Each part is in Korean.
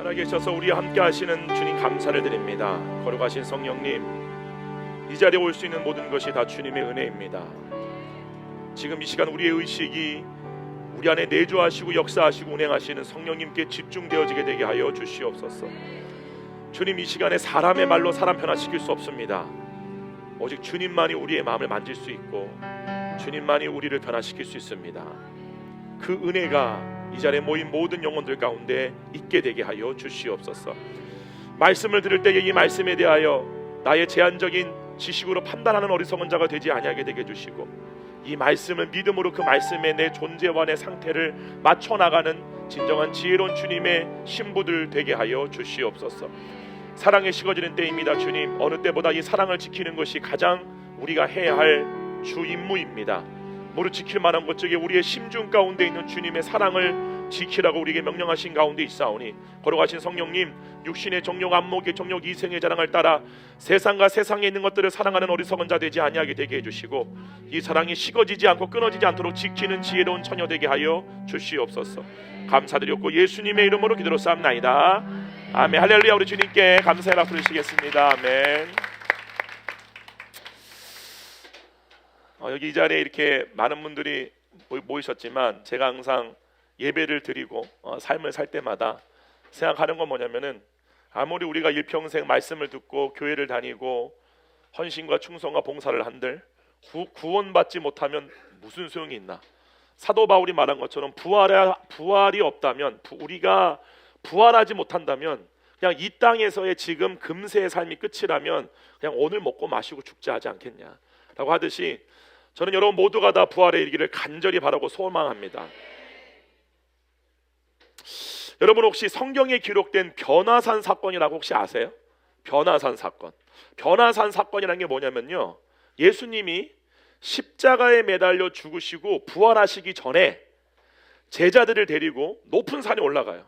살아계셔서 우리와 함께 하시는 주님 감사를 드립니다. 거룩하신 성령님, 이 자리에 올 수 있는 모든 것이 다 주님의 은혜입니다. 지금 이 시간 우리의 의식이 우리 안에 내주하시고 역사하시고 운행하시는 성령님께 집중되어지게 되게 하여 주시옵소서. 주님, 이 시간에 사람의 말로 사람 변화시킬 수 없습니다. 오직 주님만이 우리의 마음을 만질 수 있고 주님만이 우리를 변화시킬 수 있습니다. 그 은혜가 이 자리에 모인 모든 영혼들 가운데 있게 되게 하여 주시옵소서. 말씀을 들을 때에 이 말씀에 대하여 나의 제한적인 지식으로 판단하는 어리석은 자가 되지 아니하게 되게 해주시고, 이 말씀을 믿음으로 그 말씀에 내 존재와 내 상태를 맞춰나가는 진정한 지혜로운 주님의 신부들 되게 하여 주시옵소서. 사랑에 식어지는 때입니다. 주님, 어느 때보다 이 사랑을 지키는 것이 가장 우리가 해야 할 주 임무입니다. 무릇 지킬 만한 것 중에 우리의 심중 가운데 있는 주님의 사랑을 지키라고 우리에게 명령하신 가운데 있사오니, 거룩하신 성령님, 육신의 정욕, 안목의 정욕, 이생의 자랑을 따라 세상과 세상에 있는 것들을 사랑하는 어리석은 자 되지 아니하게 되게 해주시고, 이 사랑이 식어지지 않고 끊어지지 않도록 지키는 지혜로운 처녀 되게 하여 주시옵소서. 감사드렸고 예수님의 이름으로 기도로싸움나이다. 아멘. 할렐루야. 우리 주님께 감사의 박수 드리시겠습니다. 아멘. 여기 이 자리에 이렇게 많은 분들이 모이셨지만, 제가 항상 예배를 드리고 삶을 살 때마다 생각하는 건 뭐냐면은, 아무리 우리가 일평생 말씀을 듣고 교회를 다니고 헌신과 충성과 봉사를 한들 구원받지 못하면 무슨 소용이 있나. 사도 바울이 말한 것처럼 부활이 없다면, 우리가 부활하지 못한다면 그냥 이 땅에서의 지금 금세의 삶이 끝이라면 그냥 오늘 먹고 마시고 죽자 하지 않겠냐 라고 하듯이, 저는 여러분 모두가 다 부활의 일기를 간절히 바라고 소망합니다. 여러분 혹시 성경에 기록된 변화산 사건이라고 혹시 아세요? 변화산 사건. 변화산 사건이라는 게 뭐냐면요, 예수님이 십자가에 매달려 죽으시고 부활하시기 전에 제자들을 데리고 높은 산에 올라가요.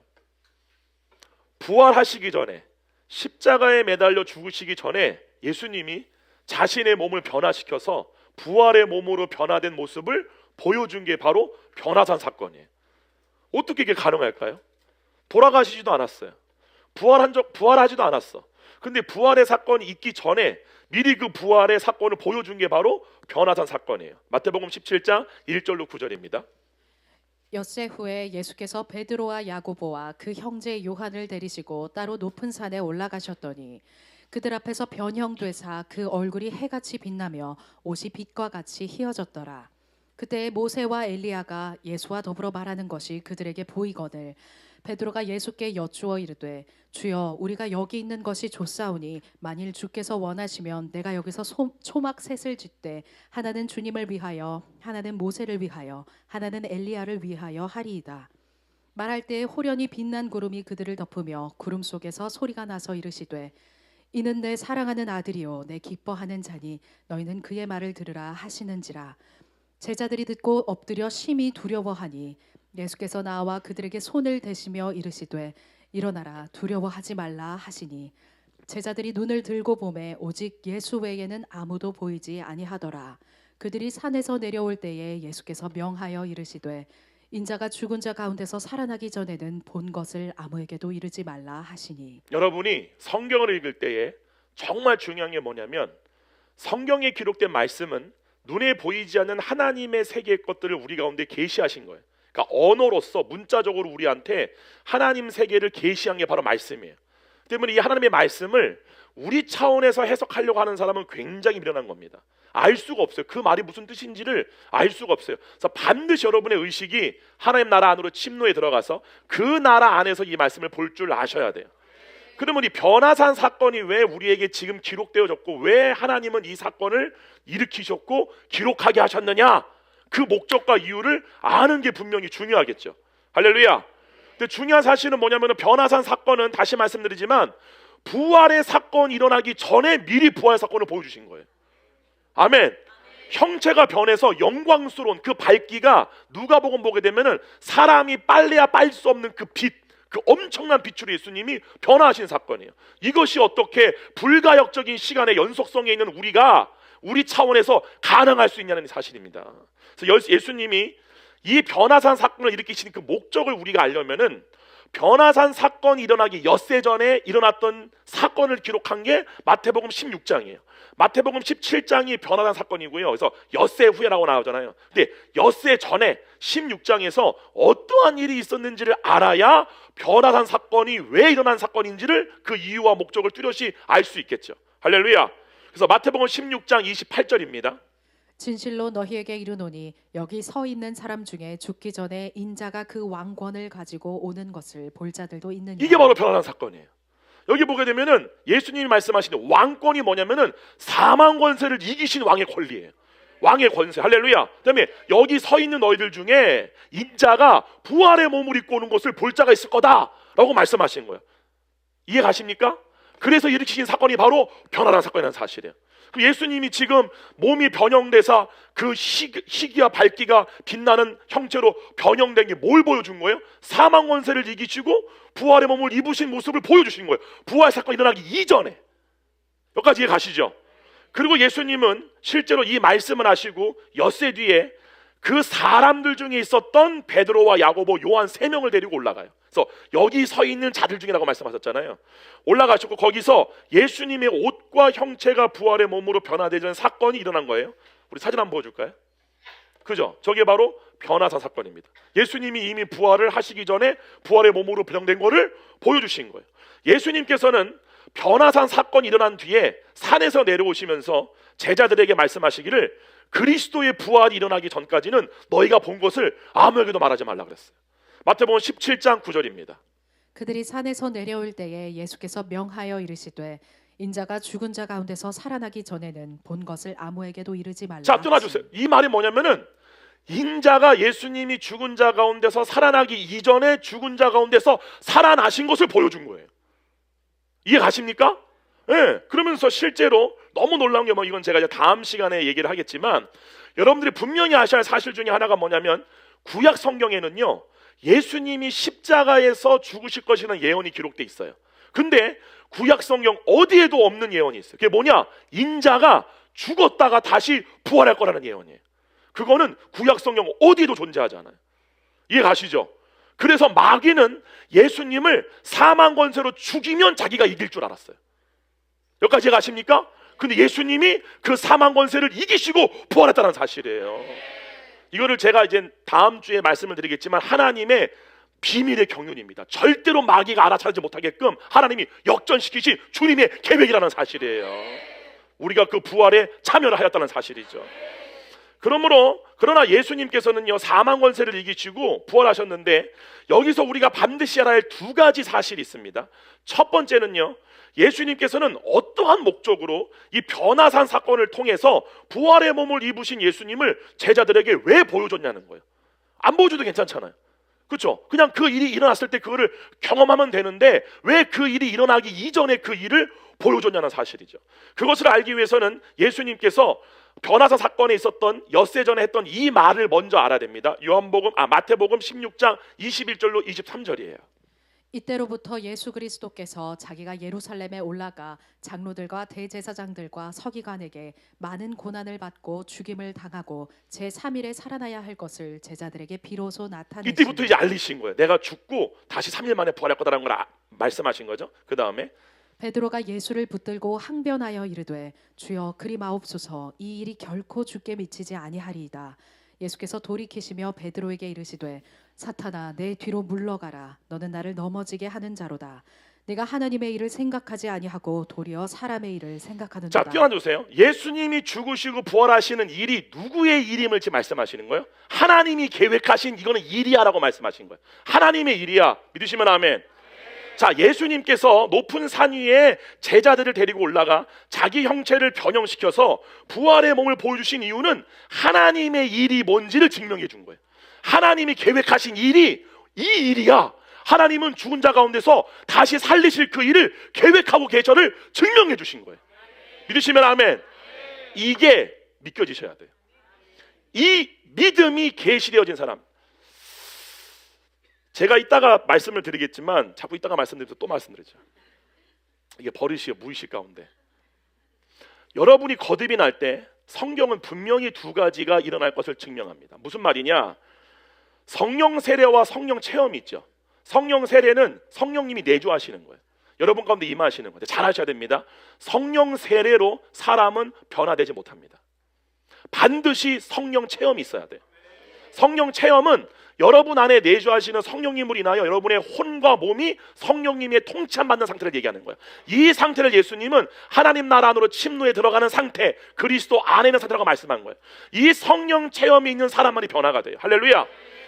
부활하시기 전에, 십자가에 매달려 죽으시기 전에 예수님이 자신의 몸을 변화시켜서 부활의 몸으로 변화된 모습을 보여준 게 바로 변화산 사건이에요. 어떻게 이게 가능할까요? 돌아가시지도 않았어요. 부활하지도 않았어. 근데 부활의 사건이 있기 전에 미리 그 부활의 사건을 보여준 게 바로 변화산 사건이에요. 마태복음 17장 1절로 9절입니다. 엿새 후에 예수께서 베드로와 야고보와 그 형제 요한을 데리시고 따로 높은 산에 올라가셨더니, 그들 앞에서 변형되사 그 얼굴이 해같이 빛나며 옷이 빛과 같이 희어졌더라. 그때 모세와 엘리야가 예수와 더불어 말하는 것이 그들에게 보이거늘, 베드로가 예수께 여쭈어 이르되, 주여, 우리가 여기 있는 것이 좋사오니 만일 주께서 원하시면 내가 여기서 초막 셋을 짓되 하나는 주님을 위하여, 하나는 모세를 위하여, 하나는 엘리야를 위하여 하리이다. 말할 때에 호련히 빛난 구름이 그들을 덮으며 구름 속에서 소리가 나서 이르시되, 이는 내 사랑하는 아들이요 내 기뻐하는 자니 너희는 그의 말을 들으라 하시는지라. 제자들이 듣고 엎드려 심히 두려워하니, 예수께서 나와 그들에게 손을 대시며 이르시되, 일어나라, 두려워하지 말라 하시니, 제자들이 눈을 들고 보매 오직 예수 외에는 아무도 보이지 아니하더라. 그들이 산에서 내려올 때에 예수께서 명하여 이르시되, 인자가 죽은 자 가운데서 살아나기 전에는 본 것을 아무에게도 이르지 말라 하시니. 여러분이 성경을 읽을 때에 정말 중요한 게 뭐냐면, 성경에 기록된 말씀은 눈에 보이지 않는 하나님의 세계의 것들을 우리 가운데 계시하신 거예요. 그러니까 언어로서 문자적으로 우리한테 하나님 세계를 계시한 게 바로 말씀이에요. 때문에 이 하나님의 말씀을 우리 차원에서 해석하려고 하는 사람은 굉장히 미련한 겁니다. 알 수가 없어요. 그 말이 무슨 뜻인지를 알 수가 없어요. 그래서 반드시 여러분의 의식이 하나님 나라 안으로 침노에 들어가서 그 나라 안에서 이 말씀을 볼 줄 아셔야 돼요. 그러면 이 변화산 사건이 왜 우리에게 지금 기록되어졌고, 왜 하나님은 이 사건을 일으키셨고 기록하게 하셨느냐, 그 목적과 이유를 아는 게 분명히 중요하겠죠. 할렐루야. 근데 중요한 사실은 뭐냐면, 변화산 사건은 다시 말씀드리지만 부활의 사건이 일어나기 전에 미리 부활 사건을 보여주신 거예요. 아멘. 형체가 변해서 영광스러운 그 밝기가 누가복음 보게 되면은 사람이 빨래야 빨 수 없는 그 빛, 그 엄청난 빛으로 예수님이 변화하신 사건이에요. 이것이 어떻게 불가역적인 시간의 연속성에 있는 우리 차원에서 가능할 수 있냐는 사실입니다. 그래서 예수님이 이 변화산 사건을 일으키시는 그 목적을 우리가 알려면은, 변화산 사건이 일어나기 엿새 전에 일어났던 사건을 기록한 게 마태복음 16장이에요. 마태복음 17장이 변화산 사건이고요. 그래서 엿새 후에라고 나오잖아요. 근데 엿새 전에 16장에서 어떠한 일이 있었는지를 알아야 변화산 사건이 왜 일어난 사건인지를 그 이유와 목적을 뚜렷이 알 수 있겠죠. 할렐루야. 그래서 마태복음 16장 28절입니다. 진실로 너희에게 이르노니 여기 서 있는 사람 중에 죽기 전에 인자가 그 왕권을 가지고 오는 것을 볼 자들도 있느니라. 이게 바로 변화산 사건이에요. 여기 보게 되면은 예수님이 말씀하시는 왕권이 뭐냐면은 사망 권세를 이기신 왕의 권리예요. 왕의 권세. 할렐루야. 그다음에 여기 서 있는 너희들 중에 인자가 부활의 몸을 입고 오는 것을 볼 자가 있을 거다라고 말씀하신 거예요. 이해 가십니까? 그래서 일으키신 사건이 바로 변화산 사건이라는 사실이에요. 그 예수님이 지금 몸이 변형돼서 그 희기와 밝기가 빛나는 형체로 변형된 게 뭘 보여준 거예요? 사망 권세를 이기시고 부활의 몸을 입으신 모습을 보여주신 거예요. 부활 사건이 일어나기 이전에. 여기까지 이해 가시죠? 그리고 예수님은 실제로 이 말씀을 하시고 엿새 뒤에 그 사람들 중에 있었던 베드로와 야고보, 요한 3명을 데리고 올라가요. 그래서 여기 서 있는 자들 중이라고 말씀하셨잖아요. 올라가셨고 거기서 예수님의 옷과 형체가 부활의 몸으로 변화되는 사건이 일어난 거예요. 우리 사진 한번 보여줄까요? 그죠? 저게 바로 변화산 사건입니다. 예수님이 이미 부활을 하시기 전에 부활의 몸으로 변형된 거를 보여주신 거예요. 예수님께서는 변화산 사건이 일어난 뒤에 산에서 내려오시면서 제자들에게 말씀하시기를 그리스도의 부활이 일어나기 전까지는 너희가 본 것을 아무에게도 말하지 말라 그랬어요. 마태복음 17장 9절입니다. 그들이 산에서 내려올 때에 예수께서 명하여 이르시되 인자가 죽은 자 가운데서 살아나기 전에는 본 것을 아무에게도 이르지 말라. 자, 떠나주세요. 이 말이 뭐냐면은 인자가 예수님이 죽은 자 가운데서 살아나기 이전에 죽은 자 가운데서 살아나신 것을 보여준 거예요. 이해 가십니까? 예. 그러면서 실제로 너무 놀라운 게 이건 제가 이제 다음 시간에 얘기를 하겠지만 여러분들이 분명히 아셔야 할 사실 중에 하나가 뭐냐면 구약 성경에는요 예수님이 십자가에서 죽으실 것이라는 예언이 기록돼 있어요. 근데 구약 성경 어디에도 없는 예언이 있어요. 그게 뭐냐? 인자가 죽었다가 다시 부활할 거라는 예언이에요. 그거는 구약 성경 어디에도 존재하지 않아요. 이해 가시죠? 그래서 마귀는 예수님을 사망 권세로 죽이면 자기가 이길 줄 알았어요. 여기까지 가십니까? 근데 예수님이 그 사망 권세를 이기시고 부활했다는 사실이에요. 이거를 제가 이제 다음 주에 말씀을 드리겠지만 하나님의 비밀의 경륜입니다. 절대로 마귀가 알아차리지 못하게끔 하나님이 역전시키신 주님의 계획이라는 사실이에요. 우리가 그 부활에 참여를 하였다는 사실이죠. 그러나 예수님께서는요 사망 권세를 이기시고 부활하셨는데 여기서 우리가 반드시 알아야 할 2가지 사실이 있습니다. 첫 번째는요 예수님께서는 어떠한 목적으로 이 변화산 사건을 통해서 부활의 몸을 입으신 예수님을 제자들에게 왜 보여줬냐는 거예요. 안 보여줘도 괜찮잖아요. 그렇죠? 그냥 그 일이 일어났을 때 그거를 경험하면 되는데 왜 그 일이 일어나기 이전에 그 일을 보여줬냐는 사실이죠. 그것을 알기 위해서는 예수님께서 변화산 사건에 있었던 엿새 전에 했던 이 말을 먼저 알아야 됩니다. 마태복음 16장 21절로 23절이에요. 이때로부터 예수 그리스도께서 자기가 예루살렘에 올라가 장로들과 대제사장들과 서기관에게 많은 고난을 받고 죽임을 당하고 제3일에 살아나야 할 것을 제자들에게 비로소 나타내시니 이때부터 이제 알리신 거예요. 내가 죽고 다시 3일 만에 부활할 거다라는 걸 말씀하신 거죠. 그 다음에 베드로가 예수를 붙들고 항변하여 이르되 주여 그리 마옵소서 이 일이 결코 주께 미치지 아니하리이다. 예수께서 돌이키시며 베드로에게 이르시되 사탄아 내 뒤로 물러가라. 너는 나를 넘어지게 하는 자로다. 내가 하나님의 일을 생각하지 아니하고 도리어 사람의 일을 생각하는도다. 자, 뛰어나주세요. 예수님이 죽으시고 부활하시는 일이 누구의 일임을 지금 말씀하시는 거예요? 하나님이 계획하신 이거는 일이야라고 말씀하신 거예요. 하나님의 일이야. 믿으시면 아멘. 자, 예수님께서 높은 산 위에 제자들을 데리고 올라가 자기 형체를 변형시켜서 부활의 몸을 보여주신 이유는 하나님의 일이 뭔지를 증명해 준 거예요. 하나님이 계획하신 일이 이 일이야. 하나님은 죽은 자 가운데서 다시 살리실 그 일을 계획하고 계셔를 증명해 주신 거예요. 믿으시면 아멘. 이게 믿겨지셔야 돼요. 이 믿음이 계시되어진 사람. 제가 이따가 말씀을 드리겠지만 자꾸 이따가 말씀드리면서 또 말씀드리죠. 이게 버릇이에요. 무의식 가운데. 여러분이 거듭이 날 때 성경은 분명히 2가지가 일어날 것을 증명합니다. 무슨 말이냐? 성령 세례와 성령 체험이 있죠. 성령 세례는 성령님이 내주하시는 거예요. 여러분 가운데 임하시는 거예요. 잘 하셔야 됩니다. 성령 세례로 사람은 변화되지 못합니다. 반드시 성령 체험이 있어야 돼요. 성령 체험은 여러분 안에 내주하시는 성령님으로 인하여 여러분의 혼과 몸이 성령님의 통치받는 상태를 얘기하는 거예요. 이 상태를 예수님은 하나님 나라 안으로 침노에 들어가는 상태, 그리스도 안에 있는 상태라고 말씀한 거예요. 이 성령 체험이 있는 사람만이 변화가 돼요. 할렐루야.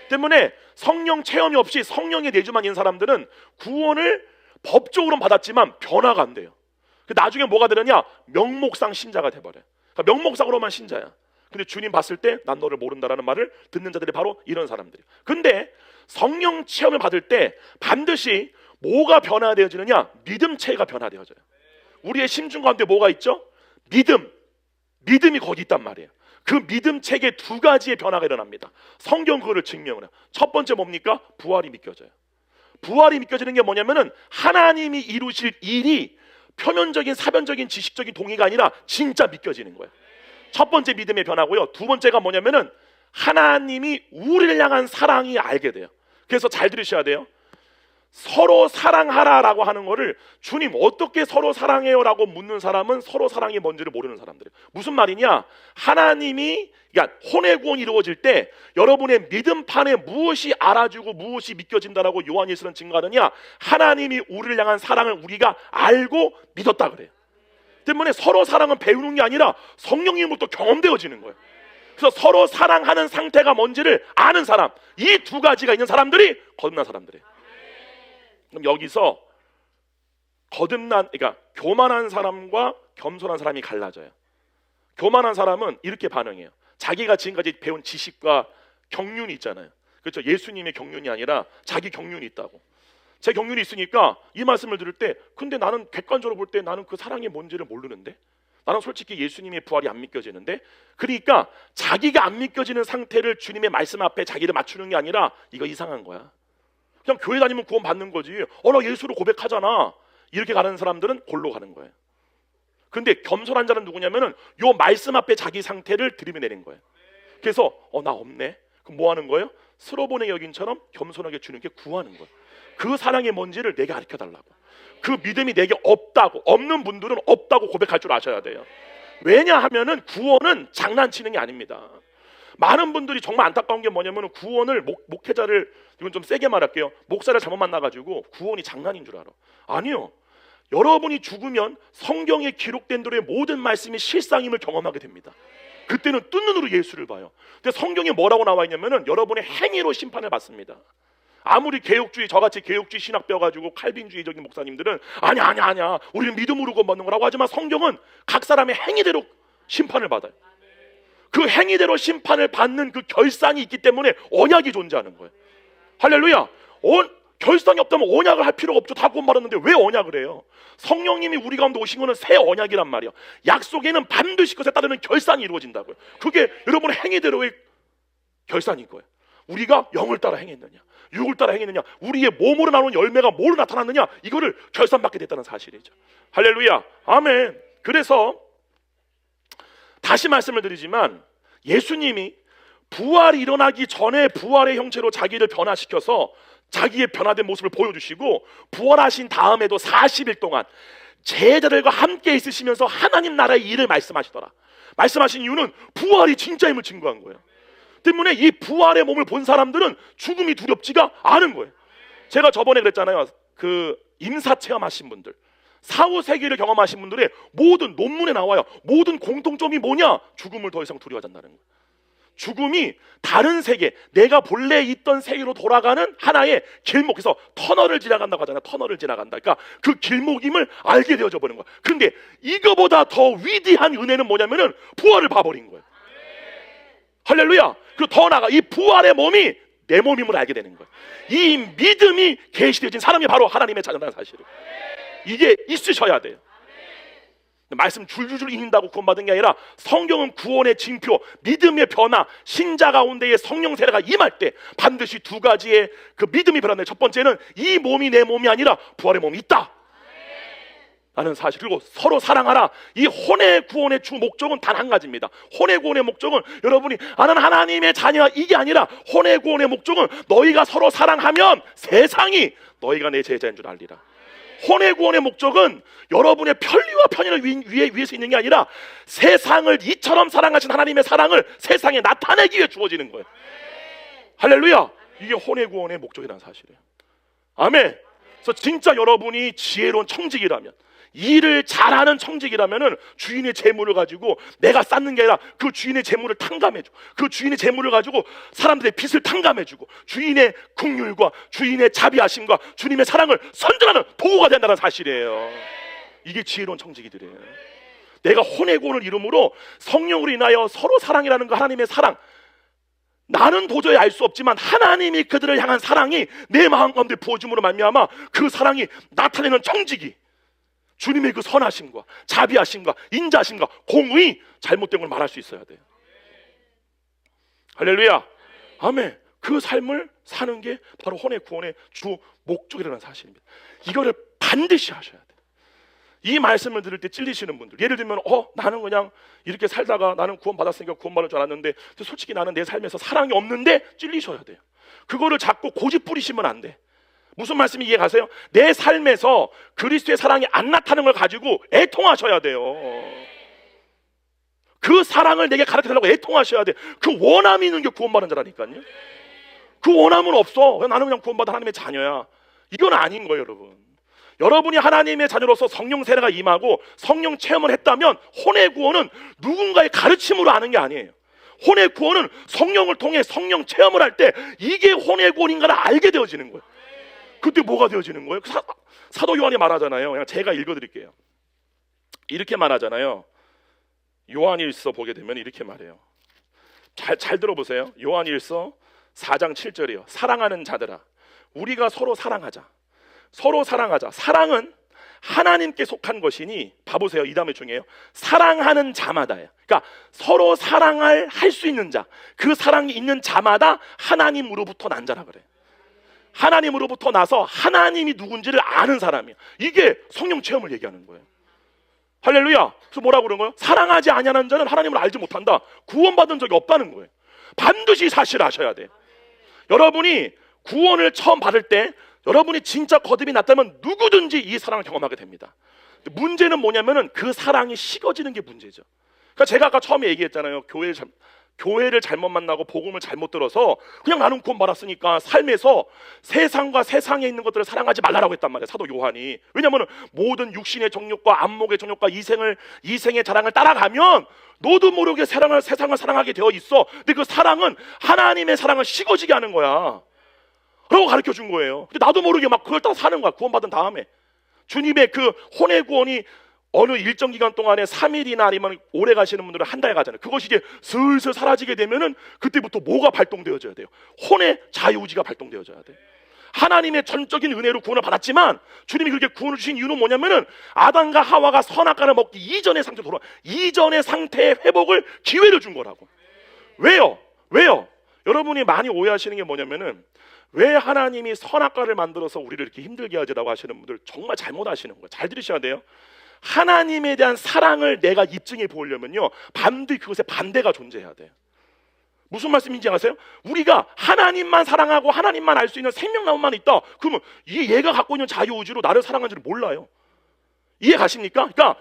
때문에 성령 체험이 없이 성령의 내주만 있는 사람들은 구원을 법적으로는 받았지만 변화가 안 돼요. 나중에 뭐가 되느냐? 명목상 신자가 돼버려요. 그러니까 명목상으로만 신자야. 근데 주님 봤을 때 난 너를 모른다라는 말을 듣는 자들이 바로 이런 사람들이에요. 근데 성령 체험을 받을 때 반드시 뭐가 변화되어지느냐? 믿음체가 변화되어져요. 우리의 심중 가운데 뭐가 있죠? 믿음이 거기 있단 말이에요. 그 믿음체계 두 가지의 변화가 일어납니다. 성경 그거를 증명을 해요. 첫 번째 뭡니까? 부활이 믿겨져요. 부활이 믿겨지는 게 뭐냐면은 하나님이 이루실 일이 표면적인 사변적인 지식적인 동의가 아니라 진짜 믿겨지는 거예요. 첫 번째 믿음의 변화고요. 두 번째가 뭐냐면은 하나님이 우리를 향한 사랑이 알게 돼요. 그래서 잘 들으셔야 돼요. 서로 사랑하라라고 하는 거를 주님 어떻게 서로 사랑해요? 라고 묻는 사람은 서로 사랑이 뭔지를 모르는 사람들이에요. 무슨 말이냐? 하나님이 그러니까 혼의 구원이 이루어질 때 여러분의 믿음판에 무엇이 알아주고 무엇이 믿겨진다라고 요한이 쓰는 증거하느냐? 하나님이 우리를 향한 사랑을 우리가 알고 믿었다 그래요. 때문에 서로 사랑은 배우는 게 아니라 성령님으로부터 경험되어지는 거예요. 그래서 서로 사랑하는 상태가 뭔지를 아는 사람, 이 두 가지가 있는 사람들이 거듭난 사람들이에요. 그럼 여기서 그러니까 교만한 사람과 겸손한 사람이 갈라져요. 교만한 사람은 이렇게 반응해요. 자기가 지금까지 배운 지식과 경륜이 있잖아요. 그렇죠? 예수님의 경륜이 아니라 자기 경륜이 있다고. 제 경륜이 있으니까 이 말씀을 들을 때 근데 나는 객관적으로 볼 때 나는 그 사랑이 뭔지를 모르는데, 나는 솔직히 예수님의 부활이 안 믿겨지는데, 그러니까 자기가 안 믿겨지는 상태를 주님의 말씀 앞에 자기를 맞추는 게 아니라 이거 이상한 거야. 그냥 교회 다니면 구원 받는 거지. 나 예수를 고백하잖아. 이렇게 가는 사람들은 골로 가는 거예요. 근데 겸손한 자는 누구냐면은 요 말씀 앞에 자기 상태를 들이내는 거예요. 그래서 나 없네. 그럼 뭐 하는 거예요? 스로보네 여긴처럼 겸손하게 주님께 구하는 거예요. 그 사랑이 뭔지를 내게 가르쳐 달라고. 그 믿음이 내게 없다고, 없는 분들은 없다고 고백할 줄 아셔야 돼요. 왜냐하면은 구원은 장난치는 게 아닙니다. 많은 분들이 정말 안타까운 게 뭐냐면 구원을 목회자를, 이건 좀 세게 말할게요, 목사를 잘못 만나가지고 구원이 장난인 줄 알아. 아니요. 여러분이 죽으면 성경에 기록된 대로의 모든 말씀이 실상임을 경험하게 됩니다. 그때는 뜬 눈으로 예수를 봐요. 근데 성경에 뭐라고 나와 있냐면은 여러분의 행위로 심판을 받습니다. 아무리 개혁주의, 저같이 개혁주의 신학 배워가지고 칼빈주의적인 목사님들은 아니야 우리는 믿음으로 구원받는 거라고 하지만 성경은 각 사람의 행위대로 심판을 받아요. 그 행위대로 심판을 받는 그 결산이 있기 때문에 언약이 존재하는 거예요. 할렐루야. 결산이 없다면 언약을 할 필요가 없죠. 다 구원받았는데 왜 언약을 해요? 성령님이 우리 가운데 오신 거는 새 언약이란 말이야. 약속에는 반드시 그것에 따르는 결산이 이루어진다고요. 그게 여러분의 행위대로의 결산인 거예요. 우리가 영을 따라 행했느냐, 육을 따라 행했느냐, 우리의 몸으로 나오는 열매가 뭐로 나타났느냐, 이거를 결산받게 됐다는 사실이죠. 할렐루야. 아멘. 그래서 다시 말씀을 드리지만 예수님이 부활이 일어나기 전에 부활의 형체로 자기를 변화시켜서 자기의 변화된 모습을 보여주시고, 부활하신 다음에도 40일 동안 제자들과 함께 있으시면서 하나님 나라의 일을 말씀하시더라. 말씀하신 이유는 부활이 진짜임을 증거한 거예요. 때문에 이 부활의 몸을 본 사람들은 죽음이 두렵지가 않은 거예요. 제가 저번에 그랬잖아요. 그 임사 체험하신 분들, 사후 세계를 경험하신 분들의 모든 논문에 나와요. 모든 공통점이 뭐냐? 죽음을 더 이상 두려워하지 않는다는 거예요. 죽음이 다른 세계, 내가 본래 있던 세계로 돌아가는 하나의 길목에서 터널을 지나간다고 하잖아요. 터널을 지나간다. 그러니까 그 길목임을 알게 되어져 버린 거예요. 그런데 이거보다 더 위대한 은혜는 뭐냐면은 부활을 봐버린 거예요. 할렐루야. 그리고 더 나아가 이 부활의 몸이 내 몸임을 알게 되는 거예요. 이 믿음이 계시되어진 사람이 바로 하나님의 자녀라는 사실을, 이게 있으셔야 돼요. 말씀 줄줄줄 읽는다고 구원받은 게 아니라 성경은 구원의 징표, 믿음의 변화, 신자 가운데의 성령 세례가 임할 때 반드시 두 가지의 그 믿음이 변화돼요. 첫 번째는 이 몸이 내 몸이 아니라 부활의 몸이 있다. 라는 사실. 그리고 서로 사랑하라. 이 혼의 구원의 주 목적은 단 한 가지입니다. 혼의 구원의 목적은 여러분이 나는 하나님의 자녀야, 이게 아니라 혼의 구원의 목적은 너희가 서로 사랑하면 세상이 너희가 내 제자인 줄 알리라. 혼의 구원의 목적은 여러분의 편리와 편의를 위해서 있는 게 아니라 세상을 이처럼 사랑하신 하나님의 사랑을 세상에 나타내기 위해 주어지는 거예요. 할렐루야. 이게 혼의 구원의 목적이라는 사실이에요. 아멘. 그래서 진짜 여러분이 지혜로운 청직이라면, 일을 잘하는 청직이라면은 주인의 재물을 가지고 내가 쌓는 게 아니라 그 주인의 재물을 탕감해주고, 그 주인의 재물을 가지고 사람들의 빚을 탕감해주고, 주인의 긍휼과 주인의 자비하심과 주님의 사랑을 선전하는 도구가 된다는 사실이에요. 이게 지혜로운 청직이들이에요. 내가 혼의 구원을 이름으로 성령으로 인하여 서로 사랑이라는 그 하나님의 사랑, 나는 도저히 알 수 없지만 하나님이 그들을 향한 사랑이 내 마음 가운데 부어줌으로 말미암아 그 사랑이 나타내는 청직이 주님의 그 선하심과 자비하심과 인자하심과 공의, 잘못된 걸 말할 수 있어야 돼요. 할렐루야. 아멘. 그 삶을 사는 게 바로 혼의 구원의 주 목적이라는 사실입니다. 이거를 반드시 하셔야 돼요. 이 말씀을 들을 때 찔리시는 분들, 예를 들면 나는 그냥 이렇게 살다가 나는 구원 받았으니까 구원 받을 줄 알았는데 솔직히 나는 내 삶에서 사랑이 없는데, 찔리셔야 돼요. 그거를 자꾸 고집 부리시면 안 돼. 무슨 말씀이 이해 가세요? 내 삶에서 그리스도의 사랑이 안 나타나는 걸 가지고 애통하셔야 돼요. 그 사랑을 내게 가르쳐달라고 애통하셔야 돼. 그 원함이 있는 게 구원받은 자라니까요. 그 원함은 없어. 나는 그냥 구원받은 하나님의 자녀야. 이건 아닌 거예요, 여러분. 여러분이 하나님의 자녀로서 성령 세례가 임하고 성령 체험을 했다면 혼의 구원은 누군가의 가르침으로 아는 게 아니에요. 혼의 구원은 성령을 통해 성령 체험을 할 때 이게 혼의 구원인가를 알게 되어지는 거예요. 그때 뭐가 되어지는 거예요? 사도 요한이 말하잖아요. 그냥 제가 읽어드릴게요. 이렇게 말하잖아요. 요한일서 보게 되면 이렇게 말해요. 잘 들어보세요. 요한일서 4장 7절이에요. 사랑하는 자들아, 우리가 서로 사랑하자. 서로 사랑하자. 사랑은 하나님께 속한 것이니, 봐보세요. 이 다음에 중요해요. 사랑하는 자마다예요. 그러니까 서로 사랑을 할 수 있는 자, 그 사랑이 있는 자마다 하나님으로부터 난 자라 그래요. 하나님으로부터 나서 하나님이 누군지를 아는 사람이야. 이게 성령 체험을 얘기하는 거예요. 할렐루야. 그래서 뭐라고 그런 거예요? 사랑하지 아니하는 자는 하나님을 알지 못한다. 구원받은 적이 없다는 거예요. 반드시 사실을 아셔야 돼요. 여러분이 구원을 처음 받을 때 여러분이 진짜 거듭이 났다면 누구든지 이 사랑을 경험하게 됩니다. 문제는 뭐냐면은 그 사랑이 식어지는 게 문제죠. 그러니까 제가 아까 처음에 얘기했잖아요. 교회를 잘못 만나고 복음을 잘못 들어서 그냥 나는 구원 받았으니까 삶에서 세상과 세상에 있는 것들을 사랑하지 말라라고 했단 말이에요, 사도 요한이. 왜냐하면 모든 육신의 정욕과 안목의 정욕과 이생의 자랑을 따라가면 너도 모르게 세상을 사랑하게 되어 있어. 근데 그 사랑은 하나님의 사랑을 식어지게 하는 거야 라고 가르쳐 준 거예요. 근데 나도 모르게 막 그걸 따라 사는 거야. 구원받은 다음에 주님의 그 혼의 구원이 어느 일정 기간 동안에 3일이나 아니면 오래 가시는 분들은 한 달 가잖아요. 그것이 이제 슬슬 사라지게 되면은 그때부터 뭐가 발동되어져야 돼요? 혼의 자유의지가 발동되어져야 돼요. 하나님의 전적인 은혜로 구원을 받았지만 주님이 그렇게 구원을 주신 이유는 뭐냐면은 아담과 하와가 선악과를 먹기 이전의 상태로 돌아, 이전의 상태의 회복을 기회를 준 거라고. 왜요? 여러분이 많이 오해하시는 게 뭐냐면은 왜 하나님이 선악과를 만들어서 우리를 이렇게 힘들게 하지라고 하시는 분들 정말 잘못 하시는 거예요. 잘 들으셔야 돼요. 하나님에 대한 사랑을 내가 입증해 보려면요, 반드시 그것에 반대가 존재해야 돼요. 무슨 말씀인지 아세요? 우리가 하나님만 사랑하고 하나님만 알 수 있는 생명나무만 있다. 그러면 얘가 갖고 있는 자유의지로 나를 사랑하는지를 몰라요. 이해 가십니까? 그러니까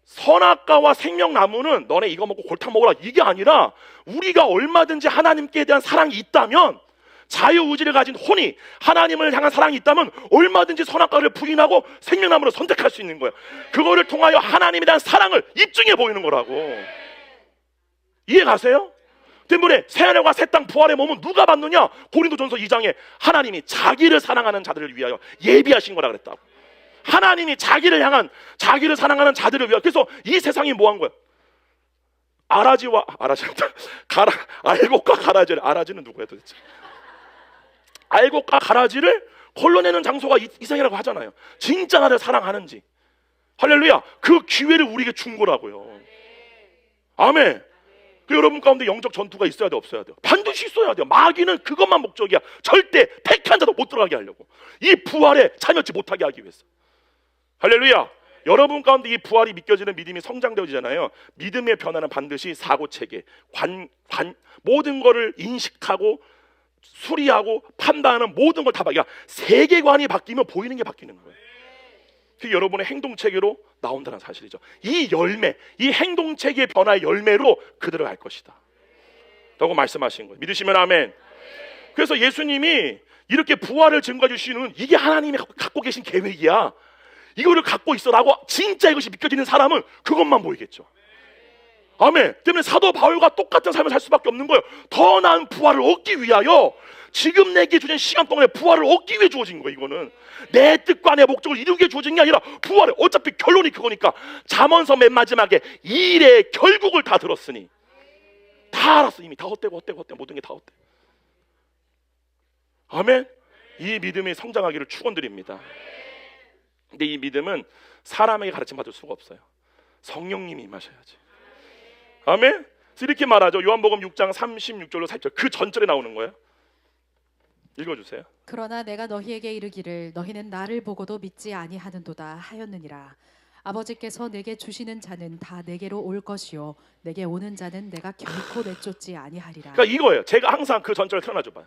선악과와 생명나무는 너네 이거 먹고 골탕 먹어라 이게 아니라, 우리가 얼마든지 하나님께 대한 사랑이 있다면, 자유의지를 가진 혼이 하나님을 향한 사랑이 있다면 얼마든지 선악과를 부인하고 생명나무를 선택할 수 있는 거예요. 그거를 통하여 하나님에 대한 사랑을 입증해 보이는 거라고. 이해 가세요? 때문에 새하늘과 새 땅 부활의 몸은 누가 받느냐? 고린도전서 2장에 하나님이 자기를 사랑하는 자들을 위하여 예비하신 거라 그랬다고. 하나님이 자기를 사랑하는 자들을 위하여. 그래서 이 세상이 뭐 한 거야? 알곡과 가라지를, 아라지는 누구야 도대체? 알곡과 가라지를 걸러내는 장소가 이 세상이라고 하잖아요. 진짜 나를 사랑하는지. 할렐루야. 그 기회를 우리에게 준 거라고요. 아멘. 그 여러분 가운데 영적 전투가 있어야 돼, 없어야 돼요? 반드시 있어야 돼요. 마귀는 그것만 목적이야. 절대 택한 자도 못 들어가게 하려고. 이 부활에 참여치 못하게 하기 위해서. 할렐루야. 여러분 가운데 이 부활이 믿겨지는 믿음이 성장되어지잖아요. 믿음의 변화는 반드시 사고체계, 모든 거를 인식하고 수리하고 판단하는 모든 걸 다 바뀌어. 세계관이 바뀌면 보이는 게 바뀌는 거예요. 그게 여러분의 행동체계로 나온다는 사실이죠. 이 열매, 이 행동체계의 변화의 열매로 그들을 알 것이다 라고 말씀하신 거예요. 믿으시면 아멘. 그래서 예수님이 이렇게 부활을 증거해 주시는, 이게 하나님이 갖고 계신 계획이야, 이거를 갖고 있어라고 진짜 이것이 믿겨지는 사람은 그것만 보이겠죠. 아멘. 때문에 사도 바울과 똑같은 삶을 살 수밖에 없는 거예요. 더 나은 부활을 얻기 위하여 지금 내게 주어진 시간 동안에 부활을 얻기 위해 주어진 거예요. 이거는 내 뜻과 내 목적을 이루기 위해 주어진 게 아니라 부활을, 어차피 결론이 그거니까. 잠언서 맨 마지막에 이 일의 결국을 다 들었으니, 다 알았어. 이미 다 헛되고 모든 게 다 헛돼. 아멘. 이 믿음이 성장하기를 축원드립니다. 근데 이 믿음은 사람에게 가르침 받을 수가 없어요. 성령님이 임하셔야지. 아멘. 그래서 이렇게 말하죠. 요한복음 6장 36절로 40절, 그 전절에 나오는 거예요. 읽어주세요. 그러나 내가 너희에게 이르기를 너희는 나를 보고도 믿지 아니하는도다 하였느니라. 아버지께서 내게 주시는 자는 다 내게로 올 것이요 내게 오는 자는 내가 결코 내쫓지 아니하리라. 그러니까 이거예요. 제가 항상 그 전절을 틀어놔줘 봐요.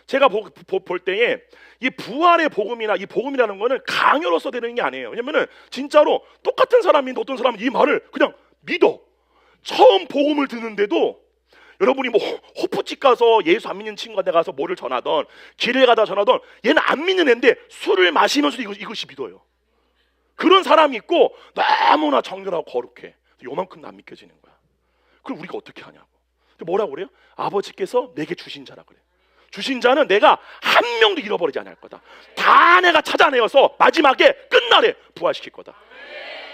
제가 볼 때에 이 부활의 복음이나 이 복음이라는 거는 강요로서 되는 게 아니에요. 왜냐면은 진짜로 똑같은 사람인데 어떤 사람은 이 말을 그냥 믿어. 처음 복음을 듣는데도, 여러분이 뭐 호프집 가서 예수 안 믿는 친구한테 가서 뭐를 전하던, 길에 가다 전하던, 얘는 안 믿는 애인데 술을 마시면서도 이것이 믿어요. 그런 사람이 있고 너무나 정결하고 거룩해. 요만큼도 안 믿겨지는 거야. 그걸 우리가 어떻게 하냐고. 뭐라고 그래요? 아버지께서 내게 주신 자라 그래. 주신 자는 내가 한 명도 잃어버리지 않을 거다. 다 내가 찾아내어서 마지막에 끝날에 부활시킬 거다.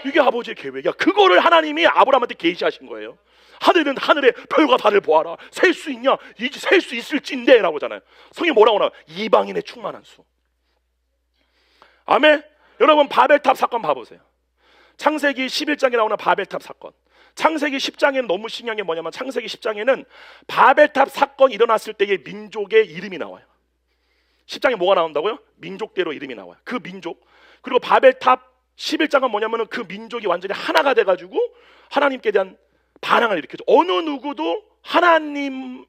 이게 아버지의 계획이야. 그거를 하나님이 아브라함한테 계시하신 거예요. 하늘은 하늘의 별과 달을 보아라. 셀 수 있냐? 셀 수 있을진데 라고 하잖아요. 성경이 뭐라고 나와요? 이방인의 충만한 수. 아멘. 여러분 바벨탑 사건 봐보세요. 창세기 11장에 나오는 바벨탑 사건. 창세기 10장에는 너무 신기한 게 뭐냐면, 창세기 10장에는 바벨탑 사건이 일어났을 때의 민족의 이름이 나와요. 10장에 뭐가 나온다고요? 민족대로 이름이 나와요. 그 민족. 그리고 바벨탑 11장은 뭐냐면은 그 민족이 완전히 하나가 돼가지고 하나님께 대한 반항을 일으켜줘. 어느 누구도 하나님을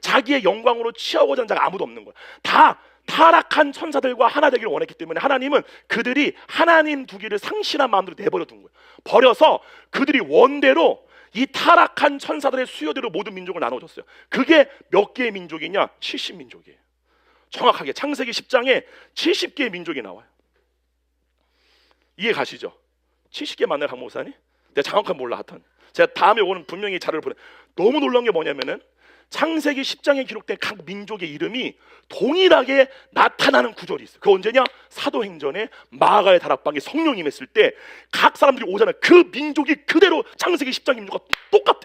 자기의 영광으로 취하고자 하는 자가 아무도 없는 거야. 다 타락한 천사들과 하나 되기를 원했기 때문에 하나님은 그들이 하나님 두기를 상실한 마음으로 내버려 둔 거예요. 버려서 그들이 원대로 이 타락한 천사들의 수요대로 모든 민족을 나눠줬어요. 그게 몇 개의 민족이냐? 70민족이에요. 정확하게 창세기 10장에 70개의 민족이 나와요. 이해 가시죠? 70개 맞나요, 강 목사님? 내가 정확한 몰라 하여튼. 제가 다음에 오는 분명히 자료를 보내. 너무 놀라운 게 뭐냐면은 창세기 10장에 기록된 각 민족의 이름이 동일하게 나타나는 구절이 있어요. 그 언제냐? 사도행전에 마가의 다락방에 성령이 임했을 때 각 사람들이 오잖아요. 그 민족이 그대로 창세기 10장 민족과 똑같아.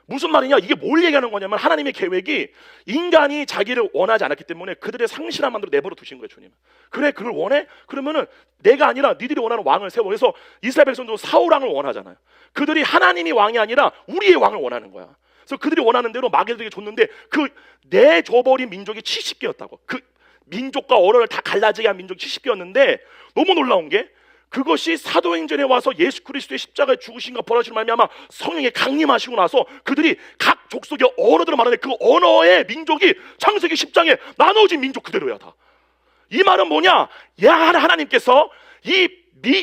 무슨 말이냐? 이게 뭘 얘기하는 거냐면, 하나님의 계획이 인간이 자기를 원하지 않았기 때문에 그들의 상실한 마음대로 내버려 두신 거예요. 주님은. 그래, 그걸 원해? 그러면은 내가 아니라 니들이 원하는 왕을 세워. 그래서 이스라엘 백성도 사울 왕을 원하잖아요. 그들이 하나님이 왕이 아니라 우리의 왕을 원하는 거야. 그래서 그들이 원하는 대로 마귀들에게 줬는데, 그 내줘버린 민족이 70개였다고. 그 민족과 언어를 다 갈라지게 한 민족이 70개였는데, 너무 놀라운 게 그것이 사도행전에 와서 예수 그리스도의 십자가에 죽으신가 벌하시는 말미암아 성령에 강림하시고 나서 그들이 각 족속의 언어들을 말하는 그 언어의 민족이 창세기 10장에 나눠진 민족 그대로야. 다. 이 말은 뭐냐? 하나님께서 이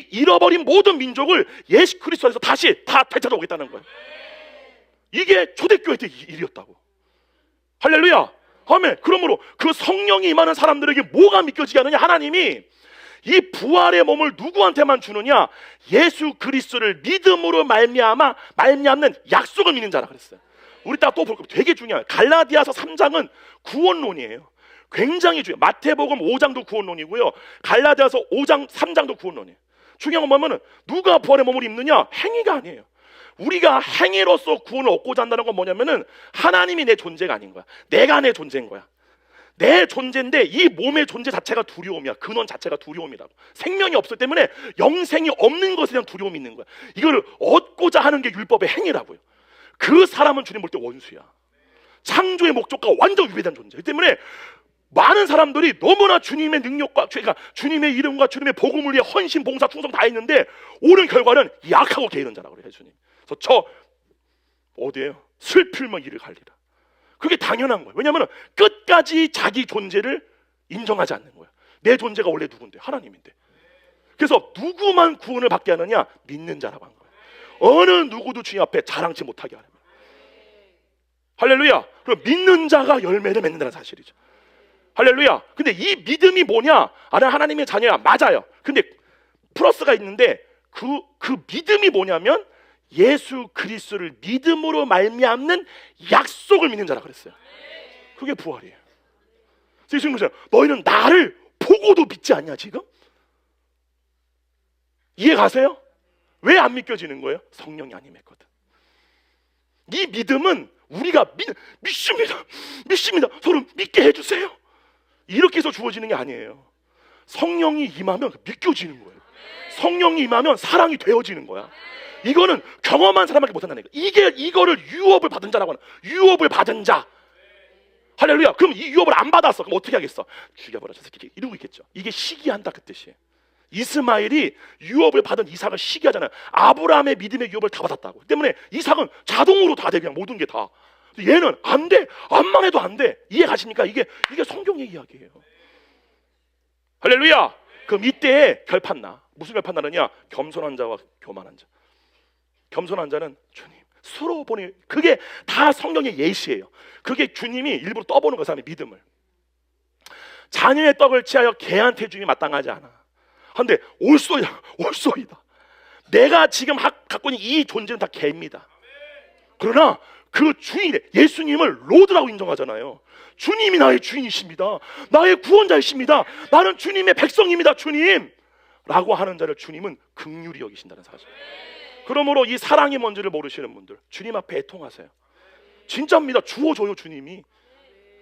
잃어버린 모든 민족을 예수 그리스도 안에서 다시 다 되찾아오겠다는 거예요. 이게 초대교회 때 일이었다고. 할렐루야. 아멘. 그러므로 그 성령이 임하는 사람들에게 뭐가 믿겨지게 하느냐? 하나님이 이 부활의 몸을 누구한테만 주느냐? 예수 그리스도를 믿음으로 말미암는 약속을 믿는 자라 그랬어요. 우리 딱 또 볼 거 되게 중요해요. 갈라디아서 3장은 구원론이에요. 굉장히 중요해요. 마태복음 5장도 구원론이고요. 갈라디아서 5장 3장도 구원론이에요. 중요한 건 뭐냐면 누가 부활의 몸을 입느냐? 행위가 아니에요. 우리가 행위로서 구원을 얻고자 한다는 건 뭐냐면은 하나님이 내 존재가 아닌 거야. 내가 내 존재인 거야. 내 존재인데 이 몸의 존재 자체가 두려움이야. 근원 자체가 두려움이라고. 생명이 없기 때문에 영생이 없는 것에 대한 두려움이 있는 거야. 이걸 얻고자 하는 게 율법의 행위라고요. 그 사람은 주님 볼 때 원수야. 창조의 목적과 완전 위배된 존재. 그 때문에 많은 사람들이 너무나 주님의 능력과 그러니까 주님의 이름과 주님의 복음을 위해 헌신, 봉사, 충성 다 했는데 오는 결과는 약하고 게으른 자라고 그래요, 예수님. 그래서 저 어디에요? 슬플면 이를 갈리라. 그게 당연한 거예요. 왜냐하면 끝까지 자기 존재를 인정하지 않는 거예요. 내 존재가 원래 누군데? 하나님인데. 그래서 누구만 구원을 받게 하느냐? 믿는 자라고 한 거예요. 어느 누구도 주님 앞에 자랑치 못하게 하는 거예요. 할렐루야. 그럼 믿는 자가 열매를 맺는다는 사실이죠. 할렐루야. 근데 이 믿음이 뭐냐? 나는 하나님의 자녀야. 맞아요. 근데 플러스가 있는데 그 믿음이 뭐냐면 예수 그리스도를 믿음으로 말미암는 약속을 믿는 자라 그랬어요. 그게 부활이에요. 그래서 예수님 그러잖아요. 너희는 나를 보고도 믿지 않냐 지금? 이해 가세요? 왜 안 믿겨지는 거예요? 성령이 안 임했거든. 이 믿음은 우리가 믿습니다. 서로 믿게 해주세요. 이렇게 해서 주어지는 게 아니에요. 성령이 임하면 믿겨지는 거예요. 성령이 임하면 사랑이 되어지는 거야. 이거는 경험한 사람밖에 못한다는 거예요. 이거를 유업을 받은 자라고 하는, 유업을 받은 자. 할렐루야. 그럼 이 유업을 안 받았어. 그럼 어떻게 하겠어? 죽여버려 저 새끼 이러고 있겠죠. 이게 시기한다 그 뜻이에요. 이스마엘이 유업을 받은 이삭을 시기하잖아요. 아브라함의 믿음의 유업을 다 받았다고. 그 때문에 이삭은 자동으로 다 돼. 그냥 모든 게 다. 얘는 안 돼. 암만 해도 안 돼. 이해 가십니까? 이게 성경의 이야기예요. 할렐루야. 그럼 이때에 결판 나. 무슨 결판 나느냐? 겸손한 자와 교만한 자. 겸손한 자는 주님 서로 보니, 그게 다 성경의 예시예요. 그게 주님이 일부러 떠보는 거, 사람의 믿음을. 자녀의 떡을 취하여 개한테 주임이 마땅하지 않아. 근데 올소이다. 내가 지금 갖고 있는 이 존재는 다 개입니다. 그러나 그 주인, 예수님을 로드라고 인정하잖아요. 주님이 나의 주인이십니다. 나의 구원자이십니다. 나는 주님의 백성입니다. 주님 라고 하는 자를 주님은 긍휼히 여기신다는 사실. 그러므로 이 사랑의 뭔지를 모르시는 분들, 주님 앞에 애통하세요. 진짜입니다. 주어줘요. 주님이.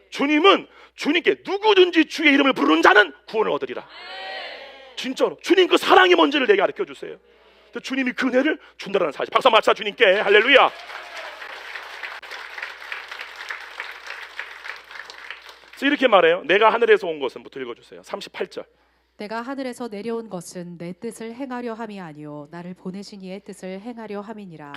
주님은 주님께 누구든지 주의 이름을 부르는 자는 구원을 얻으리라. 진짜로 주님 그 사랑이 뭔지를 내게 가르쳐 주세요. 주님이 그 은혜를 준다는 사실. 박수 한번 쳐 주님께. 할렐루야. 그래서 이렇게 말해요. 내가 하늘에서 온 것은, 부터 읽어주세요. 38절. 내가 하늘에서 내려온 것은 내 뜻을 행하려 함이 아니요 나를 보내신 이의 뜻을 행하려 함이니라.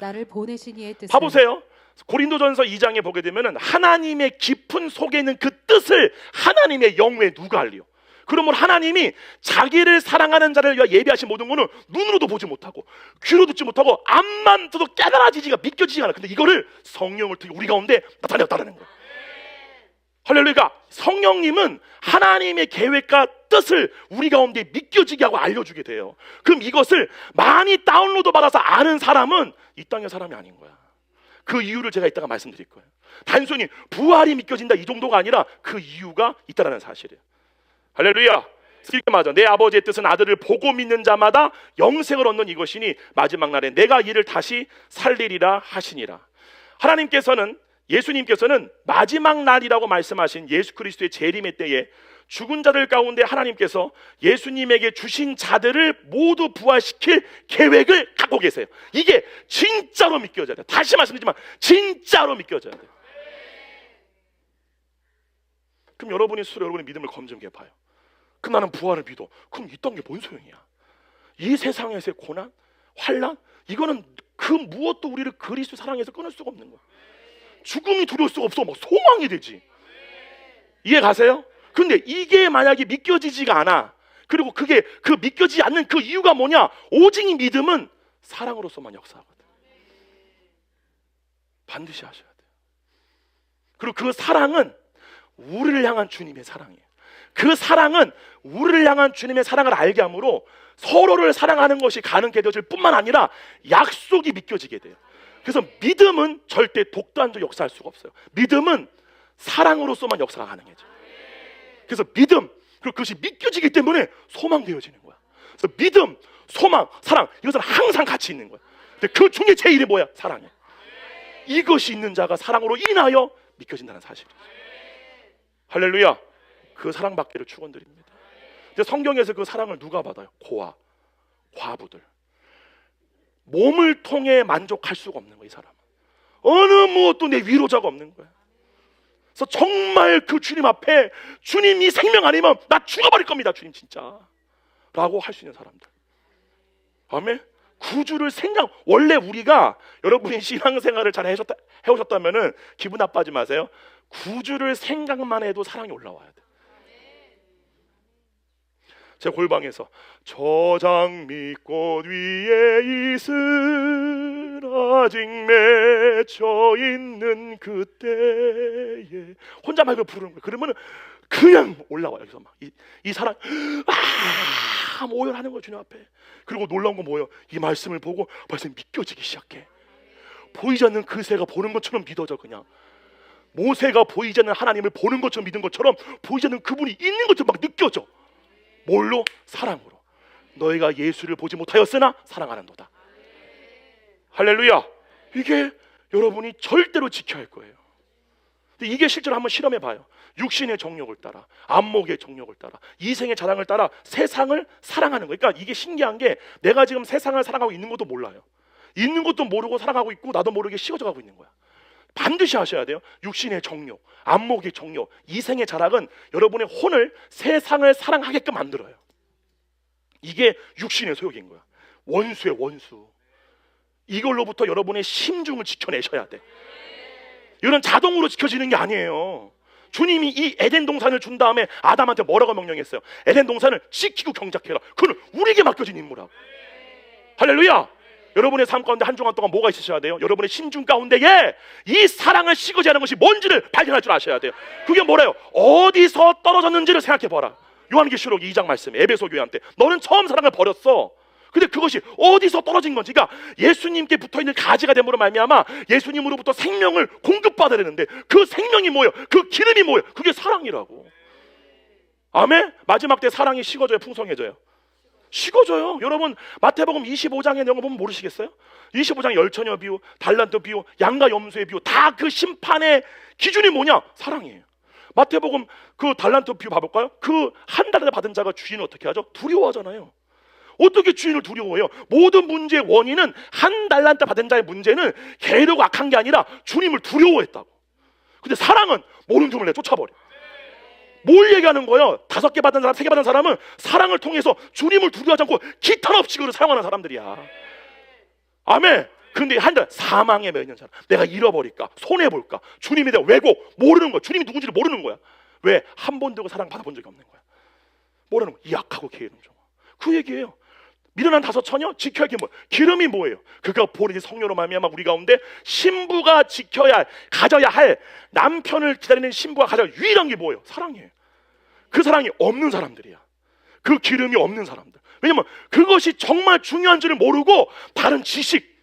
나를 보내신 이의 뜻을. 봐보세요. 고린도전서 2장에 보게 되면은 하나님의 깊은 속에 있는 그 뜻을 하나님의 영에 누가 알리요? 그러므로 하나님이 자기를 사랑하는 자를 위하여 예비하신 모든 것은 눈으로도 보지 못하고 귀로 듣지 못하고 앞만 들어도 깨달아지지가 믿겨지지가 않아. 근데 이거를 성령을 통해 우리 가운데 나타냈다는 거예요. 할렐루야. 성령님은 하나님의 계획과 뜻을 우리 가운데 믿겨지게 하고 알려주게 돼요. 그럼 이것을 많이 다운로드 받아서 아는 사람은 이 땅의 사람이 아닌 거야. 그 이유를 제가 이따가 말씀드릴 거예요. 단순히 부활이 믿겨진다 이 정도가 아니라 그 이유가 있다는 사실이에요. 할렐루야. 이렇게 맞아. 내 아버지의 뜻은 아들을 보고 믿는 자마다 영생을 얻는 이것이니 마지막 날에 내가 이를 다시 살리리라 하시니라. 하나님께서는, 예수님께서는 마지막 날이라고 말씀하신 예수 그리스도의 재림의 때에 죽은 자들 가운데 하나님께서 예수님에게 주신 자들을 모두 부활시킬 계획을 갖고 계세요. 이게 진짜로 믿겨져야 돼요. 다시 말씀드리지만 진짜로 믿겨져야 돼요. 그럼 여러분이 스스로 여러분의 믿음을 검증해 봐요. 그럼 나는 부활을 믿어. 그럼 이 땅에 뭔 소용이야? 이 세상에서의 고난, 환난, 이거는 그 무엇도 우리를 그리스도 사랑해서 끊을 수가 없는 거야. 죽음이 두려울 수가 없어. 막 소망이 되지. 이해 가세요? 근데 이게 만약에 믿겨지지가 않아. 그리고 그게 그 믿겨지지 않는 그 이유가 뭐냐? 오직 이 믿음은 사랑으로서만 역사하거든. 반드시 하셔야 돼요. 그리고 그 사랑은 우리를 향한 주님의 사랑이에요. 그 사랑은 우리를 향한 주님의 사랑을 알게 함으로 서로를 사랑하는 것이 가능하게 되어질 뿐만 아니라 약속이 믿겨지게 돼요. 그래서 믿음은 절대 독단적으로 역사할 수가 없어요. 믿음은 사랑으로서만 역사가 가능해져. 그래서 믿음, 그리고 그것이 믿겨지기 때문에 소망되어지는 거야. 그래서 믿음, 소망, 사랑, 이것은 항상 같이 있는 거야. 근데 그 중에 제일이 뭐야? 사랑이야. 이것이 있는 자가 사랑으로 인하여 믿겨진다는 사실이죠. 할렐루야. 그 사랑받기를 축원드립니다. 근데 성경에서 그 사랑을 누가 받아요? 고아, 과부들. 몸을 통해 만족할 수가 없는 거야. 이 사람은 어느 무엇도 내 위로자가 없는 거야. 그래서 정말 그 주님 앞에 주님 이 생명 아니면 나 죽어버릴 겁니다 주님 진짜 라고 할 수 있는 사람들. 아멘. 구주를 생각, 원래 우리가 여러분이 신앙생활을 잘 해오셨다면은 기분 나빠하지 마세요. 구주를 생각만 해도 사랑이 올라와야 돼. 제 골방에서 저 장미꽃 위에 이슬 아직 맺혀 있는 그때에 혼자 막 부르는 거예요. 그러면 그냥 올라와요. 여기서 막 이 사랑 오열하는 거예요 주님 앞에. 그리고 놀라운 건 뭐예요? 이 말씀을 보고 벌써 믿겨지기 시작해. 보이지 않는 그 새가 보는 것처럼 믿어져. 그냥 모세가 보이지 않는 하나님을 보는 것처럼 믿은 것처럼 보이지 않는 그분이 있는 것처럼 막 느껴져. 뭘로? 사랑으로. 너희가 예수를 보지 못하였으나 사랑하는도다. 할렐루야. 이게 여러분이 절대로 지켜야 할 거예요. 근데 이게 실제로 한번 실험해 봐요. 육신의 정욕을 따라, 안목의 정욕을 따라, 이생의 자랑을 따라 세상을 사랑하는 거예요. 그러니까 이게 신기한 게 내가 지금 세상을 사랑하고 있는 것도 몰라요. 있는 것도 모르고 살아가고 있고 나도 모르게 식어져 가고 있는 거야. 반드시 하셔야 돼요. 육신의 정욕, 안목의 정욕, 이생의 자랑은 여러분의 혼을 세상을 사랑하게끔 만들어요. 이게 육신의 소욕인 거야. 원수의 원수. 이걸로부터 여러분의 심중을 지켜내셔야 돼. 이건 자동으로 지켜지는 게 아니에요. 주님이 이 에덴 동산을 준 다음에 아담한테 뭐라고 명령했어요? 에덴 동산을 지키고 경작해라. 그건 우리에게 맡겨진 임무라고. 할렐루야. 여러분의 삶 가운데 한 주간 동안 뭐가 있으셔야 돼요? 여러분의 심중 가운데에 이 사랑을 식어지 않은 것이 뭔지를 발견할 줄 아셔야 돼요. 그게 뭐래요? 어디서 떨어졌는지를 생각해 봐라. 요한계시록 2장 말씀, 에베소 교회한테 너는 처음 사랑을 버렸어. 근데 그것이 어디서 떨어진 건지, 그러니까 예수님께 붙어있는 가지가 됨으로 말미암아 예수님으로부터 생명을 공급받아야 되는데 그 생명이 뭐예요? 그 기름이 뭐예요? 그게 사랑이라고. 아멘? 마지막 때 사랑이 식어져요? 풍성해져요? 식어져요. 여러분 마태복음 25장에 내용 보면 모르시겠어요? 25장 열처녀 비유, 달란트 비유, 양과 염소의 비유, 다 그 심판의 기준이 뭐냐? 사랑이에요. 마태복음 그 달란트 비유 봐볼까요? 그 한 달에 받은 자가 주인을 어떻게 하죠? 두려워하잖아요. 어떻게 주인을 두려워해요? 모든 문제의 원인은 한 달란트 받은 자의 문제는 게으르고 악한 게 아니라 주님을 두려워했다고. 근데 사랑은 모르는 놈을 쫓아버려. 뭘 얘기하는 거예요? 5개 받은 사람, 3개 받은 사람은 사랑을 통해서 주님을 두려워하지 않고 기탄 없이 그를 사용하는 사람들이야. 아멘. 근데 한달 사망에 매이는 사람, 내가 잃어버릴까, 손해볼까, 주님에 대한 왜곡, 모르는 거야. 주님이 누군지를 모르는 거야. 왜? 한 번도 사랑 받아본 적이 없는 거야. 모르는 거야. 이 약하고 게으른 종. 그 얘기예요. 미련한 5처녀 지켜야 할 게 뭐예요? 기름이 뭐예요? 그가 보내신 성령으로 말미암아 우리 가운데 신부가 지켜야 할, 가져야 할, 남편을 기다리는 신부가 가져야 할 유일한 게 뭐예요? 사랑이에요. 그 사랑이 없는 사람들이야. 그 기름이 없는 사람들. 왜냐면 그것이 정말 중요한 줄을 모르고 다른 지식,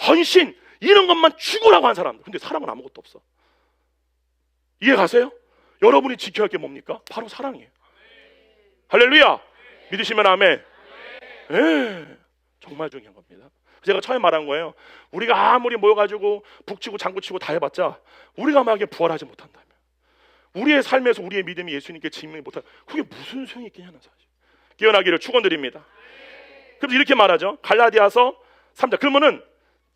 헌신 이런 것만 추구라고 한 사람들. 근데 사랑은 아무것도 없어. 이해 가세요? 여러분이 지켜야 할 게 뭡니까? 바로 사랑이에요. 할렐루야. 믿으시면 아멘. 정말 중요한 겁니다. 제가 처음에 말한 거예요. 우리가 아무리 모여가지고 북치고 장구치고 다 해봤자 우리가 만약에 부활하지 못한다면, 우리의 삶에서 우리의 믿음이 예수님께 증명이 못하면 그게 무슨 소용이 있겠냐는 사실. 깨어나기를 축원드립니다. 그래서 이렇게 말하죠. 갈라디아서 3장. 그러면은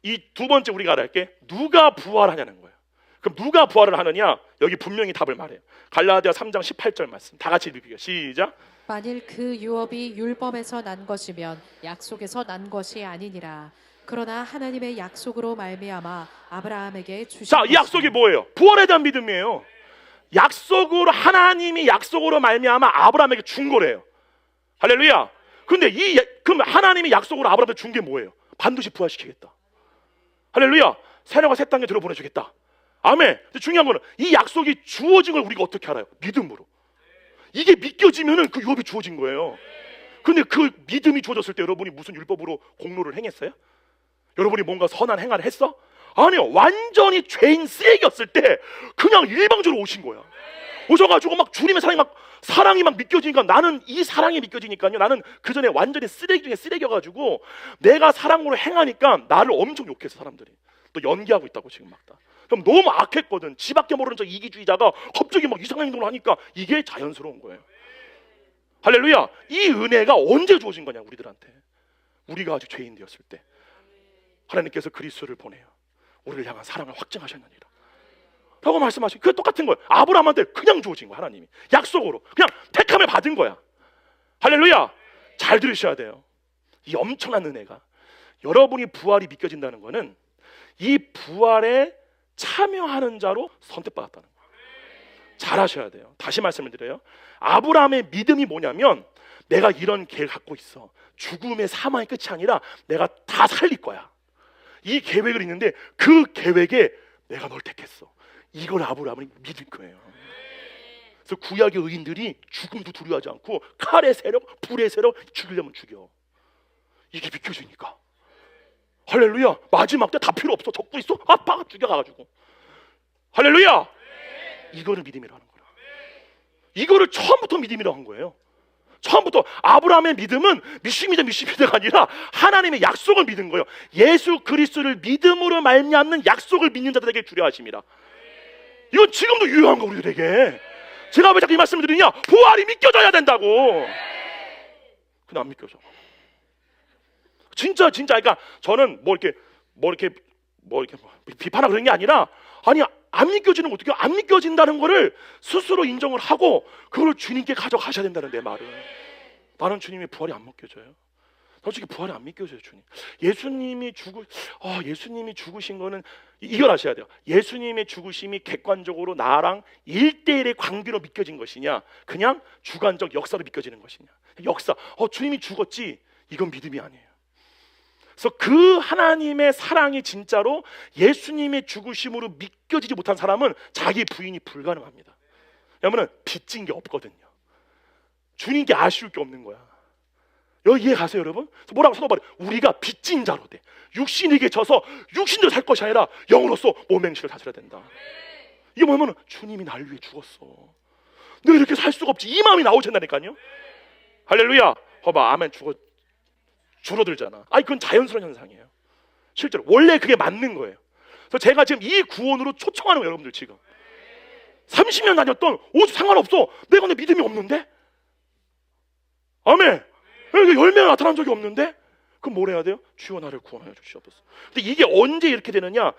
이 두 번째 우리가 알아야 할 게 누가 부활하냐는 거예요. 그럼 누가 부활을 하느냐? 여기 분명히 답을 말해요. 갈라디아 3장 18절 말씀 다 같이 읽을게요. 시작. 만일 그 유업이 율법에서 난 것이면 약속에서 난 것이 아니니라. 그러나 하나님의 약속으로 말미암아 아브라함에게 주신 자, 이 약속이 뭐예요? 부활에 대한 믿음이에요. 약속으로, 하나님이 약속으로 말미암아 아브라함에게 준 거래요. 할렐루야. 근데 그럼 하나님이 약속으로 아브라함에게 준 게 뭐예요? 반드시 부활시키겠다. 할렐루야. 새로가 새 땅에 들어보내주겠다. 아멘. 근데 중요한 거는 이 약속이 주어진 걸 우리가 어떻게 알아요? 믿음으로. 이게 믿겨지면은 그 유업이 주어진 거예요. 근데 그 믿음이 주어졌을 때 여러분이 무슨 율법으로 공로를 행했어요? 여러분이 뭔가 선한 행위를 했어? 아니요. 완전히 죄인 쓰레기였을 때 그냥 일방적으로 오신 거야. 오셔가지고 막 주님의 사랑이 막 믿겨지니까, 나는 이 사랑이 믿겨지니까요. 나는 그 전에 완전히 쓰레기 중에 쓰레기여가지고 내가 사랑으로 행하니까 나를 엄청 욕했어 사람들이. 또 연기하고 있다고 지금 막 다. 그럼 너무 악했거든. 지밖에 모르는 저 이기주의자가 갑자기 막 이상한 행동을 하니까 이게 자연스러운 거예요. 할렐루야. 이 은혜가 언제 주어진 거냐 우리들한테? 우리가 아직 죄인 되었을 때 하나님께서 그리스도를 보내요. 우리를 향한 사랑을 확증하셨느니라. 라고 말씀하시고, 그게 똑같은 거예요. 아브라함한테 그냥 주어진 거야. 하나님이 약속으로 그냥 택함을 받은 거야. 할렐루야. 잘 들으셔야 돼요. 이 엄청난 은혜가, 여러분이 부활이 믿겨진다는 거는 이 부활에 참여하는 자로 선택받았다는 거예요. 잘 하셔야 돼요. 다시 말씀을 드려요. 아브라함의 믿음이 뭐냐면, 내가 이런 계획을 갖고 있어. 죽음의 사망의 끝이 아니라 내가 다 살릴 거야. 이 계획을 있는데 그 계획에 내가 널 택했어. 이걸 아브라함이 믿을 거예요. 그래서 구약의 의인들이 죽음도 두려워하지 않고 칼의 세력, 불의 세력, 죽이려면 죽여. 이게 믿겨지니까. 할렐루야. 마지막 때 다 필요 없어. 적고 있어. 아빠가 죽여가가지고. 할렐루야. 이거를 믿음이라고 하는 거예요. 이거를 처음부터 믿음이라고 한 거예요. 처음부터 아브라함의 믿음은 미시미다가 아니라 하나님의 약속을 믿은 거예요. 예수 그리스도를 믿음으로 말미암는 약속을 믿는 자들에게 주려 하십니다. 이건 지금도 유효한 거 우리들에게. 제가 왜 자꾸 이 말씀을 드리냐? 부활이 믿겨져야 된다고. 근데 안 믿겨져. 진짜 그러니까 저는 뭐 이렇게 비판하고 그런 게 아니라, 아니 안 믿겨지는 거 어떻게, 안 믿겨진다는 거를 스스로 인정을 하고 그걸 주님께 가져가셔야 된다는 내 말은. 나는 주님의 부활이 안 믿겨져요. 솔직히 부활이 안 믿겨져요. 주님, 예수님이 죽으신 거는 이걸 아셔야 돼요. 예수님의 죽으심이 객관적으로 나랑 1대1의 관계로 믿겨진 것이냐, 그냥 주관적 역사로 믿겨지는 것이냐. 역사, 주님이 죽었지, 이건 믿음이 아니에요. 그래서 그 하나님의 사랑이 진짜로 예수님의 죽으심으로 믿겨지지 못한 사람은 자기 부인이 불가능합니다. 왜냐하면 빚진 게 없거든요. 주님께 아쉬울 게 없는 거야. 여기 이해 가세요, 여러분? 그래서 뭐라고 사도 바울이, 우리가 빚진 자로 돼. 육신에게 져서 육신대로 살 것이 아니라 영으로서 몸행실을 다스려야 된다. 이게 뭐냐면 주님이 날 위해 죽었어. 내가 이렇게 살 수가 없지. 이 마음이 나오신다니까요. 할렐루야. 봐봐, 아멘. 줄어들잖아. 아니 그건 자연스러운 현상이에요. 실제로 원래 그게 맞는 거예요. 그래서 제가 지금 이 구원으로 초청하는 거예요. 여러분들 지금 30년 다녔던 옷 상관없어. 내가 내 믿음이 없는데, 아멘. 열매가 나타난 적이 없는데, 그럼 뭘 해야 돼요? 주여 나를 구원하여 주시옵소서. 근데 이게 언제 이렇게 되느냐?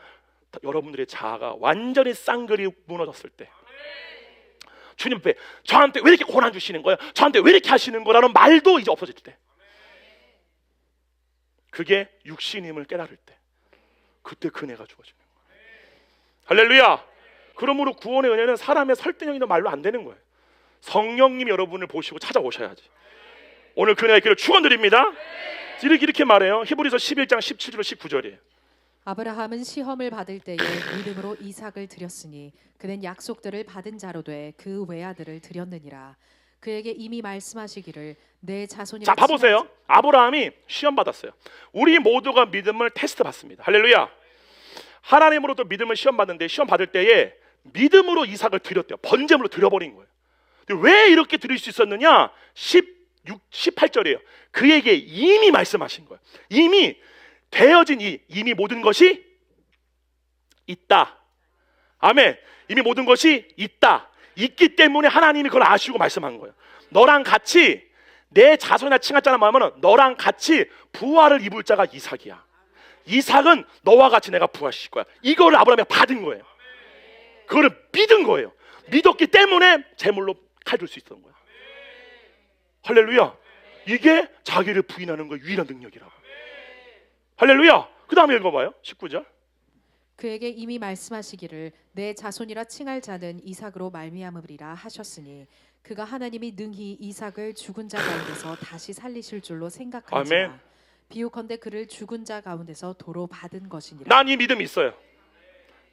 여러분들의 자아가 완전히 쌍그리 무너졌을 때, 주님 앞에 저한테 왜 이렇게 고난 주시는 거예요? 저한테 왜 이렇게 하시는 거라는 말도 이제 없어질 때, 그게 육신임을 깨달을 때, 그때 은혜가 주어지는 거예요. 할렐루야. 그러므로 구원의 은혜는 사람의 설득력이나 말로 안 되는 거예요. 성령님이 여러분을 보시고 찾아오셔야지. 오늘 그 은혜가 있기를 축원드립니다. 이렇게 말해요. 히브리서 11장 17절 19절이에요. 아브라함은 시험을 받을 때에 믿음으로 이삭을 드렸으니 그는 약속들을 받은 자로 돼 그 외아들을 드렸느니라. 그에게 이미 말씀하시기를 내 자손이. 자, 봐보세요. 아브라함이 시험 받았어요. 우리 모두가 믿음을 테스트 받습니다. 할렐루야. 하나님으로부터 믿음을 시험 받는데, 시험 받을 때에 믿음으로 이삭을 드렸대요. 번제물로 드려버린 거예요. 근데 왜 이렇게 드릴 수 있었느냐? 18절이에요. 그에게 이미 말씀하신 거예요. 이미 되어진 이미 모든 것이 있다. 아멘. 이미 모든 것이 있다. 있기 때문에 하나님이 그걸 아시고 말씀한 거예요. 너랑 같이, 내 자손이나 칭하자는 마음은 너랑 같이 부활을 입을 자가 이삭이야. 이삭은 너와 같이 내가 부활시킬 거야. 이거를 아브라함이 받은 거예요. 그거를 믿은 거예요. 믿었기 때문에 제물로 칼 줄 수 있었던 거야. 할렐루야. 이게 자기를 부인하는 거의 유일한 능력이라고. 할렐루야. 그 다음에 읽어봐요. 19절. 그에게 이미 말씀하시기를 내 자손이라 칭할 자는 이삭으로 말미암으리라 하셨으니 그가 하나님이 능히 이삭을 죽은 자 가운데서 다시 살리실 줄로 생각하지만 아멘. 비유컨대 그를 죽은 자 가운데서 도로 받은 것이니라. 난 이 믿음이 있어요.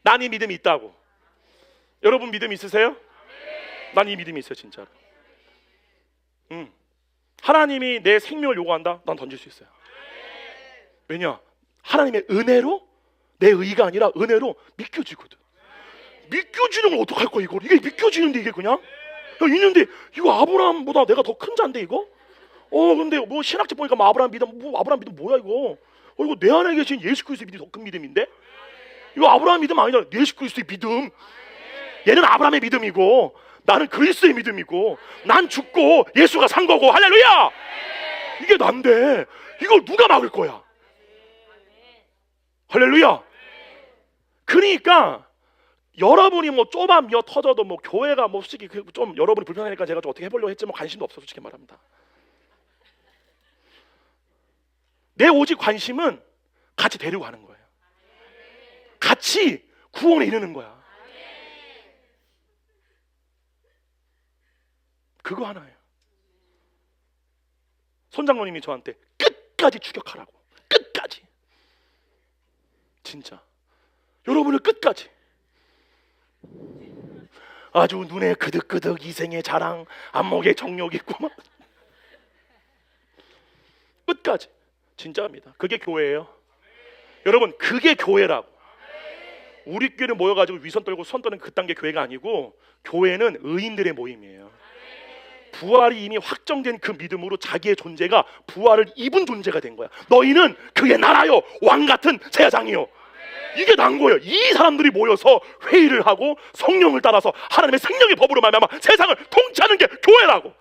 난 이 믿음이 있다고. 여러분 믿음 있으세요? 난 이 믿음이 있어요, 진짜로. 하나님이 내 생명을 요구한다? 난 던질 수 있어요. 왜냐? 하나님의 은혜로, 내 의가 아니라 은혜로 믿겨지거든. 믿겨지는 걸 어떡할 거야 이걸? 이게 믿겨지는데 이게 그냥? 야, 있는데 이거 아브라함보다 내가 더 큰 자인데 이거? 근데 뭐 신학책 보니까 뭐 아브라함 믿음 뭐야 이거? 이거 내 안에 계신 예수 그리스도의 믿음이 더 큰 믿음인데? 이거 아브라함 믿음 아니라 예수 그리스도의 믿음. 얘는 아브라함의 믿음이고 나는 그리스도의 믿음이고, 난 죽고 예수가 산 거고. 할렐루야. 이게 난데 이걸 누가 막을 거야? 할렐루야. 그러니까 여러분이 뭐 좁아 미어 터져도 뭐 교회가 뭐 솔직히 좀 여러분이 불편하니까 제가 좀 어떻게 해보려고 했지만 관심도 없어 솔직히 말합니다. 내 오직 관심은 같이 데리고 가는 거예요. 같이 구원에 이르는 거야. 그거 하나예요. 손장로님이 저한테 끝까지 추격하라고. 끝까지. 진짜 여러분을 끝까지. 아주 눈에 그득그득 이생의 자랑, 안목에 정욕 있고 막 끝까지. 진짜입니다. 그게 교회예요. 여러분 그게 교회라고. 우리 교회는 모여가지고 위선 떨고 손 떠는 그딴 게 교회가 아니고 교회는 의인들의 모임이에요. 부활이 이미 확정된 그 믿음으로 자기의 존재가 부활을 입은 존재가 된 거야. 너희는 그의 나라요 왕같은 제사장이요. 이게 난 거예요. 이 사람들이 모여서 회의를 하고 성령을 따라서 하나님의 생명의 법으로 말미암아 세상을 통치하는 게 교회라고.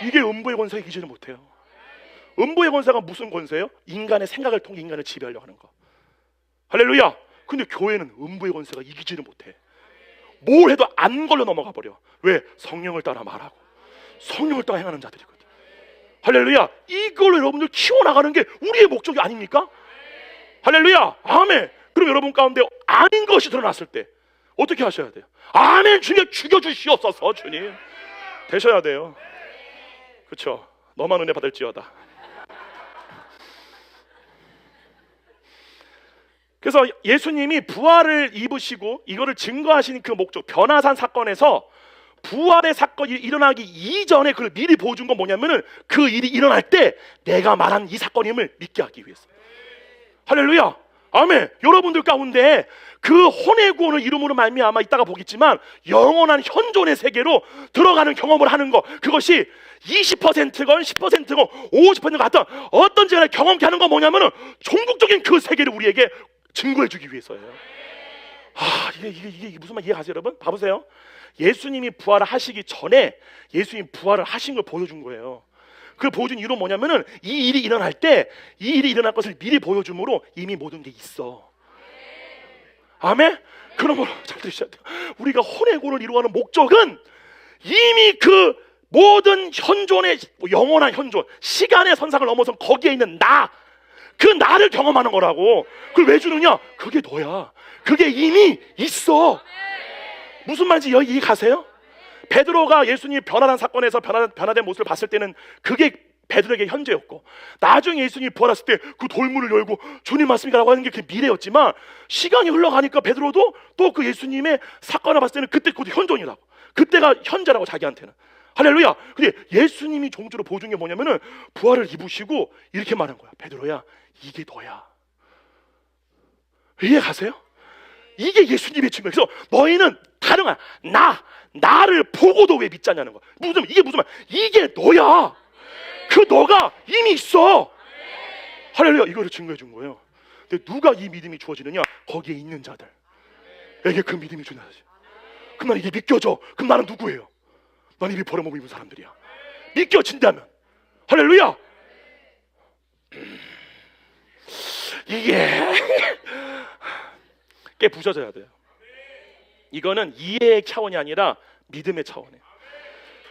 이게 음부의 권세가 이기지를 못해요. 음부의 권세가 무슨 권세예요? 인간의 생각을 통해 인간을 지배하려고 하는 거. 할렐루야. 근데 교회는 음부의 권세가 이기지를 못해. 뭘 해도 안 걸려 넘어가 버려. 왜? 성령을 따라 말하고 성령을 따라 행하는 자들이거든. 할렐루야. 이걸 여러분들 키워나가는 게 우리의 목적이 아닙니까? 할렐루야. 아멘. 그럼 여러분 가운데 아닌 것이 드러났을 때 어떻게 하셔야 돼요? 아멘. 주님 죽여주시옵소서. 주님 되셔야 돼요. 그렇죠? 너만 은혜 받을지어다. 그래서 예수님이 부활을 입으시고 이거를 증거하신 그 목적, 변화산 사건에서 부활의 사건이 일어나기 이전에 그걸 미리 보여준 건 뭐냐면은 그 일이 일어날 때 내가 말한 이 사건임을 믿게 하기 위해서. 할렐루야. 아멘. 여러분들 가운데 그 혼의 구원을 이름으로 말미암아 이따가 보겠지만 영원한 현존의 세계로 들어가는 경험을 하는 것, 그것이 20%건 10%건 50%건 같은 어떤지 간에 경험케 하는 건 뭐냐면은 종국적인 그 세계를 우리에게 증거해 주기 위해서예요. 이게 무슨 말 이해가세요 여러분? 봐보세요. 예수님이 부활을 하시기 전에 예수님이 부활을 하신 걸 보여준 거예요. 그 보여준 이유는 뭐냐면은 이 일이 일어날 때 이 일이 일어날 것을 미리 보여줌으로 이미 모든 게 있어. 아멘? 그러므로 잘 들으셔야 돼요. 우리가 혼의 구원을 이루어가는 목적은 이미 그 모든 현존의 영원한 현존, 시간의 선상을 넘어선 거기에 있는 나, 그 나를 경험하는 거라고. 그걸 왜 주느냐? 그게 너야. 그게 이미 있어. 무슨 말인지 이해 가세요? 베드로가 예수님이 변화한 사건에서 변화된 모습을 봤을 때는 그게 베드로에게 현재였고, 나중에 예수님이 부활했을 때 그 돌문을 열고 주님 맞습니까? 라고 하는 게 그 미래였지만 시간이 흘러가니까 베드로도 또 그 예수님의 사건을 봤을 때는 그때 그 현존이라고, 그때가 현재라고 자기한테는. 할렐루야. 근데 예수님이 종주로 보여준 게 뭐냐면은 부활을 입으시고 이렇게 말한 거야. 베드로야, 이게 너야. 이해 가세요? 이게 예수님의 증거. 그래서 너희는 다른 거야. 나를 보고도 왜 믿지 않냐는 거야. 이게 무슨 말? 이게 너야. 그 너가 이미 있어. 할렐루야. 이거를 증거해 준 거예요. 근데 누가 이 믿음이 주어지느냐? 거기에 있는 자들에게 그 믿음이 주는 자들. 그럼 난 이게 믿겨져. 그럼 나는 누구예요? 난 이미 벌어먹고 입은 사람들이야. 믿겨진다면. 할렐루야. 이게 꽤 부서져야 돼요. 이거는 이해의 차원이 아니라 믿음의 차원이에요.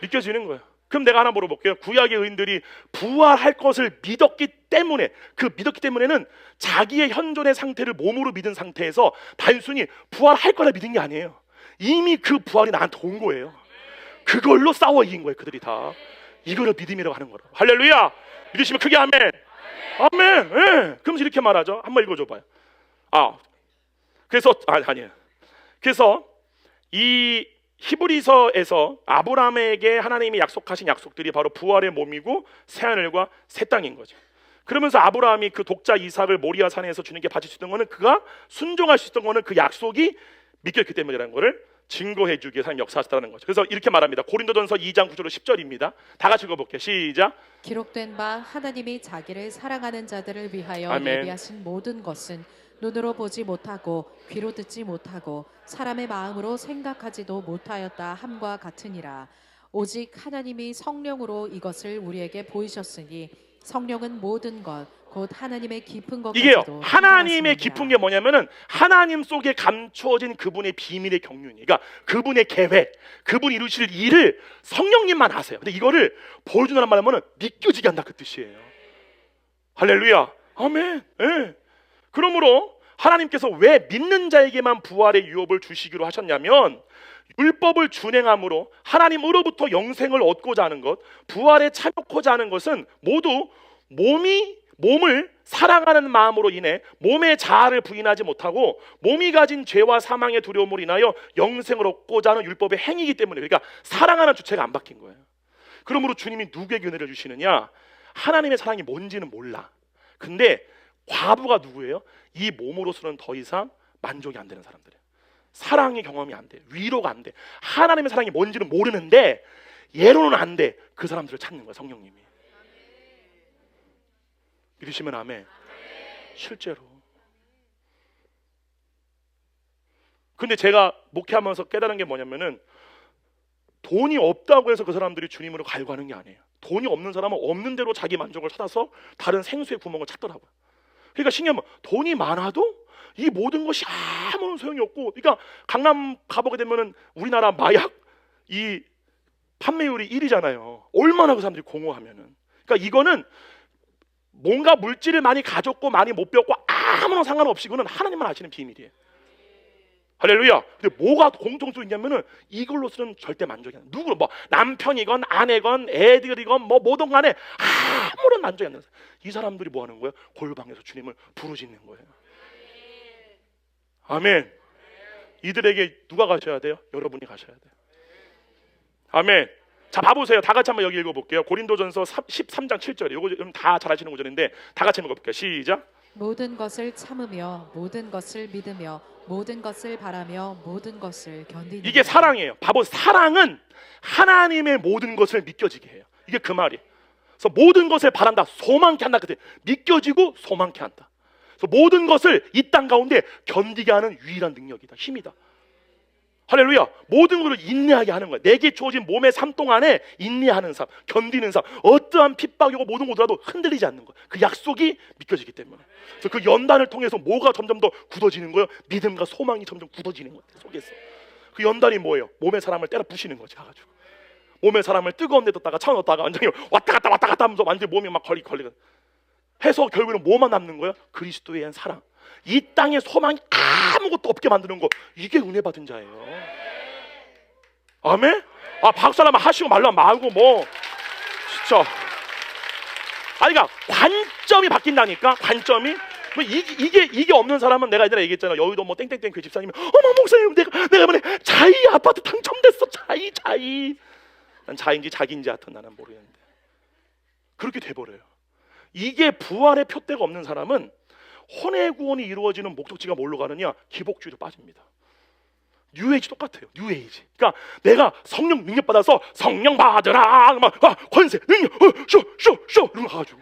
믿겨지는 거예요. 그럼 내가 하나 물어볼게요. 구약의 의인들이 부활할 것을 믿었기 때문에는 자기의 현존의 상태를 몸으로 믿은 상태에서 단순히 부활할 거라 믿은 게 아니에요. 이미 그 부활이 나한테 온 거예요. 그걸로 싸워 이긴 거예요. 그들이 다. 이거를 믿음이라고 하는 거라고. 할렐루야. 믿으시면 크게 아멘. 아멘. 예. 그러면서 이렇게 말하죠. 한번 읽어줘봐요. 그래서 이 히브리서에서 아브라함에게 하나님이 약속하신 약속들이 바로 부활의 몸이고 새하늘과 새 땅인 거죠. 그러면서 아브라함이 그 독자 이삭을 모리아 산에서 주님께 바칠 수 있던 거는, 그가 순종할 수 있던 거는 그 약속이 믿겼기 때문이라는 것을 증거해 주기 위해서 역사하셨다는 거죠. 그래서 이렇게 말합니다. 고린도전서 2장 9절로 10절입니다. 다 같이 읽어볼게요. 시작. 기록된 바 하나님이 자기를 사랑하는 자들을 위하여 아멘. 예비하신 모든 것은 눈으로 보지 못하고 귀로 듣지 못하고 사람의 마음으로 생각하지도 못하였다 함과 같으니라. 오직 하나님이 성령으로 이것을 우리에게 보이셨으니 성령은 모든 것 곧 하나님의 깊은 이게요, 것까지도 하나님의 판단하시느니라. 깊은 게 뭐냐면은 하나님 속에 감추어진 그분의 비밀의 경륜이, 그러니까 그분의 계획, 그분이 이루실 일을 성령님만 아세요. 근데 이거를 보여주는 말하면은 믿겨지게 한다, 그 뜻이에요. 할렐루야, 아멘. 예. 그러므로 하나님께서 왜 믿는 자에게만 부활의 유업을 주시기로 하셨냐면, 율법을 준행함으로 하나님으로부터 영생을 얻고자 하는 것, 부활에 참여하고자 하는 것은 모두 몸을 사랑하는 마음으로 인해 몸의 자아를 부인하지 못하고 몸이 가진 죄와 사망의 두려움으로 인하여 영생을 얻고자 하는 율법의 행위이기 때문에, 그러니까 사랑하는 주체가 안 바뀐 거예요. 그러므로 주님이 누구에게 은혜를 주시느냐? 하나님의 사랑이 뭔지는 몰라. 근데 과부가 누구예요? 이 몸으로서는 더 이상 만족이 안 되는 사람들이에요. 사랑의 경험이 안 돼, 위로가 안 돼, 하나님의 사랑이 뭔지는 모르는데 예로는 안 돼. 그 사람들을 찾는 거야, 성령님이. 믿으시면 아멘. 실제로. 근데 제가 목회하면서 깨달은 게 뭐냐면은, 돈이 없다고 해서 그 사람들이 주님으로 가려고 하는 게 아니에요. 돈이 없는 사람은 없는 대로 자기 만족을 찾아서 다른 생수의 구멍을 찾더라고요. 그러니까 신기한 건, 돈이 많아도 이 모든 것이 아무런 소용이 없고, 그러니까 강남 가보게 되면은 우리나라 마약 이 판매율이 1위잖아요. 얼마나 그 사람들이 공허하면은. 그러니까 이거는 뭔가 물질을 많이 가졌고 많이 못 배웠고 아무런 상관없이 그거는 하나님만 아시는 비밀이에요. 할렐루야. 근데 뭐가 공통점이 있냐면은 이걸로서는 절대 만족이 안 돼. 누구, 뭐 남편이건 아내건 애들이건 뭐 뭐든 간에 아무런 만족이 안 되는 사람. 이 사람들이 뭐 하는 거예요? 골방에서 주님을 부르짖는 거예요. 아멘. 이들에게 누가 가셔야 돼요? 여러분이 가셔야 돼요. 아멘. 자, 봐보세요. 다 같이 한번 여기 읽어볼게요. 고린도전서 13장 7절. 이거 좀 다 잘 아시는 구절인데 다 같이 읽어볼게요. 시작. 모든 것을 참으며 모든 것을 믿으며 모든 것을 바라며 모든 것을 견디는 이게 자. 사랑이에요. 바보, 사랑은 하나님의 모든 것을 믿겨지게 해요. 이게 그 말이에요. 그래서 모든 것을 바란다, 소망케 한다. 그때 믿겨지고 소망케 한다. 그래서 모든 것을 이 땅 가운데 견디게 하는 유일한 능력이다, 힘이다. 할렐루야. 모든 것을 인내하게 하는 거야. 내게 주어진 몸의 삶 동안에 인내하는 삶, 견디는 삶, 어떠한 핍박이고 모든 것이라도 흔들리지 않는 거야. 그 약속이 믿겨지기 때문에. 그래서 그 연단을 통해서 뭐가 점점 더 굳어지는 거예요? 믿음과 소망이 점점 굳어지는 거야, 속에서. 그 연단이 뭐예요? 몸의 사람을 때려 부시는 거지, 가가지고. 몸의 사람을 뜨거운 데 뒀다가 차에 넣었다가 완전히 왔다 갔다 하면서 완전히 몸이 막 걸리고 해서 결국에는 뭐만 남는 거예요? 그리스도에 대한 사랑. 이 땅에 소망이 아무것도 없게 만드는 거, 이게 은혜 받은 자예요. 아멘? 아, 박수 하나만 하시고 말고 뭐 진짜. 아니, 그러니까 관점이 바뀐다니까. 관점이 뭐 이게 없는 사람은, 내가 예전에 얘기했잖아. 여의도 뭐 땡땡땡 그 집사님이, 어머 목사님, 내가 이번에 자이 아파트 당첨됐어. 자이. 난 자인지 자기인지 하여튼 나는 모르겠는데 그렇게 돼버려요. 이게 부활의 표대가 없는 사람은 혼의 구원이 이루어지는 목적지가 뭘로 가느냐? 기복주의로 빠집니다. 뉴에이지 똑같아요. 뉴에이지. 그러니까 내가 성령 능력 받아서 성령 받으라, 막 권세 능력 쇼 이러고 가가지고.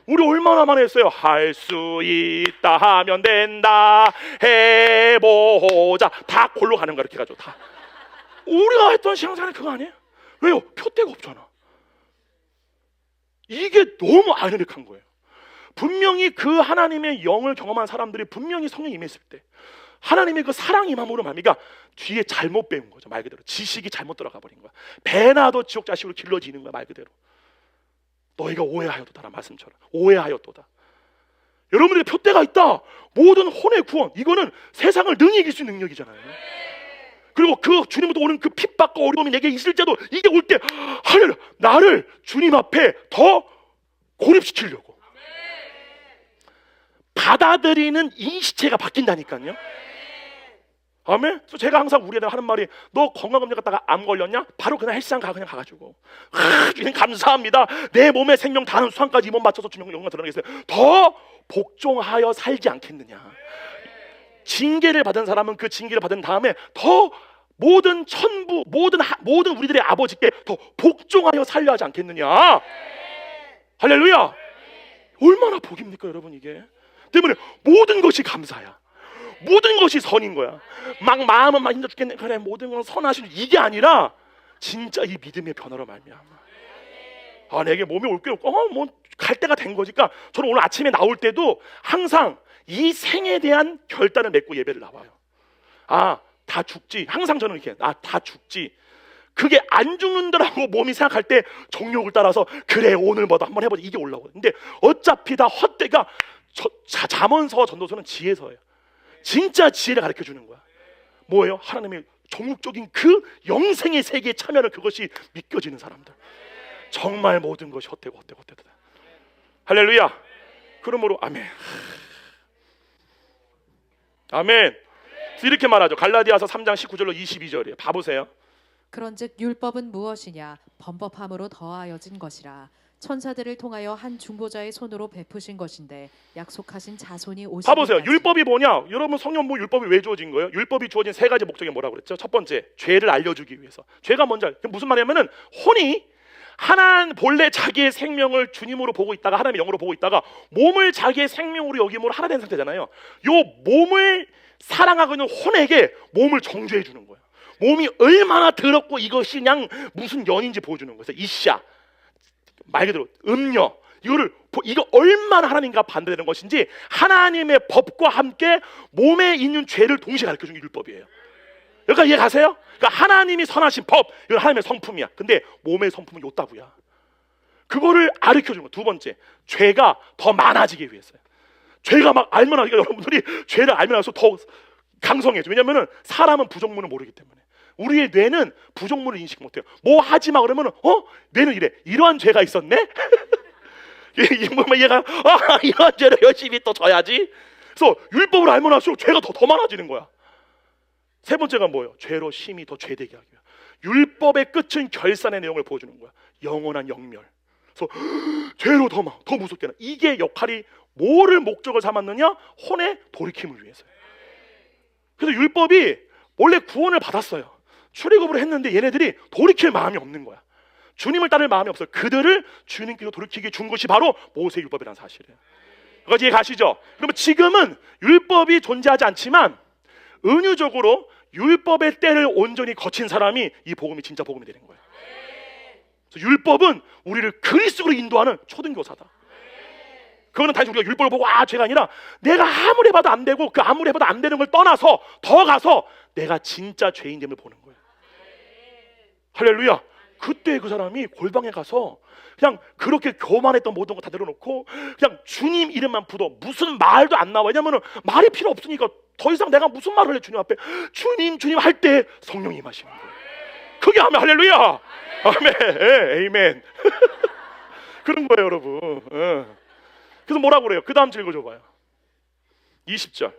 우리 얼마나 많이 했어요. 할 수 있다 하면 된다, 해보자. 다 골로 가는 거야, 이렇게 가지고 다. 우리가 했던 신앙생활은 그거 아니에요? 왜요? 표대가 없잖아. 이게 너무 아이러니한 거예요. 분명히 그 하나님의 영을 경험한 사람들이 분명히 성령이 임했을 때 하나님의 그 사랑 임함으로 말미가 뒤에 잘못 배운 거죠. 말 그대로 지식이 잘못 들어가 버린 거야. 배나도 지옥 자식으로 길러지는 거야, 말 그대로. 너희가 오해하였도다라는 말씀처럼 오해하였도다. 여러분들의 표대가 있다. 모든 혼의 구원, 이거는 세상을 능히 이길 수 있는 능력이잖아요. 그리고 그 주님부터 오는 그 핍박과 어려움이 내게 있을지라도 이게 올 때 하늘을, 나를 주님 앞에 더 고립시키려고 받아들이는 인식체가 바뀐다니까요. 아멘. 그래서 제가 항상 우리 애들 하는 말이, 너 건강검진 갔다가 암 걸렸냐? 바로 그냥 헬스장 그냥 가가지고, 주님 감사합니다, 내 몸의 생명 다하는 수한까지 이몸 맞춰서 주님 영광 드러내겠어요. 더 복종하여 살지 않겠느냐. 징계를 받은 사람은 그 징계를 받은 다음에 더 모든 천부, 모든 우리들의 아버지께 더 복종하여 살려 하지 않겠느냐. 할렐루야. 얼마나 복입니까, 여러분. 이게 때문에 모든 것이 감사야. 모든 것이 선인 거야. 막 마음은 막 힘들어 죽겠네, 그래 모든 건 선하신, 이게 아니라 진짜 이 믿음의 변화로 말미암아. 내게 몸이 올 게 없고 뭐 갈 때가 된 거지. 그러니까 저는 오늘 아침에 나올 때도 항상 이 생에 대한 결단을 맺고 예배를 나와요. 다 죽지. 항상 저는 이렇게 다 죽지. 그게 안 죽는다라고 몸이 생각할 때 정욕을 따라서 그래 오늘 뭐다 한번 해보자 이게 올라오거든요. 근데 어차피 다 헛되가 잠언서 전도서는 지혜서예요. 진짜 지혜를 가르쳐 주는 거야. 뭐예요? 하나님의 종국적인 그 영생의 세계에 참여하는 그것이 믿겨지는 사람들. 정말 모든 것이 헛되고 할렐루야. 그러므로 아멘. 아멘. 이렇게 말하죠. 갈라디아서 3장 19절로 22절이에요. 봐보세요. 그런즉 율법은 무엇이냐? 범법함으로 더하여진 것이라. 천사들을 통하여 한 중보자의 손으로 베푸신 것인데 약속하신 자손이 오시기까지. 봐보세요. 율법이 뭐냐? 여러분 성령부 율법이 왜 주어진 거예요? 율법이 주어진 세 가지 목적이 뭐라고 그랬죠? 첫 번째, 죄를 알려주기 위해서. 죄가 뭔지 무슨 말이냐면은 혼이 본래 자기의 생명을 주님으로 보고 있다가 하나님의 영으로 보고 있다가 몸을 자기의 생명으로 여김으로 하나 된 상태잖아요. 요 몸을 사랑하고 있는 혼에게 몸을 정죄해 주는 거예요. 몸이 얼마나 더럽고 이것이 그냥 무슨 연인지 보여주는 거예요. 이샤 말 그대로 음녀 이거 얼마나 하나님과 반대되는 것인지 하나님의 법과 함께 몸에 있는 죄를 동시에 가르쳐 주는 게 율법이에요. 여기까지 이해 가세요? 그러니까 하나님이 선하신 법, 이건 하나님의 성품이야. 근데 몸의 성품은 요따구야. 그거를 가르쳐 주는 거. 두 번째, 죄가 더 많아지기 위해서요. 죄가 막 알면 하니까 여러분들이 죄를 알면 할수록 더 강성해져. 왜냐면은 사람은 부정문을 모르기 때문에. 우리의 뇌는 부정문을 인식 못해요. 뭐 하지 마 그러면은 뇌는 이러한 죄가 있었네. 얘가 이런 죄를 열심히 또 져야지. 그래서 율법을 알면 할수록 죄가 더 많아지는 거야. 세 번째가 뭐예요? 죄로 심히 더 죄되게 하기 위해. 율법의 끝은 결산의 내용을 보여주는 거야. 영원한 영멸. 그래서 죄로 더 무섭게 하는. 이게 역할이 뭐를 목적을 삼았느냐? 혼의 돌이킴을 위해서요. 그래서 율법이 원래 구원을 받았어요. 출애굽을 했는데 얘네들이 돌이킬 마음이 없는 거야. 주님을 따를 마음이 없어요. 그들을 주님께로 돌이키게 준 것이 바로 모세 율법이라는 사실이에요. 여기까지 이해 가시죠? 그러면 지금은 율법이 존재하지 않지만 은유적으로 율법의 때를 온전히 거친 사람이 이 복음이 진짜 복음이 되는 거예요. 그래서 율법은 우리를 그리스도로 인도하는 초등교사다. 그거는 단지 우리가 율법을 보고 죄가 아니라 내가 아무리 해봐도 안 되고 그 아무리 해봐도 안 되는 걸 떠나서 더 가서 내가 진짜 죄인됨을 보는 거예요. 할렐루야. 그때 그 사람이 골방에 가서 그냥 그렇게 교만했던 모든 거 다 내려놓고 그냥 주님 이름만 붙어 무슨 말도 안 나와. 왜냐면 말이 필요 없으니까 더 이상 내가 무슨 말을 해. 주님 앞에 주님 할 때 성령이 임하시는 거예요. 그게 하면 할렐루야. 아멘. 에이멘. 그런 거예요 여러분. 그래서 뭐라고 그래요? 그 다음 줄 읽어줘봐요. 20절.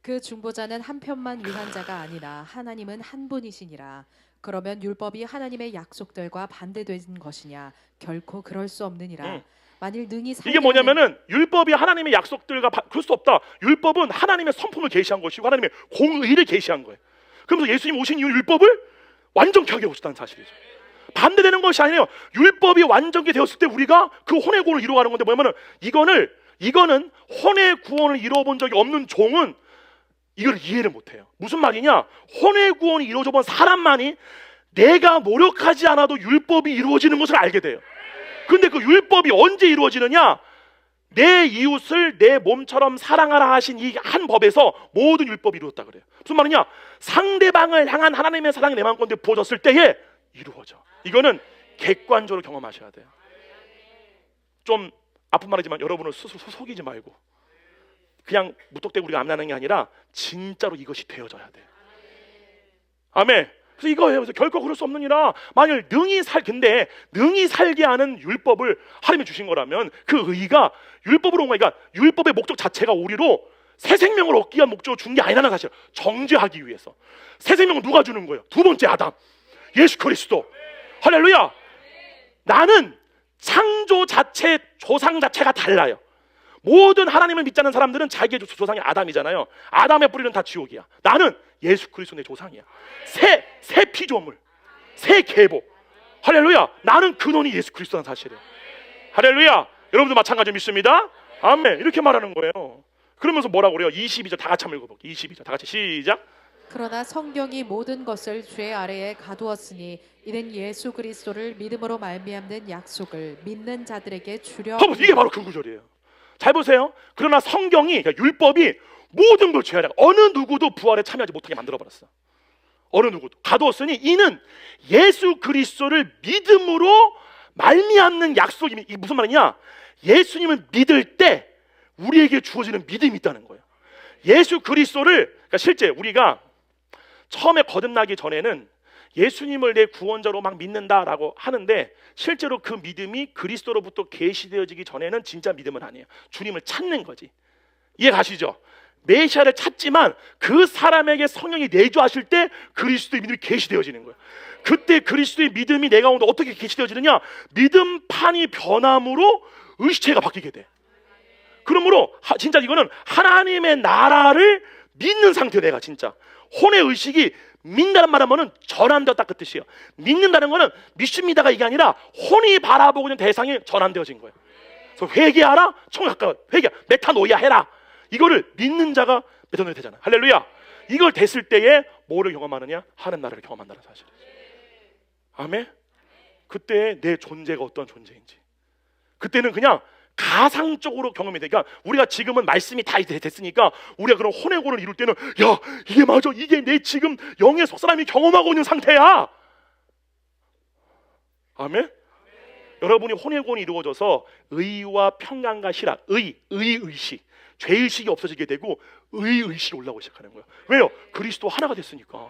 그 중보자는 한 편만 위한 자가 아니라 하나님은 한 분이시니라. 그러면 율법이 하나님의 약속들과 반대되는 것이냐? 결코 그럴 수 없느니라. 만일 능히 이게 뭐냐면은 율법이 하나님의 약속들과 그럴 수 없다. 율법은 하나님의 성품을 계시한 것이고 하나님의 공의를 계시한 거예요. 그러면서 예수님 오신 이후 율법을 완전케 하게 오셨다는 사실이죠. 반대되는 것이 아니에요. 율법이 완전케 되었을 때 우리가 그 혼의 구원을 이루어가는 건데 뭐냐면은 이거는 혼의 구원을 이루어본 적이 없는 종은 이걸 이해를 못해요. 무슨 말이냐? 혼의 구원이 이루어져 본 사람만이 내가 노력하지 않아도 율법이 이루어지는 것을 알게 돼요. 근데 그 율법이 언제 이루어지느냐? 내 이웃을 내 몸처럼 사랑하라 하신 이 한 법에서 모든 율법이 이루어졌다 그래요. 무슨 말이냐? 상대방을 향한 하나님의 사랑이 내 마음 가운데 부어졌을 때에 이루어져. 이거는 객관적으로 경험하셔야 돼요. 좀 아픈 말이지만 여러분을 속이지 말고 그냥 무턱대고 우리가 암나는 게 아니라 진짜로 이것이 되어져야 돼요. 아멘. 그래서 이거예요. 그래서 결코 그럴 수 없느니라. 만일 근데 능히 살게 하는 율법을 하나님이 주신 거라면 그 의가 율법으로 온 거니까 율법의 목적 자체가 우리로 새 생명을 얻기 위한 목적으로 준 게 아니라는 사실. 정죄하기 위해서. 새 생명은 누가 주는 거예요? 두 번째 아담, 예수 그리스도. 할렐루야. 나는 창조 자체, 조상 자체가 달라요. 모든 하나님을 믿지 않는 사람들은 자기의 조상이 아담이잖아요. 아담의 뿌리는 다 지옥이야. 나는 예수 그리스도 내 조상이야. 새 피조물, 새 계보. 할렐루야. 나는 근원이 예수 그리스도라는 사실이에요. 할렐루야. 여러분도 마찬가지로 믿습니다. 아멘. 이렇게 말하는 거예요. 그러면서 뭐라고 그래요? 22절 다 같이 한번 읽어볼게요. 22절 다 같이 시작. 그러나 성경이 모든 것을 죄 아래에 가두었으니 이는 예수 그리스도를 믿음으로 말미암는 약속을 믿는 자들에게 주려 한번 이게 바로 그 구절이에요. 잘 보세요. 그러나 성경이, 그러니까 율법이 모든 걸 죄하라, 어느 누구도 부활에 참여하지 못하게 만들어 버렸어. 어느 누구도 가두었으니 이는 예수 그리스도를 믿음으로 말미암는 약속이. 이게 무슨 말이냐? 예수님을 믿을 때 우리에게 주어지는 믿음이 있다는 거예요. 예수 그리스도를, 그러니까 실제 우리가 처음에 거듭나기 전에는 예수님을 내 구원자로 막 믿는다라고 하는데, 실제로 그 믿음이 그리스도로부터 계시되어지기 전에는 진짜 믿음은 아니에요. 주님을 찾는 거지. 이해 가시죠? 메시아를 찾지만 그 사람에게 성령이 내주하실 때 그리스도의 믿음이 계시되어지는 거예요. 그때 그리스도의 믿음이 내 가운데 어떻게 계시되어지느냐? 믿음판이 변함으로 의식체가 바뀌게 돼. 그러므로 진짜 이거는 하나님의 나라를 믿는 상태예요. 내가 진짜 혼의 의식이, 믿는다는 말 하면은 전환되었다 그 뜻이에요. 믿는다는 거는 믿습니다가 이게 아니라 혼이 바라보고 있는 대상이 전환되어진 거예요. 그래서 회개하라, 청에 가까워, 회개, 메타노이아 해라. 이거를 믿는 자가 메타노이아 되잖아. 할렐루야. 이걸 됐을 때에 뭐를 경험하느냐? 하는 나라를 경험한다는 사실. 아멘. 그때 내 존재가 어떤 존재인지, 그때는 그냥 가상적으로 경험이 돼. 그러니까 우리가 지금은 말씀이 다 됐으니까 우리가 그런 혼의 고를 이룰 때는, 야, 이게 맞아, 이게 내 지금 영의 속사람이 경험하고 있는 상태야. 아멘. 여러분이 혼의 고이 이루어져서 의와 평강과 희락, 의의식, 죄의식이 없어지게 되고 의의식이 올라오기 시작하는 거예요. 왜요? 그리스도 하나가 됐으니까.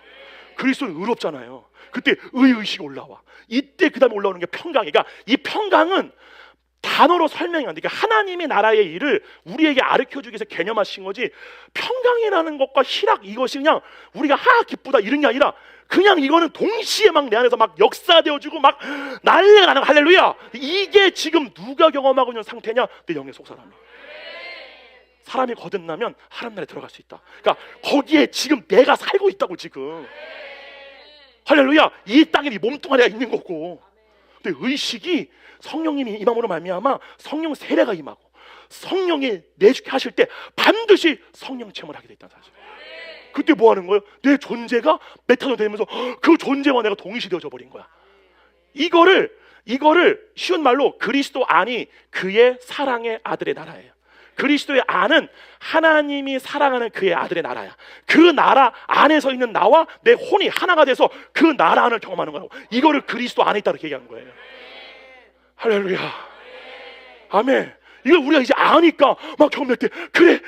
그리스도는 의롭잖아요. 그때 의의식이 올라와. 이때 그 다음에 올라오는 게 평강이니까, 그러니까 이 평강은 단어로 설명이 안 돼. 그러니까 하나님의 나라의 일을 우리에게 가르쳐주기 위해서 개념하신 거지, 평강이라는 것과 희락, 이것이 그냥 우리가 기쁘다 이런 게 아니라, 그냥 이거는 동시에 막 내 안에서 막 역사되어지고 막 난리가 나는, 할렐루야. 이게 지금 누가 경험하고 있는 상태냐? 내 영의 속사람이. 사람이 거듭나면 하나님 나라에 들어갈 수 있다. 그러니까 거기에 지금 내가 살고 있다고 지금. 할렐루야. 이 땅에 이 몸뚱아리가 있는 거고. 근데 의식이 성령님이 임함으로 말미암아 성령 세례가 임하고 성령이 내주게 하실 때 반드시 성령 체험을 하게 돼 있다는 사실. 그때 뭐 하는 거예요? 내 존재가 메타노 되면서 그 존재와 내가 동시되어져 버린 거야. 이거를 쉬운 말로 그리스도 안이 그의 사랑의 아들의 나라예요. 그리스도의 안은 하나님이 사랑하는 그의 아들의 나라야. 그 나라 안에서 있는 나와 내 혼이 하나가 돼서 그 나라 안을 경험하는 거라고. 이거를 그리스도 안에 있다고 얘기하는 거예요. 할렐루야. 아멘. 이걸 우리가 이제 아니까 막 경험될 때, 그래,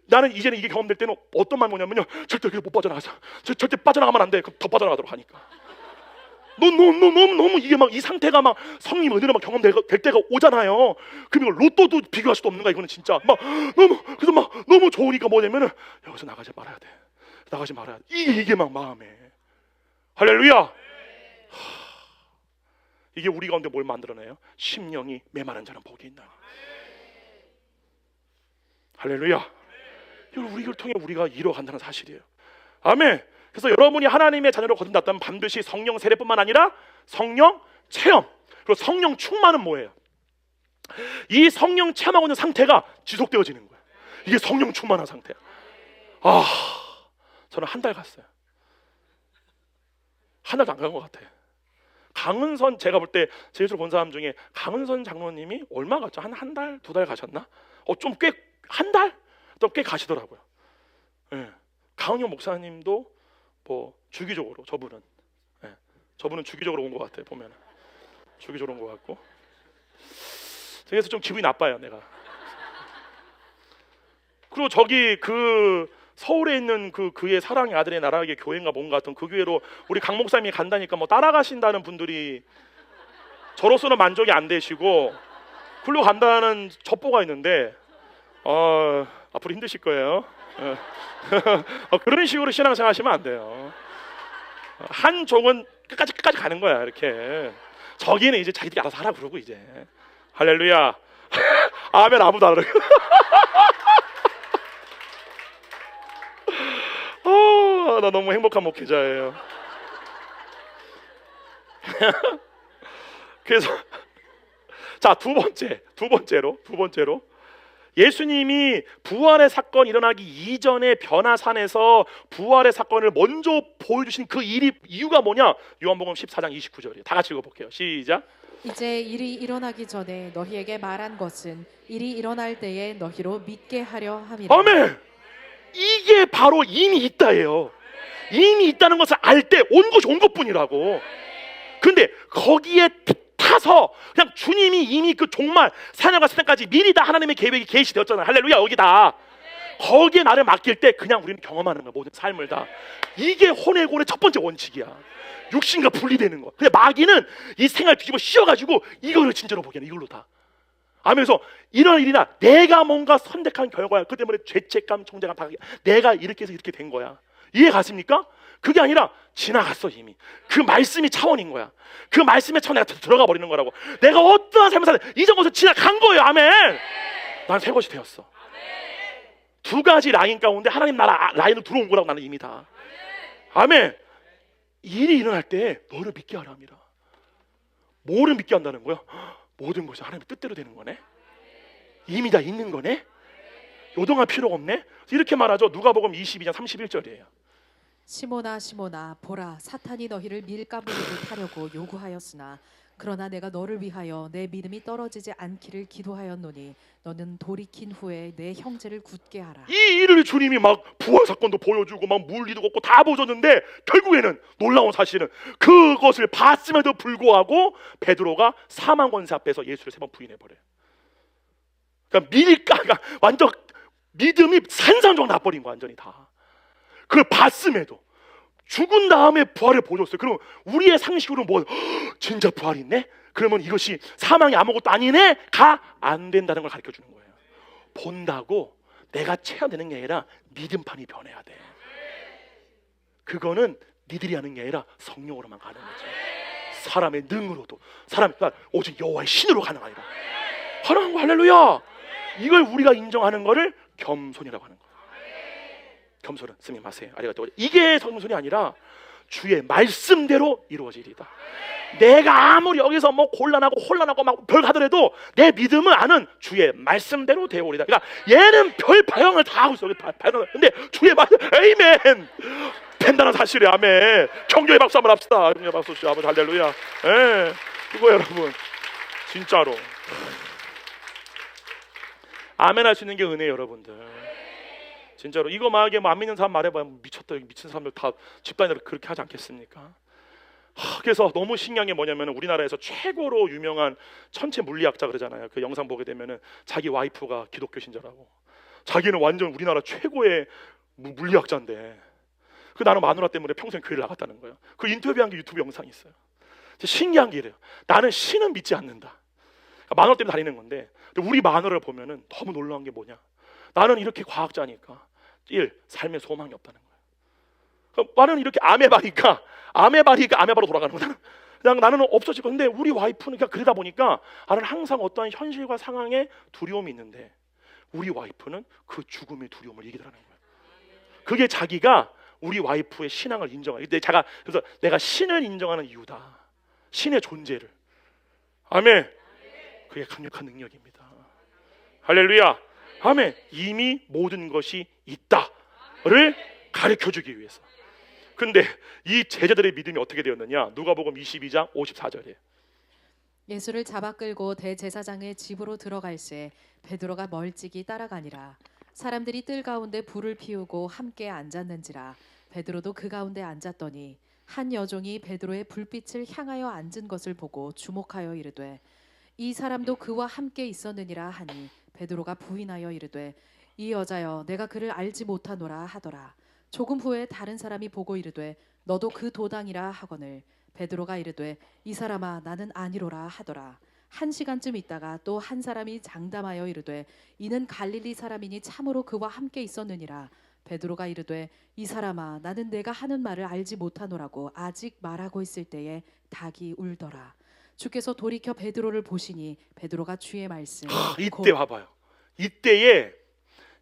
나는 이제는 이게 경험될 때는 어떤 말 뭐냐면요, 절대 못 빠져나가자. 절대 빠져나가면 안 돼. 그럼 더 빠져나가도록 하니까. 너무 이게 막 이 상태가 막 성님 은혜로 막 경험될 때가 오잖아요. 그럼 이거 로또도 비교할 수도 없는 거야. 이거는 진짜 막 너무 좋으니까 뭐냐면은 여기서 나가지 말아야 돼. 나가지 말아야 돼. 이게 막 마음에. 할렐루야. 이게 우리 가운데 뭘 만들어내요? 심령이 메마른 자는 복이 있나. 할렐루야. 이걸 통해 우리가 이뤄간다는 사실이에요. 아멘. 그래서 여러분이 하나님의 자녀로 거듭났다면 반드시 성령 세례뿐만 아니라 성령 체험, 그리고 성령 충만은 뭐예요? 이 성령 체험하고 있는 상태가 지속되어지는 거예요. 이게 성령 충만한 상태야. 저는 한 달 갔어요. 한 달도 안 간 것 같아. 강은선, 제가 볼 때 제 예수를 본 사람 중에 강은선 장로님이 얼마 갔죠? 한 달, 두 달 가셨나? 좀 꽤, 한 달? 또 꽤 가시더라고요. 예. 강은영 목사님도 뭐 주기적으로, 저분은 주기적으로 온 것 같아요. 보면 주기적으로 온 것 같고. 그래서 좀 기분이 나빠요, 내가. 그리고 저기 그 서울에 있는 그의 사랑의 아들의 나라의 교회인가 뭔가 같은 그 교회로 우리 강 목사님이 간다니까 뭐 따라가신다는 분들이 저로서는 만족이 안 되시고, 글로 간다는 첩보가 있는데 앞으로 힘드실 거예요. 그런 식으로 신앙생활 하시면 안 돼요. 한 종은 끝까지 가는 거야. 이렇게 저기는 이제 자기들이 알아서 하라 그러고 이제. 할렐루야. 아멘. 아무도 안 그러고. 나 너무 행복한 목회자예요. 그래서 자, 두 번째로 예수님이 부활의 사건이 일어나기 이전에 변화산에서 부활의 사건을 먼저 보여주신 그 이유가 뭐냐? 요한복음 14장 29절이에요. 다 같이 읽어볼게요. 시작. 이제 일이 일어나기 전에 너희에게 말한 것은 일이 일어날 때에 너희로 믿게 하려 함이라. 아멘. 이게 바로 이미 있다예요. 이미 있다는 것을 알 때 온 것이 온 것뿐이라고. 근데 거기에 타서 그냥 주님이 이미 그 종말 사냥과 사냥까지 미리 다 하나님의 계획이 계시되었잖아요. 할렐루야. 여기다 거기에 나를 맡길 때 그냥 우리는 경험하는 거야. 모든 삶을 다. 이게 혼외곤의 첫 번째 원칙이야. 육신과 분리되는 거. 근데 마귀는 이 생활 뒤집어 씌워가지고 이거를 진짜로 보기에는 이걸로 다. 하면서 이런 일이나 내가 뭔가 선택한 결과야. 그 때문에 죄책감, 정죄감 다 내가 이렇게 해서 이렇게 된 거야. 이해 가십니까? 그게 아니라 지나갔어 이미. 그 말씀이 차원인 거야. 그 말씀의 차원 내가 들어가 버리는 거라고. 내가 어떠한 삶을 사는 이전 것을 지나간 거예요. 아멘. 난 새 것이 되었어. 두 가지 라인 가운데 하나님 나라 라인으로 들어온 거라고 나는 이미 다. 아멘. 일이 일어날 때 너를 믿게 하라 합니다. 뭐를 믿게 한다는 거야? 모든 것이 하나님의 뜻대로 되는 거네. 이미 다 있는 거네. 요동할 필요가 없네. 이렇게 말하죠. 누가복음 22장 31절이에요. 시몬아 시몬아 보라 사탄이 너희를 밀가부르듯 하려고 요구하였으나 그러나 내가 너를 위하여 내 믿음이 떨어지지 않기를 기도하였노니 너는 돌이킨 후에 내 형제를 굳게 하라. 이 일을 주님이 막 부활 사건도 보여주고 막 물리도 걷고 다 보여줬는데 결국에는 놀라운 사실은 그것을 봤음에도 불구하고 베드로가 사망 권세 앞에서 예수를 3번 부인해버려요. 그러니까 밀가가 완전 믿음이 산산조각 나버린 거 완전히 다. 그걸 봤음에도 죽은 다음에 부활을 보여줬어요. 그럼 우리의 상식으로 뭐 진짜 부활이 있네? 그러면 이것이 사망이 아무것도 아니네? 가 안 된다는 걸 가르쳐 주는 거예요. 본다고 내가 체험되는 게 아니라 믿음판이 변해야 돼. 그거는 니들이 하는 게 아니라 성령으로만 가는 거죠. 사람의 능으로도 그러니까 오직 여호와의 신으로 가능하니라. 하나님 할렐루야. 이걸 우리가 인정하는 거를 겸손이라고 하는 거예요. 겸손은 스님 마세요. 아리가또. 이게 겸손이 아니라 주의 말씀대로 이루어지리다. 내가 아무리 여기서 뭐 곤란하고 혼란하고 막 별 가더라도 내 믿음은 아는 주의 말씀대로 되오리다. 그러니까 얘는 별 발광을 다 하고 있어. 근데 주의 말씀, 에이멘. 된다는 사실이야. 아멘. 경조의 박수 한번 합시다. 경조의 박수 주시죠. 아버지 할렐루야. 예, 그거 여러분 진짜로 아멘 할 수 있는 게 은혜예요, 여러분들. 진짜로 이거 만약에 뭐 안 믿는 사람 말해봐요. 미쳤다. 미친 사람들 다 집단으로 그렇게 하지 않겠습니까? 그래서 너무 신기한 게 뭐냐면 우리나라에서 최고로 유명한 천체 물리학자 그러잖아요. 그 영상 보게 되면은 자기 와이프가 기독교 신자라고. 자기는 완전 우리나라 최고의 물리학자인데 그 나는 마누라 때문에 평생 교회를 나갔다는 거예요. 그 인터뷰한 게 유튜브 영상이 있어요. 신기한 게 이래요. 나는 신은 믿지 않는다. 마누라 때문에 다니는 건데 우리 마누라를 보면은 너무 놀라운 게 뭐냐? 나는 이렇게 과학자니까 1. 삶에 소망이 없다는 거예요. 나는 이렇게 아메바니까 아메바로 돌아가는 거야. 그냥 나는 없어질 건데 우리 와이프는 그냥 그러다 보니까 나는 항상 어떠한 현실과 상황에 두려움이 있는데 우리 와이프는 그 죽음의 두려움을 이기더라는 거예요. 그게 자기가 우리 와이프의 신앙을 인정해요. 그래서 내가 신을 인정하는 이유다. 신의 존재를. 아멘. 그게 강력한 능력입니다. 할렐루야. 아멘. 이미 모든 것이 있다를 가르쳐주기 위해서. 근데 이 제자들의 믿음이 어떻게 되었느냐? 누가복음 22장 54절이에요. 예수를 잡아 끌고 대제사장의 집으로 들어갈새 베드로가 멀찍이 따라가니라. 사람들이 뜰 가운데 불을 피우고 함께 앉았는지라. 베드로도 그 가운데 앉았더니 한 여종이 베드로의 불빛을 향하여 앉은 것을 보고 주목하여 이르되 이 사람도 그와 함께 있었느니라 하니 베드로가 부인하여 이르되 이 여자여 내가 그를 알지 못하노라 하더라. 조금 후에 다른 사람이 보고 이르되 너도 그 도당이라 하거늘 베드로가 이르되 이 사람아 나는 아니로라 하더라. 1시간쯤 있다가 또 한 사람이 장담하여 이르되 이는 갈릴리 사람이니 참으로 그와 함께 있었느니라. 베드로가 이르되 이 사람아 나는 내가 하는 말을 알지 못하노라고 아직 말하고 있을 때에 닭이 울더라. 주께서 돌이켜 베드로를 보시니 베드로가 주의 말씀 이때 봐봐요. 이때에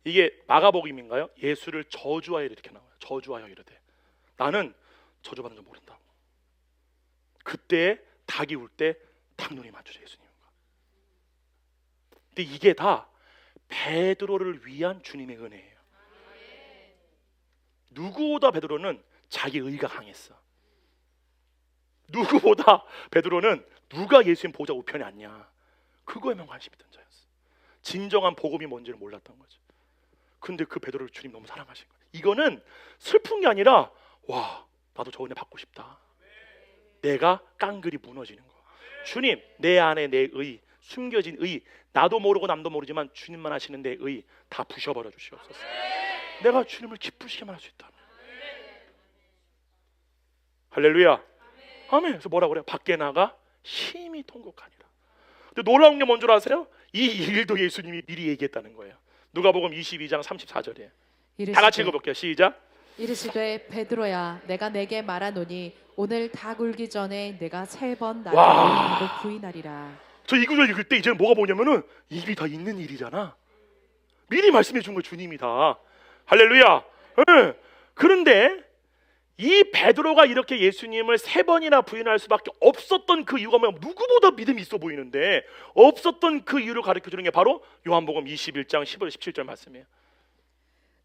이게 마가복음인가요? 예수를 저주하여 이렇게 나와요. 저주하여 이르되 나는 저주받는 줄 모른다고. 그때 닭이 울 때 닭 눈이 맞추죠 예수님과. 근데 이게 다 베드로를 위한 주님의 은혜예요. 누구보다 베드로는 자기 의가 강했어. 누구보다 베드로는 누가 예수님 보좌 우편에 앉냐, 그거에만 관심이 있던 자였어. 진정한 복음이 뭔지를 몰랐던 거죠. 근데 그 베드로를 주님 너무 사랑하신 거예요. 이거는 슬픈 게 아니라, 와, 나도 저 은혜 받고 싶다. 내가 깡그리 무너지는 거. 주님, 내 안에 내 의, 숨겨진 의, 나도 모르고 남도 모르지만 주님만 하시는 내 의 다 부셔버려 주시옵소서. 내가 주님을 기쁘시게만 할 수 있다. 할렐루야. 아멘. 그래서 뭐라 그래요? 밖에 나가 심히 통곡하니라. 근데 놀라운 게 뭔 줄 아세요? 이 일도 예수님이 미리 얘기했다는 거예요. 누가복음 22장 34절이에요. 다 같이 읽어볼게요. 시작. 이르시되 베드로야, 내가 내게 말하노니 오늘 닭 울기 전에 내가 3번 나를 와. 부인하고 부인하리라. 저 이 구절 읽을 때 이제는 뭐가 보냐면은 일이 다 있는 일이잖아. 미리 말씀해 준 거 주님이 다. 할렐루야. 네. 그런데 이 베드로가 이렇게 예수님을 3번이나 부인할 수밖에 없었던 그 이유가 뭐냐면, 누구보다 믿음이 있어 보이는데 없었던 그 이유를 가르쳐 주는 게 바로 요한복음 21장 15절 17절 말씀이에요.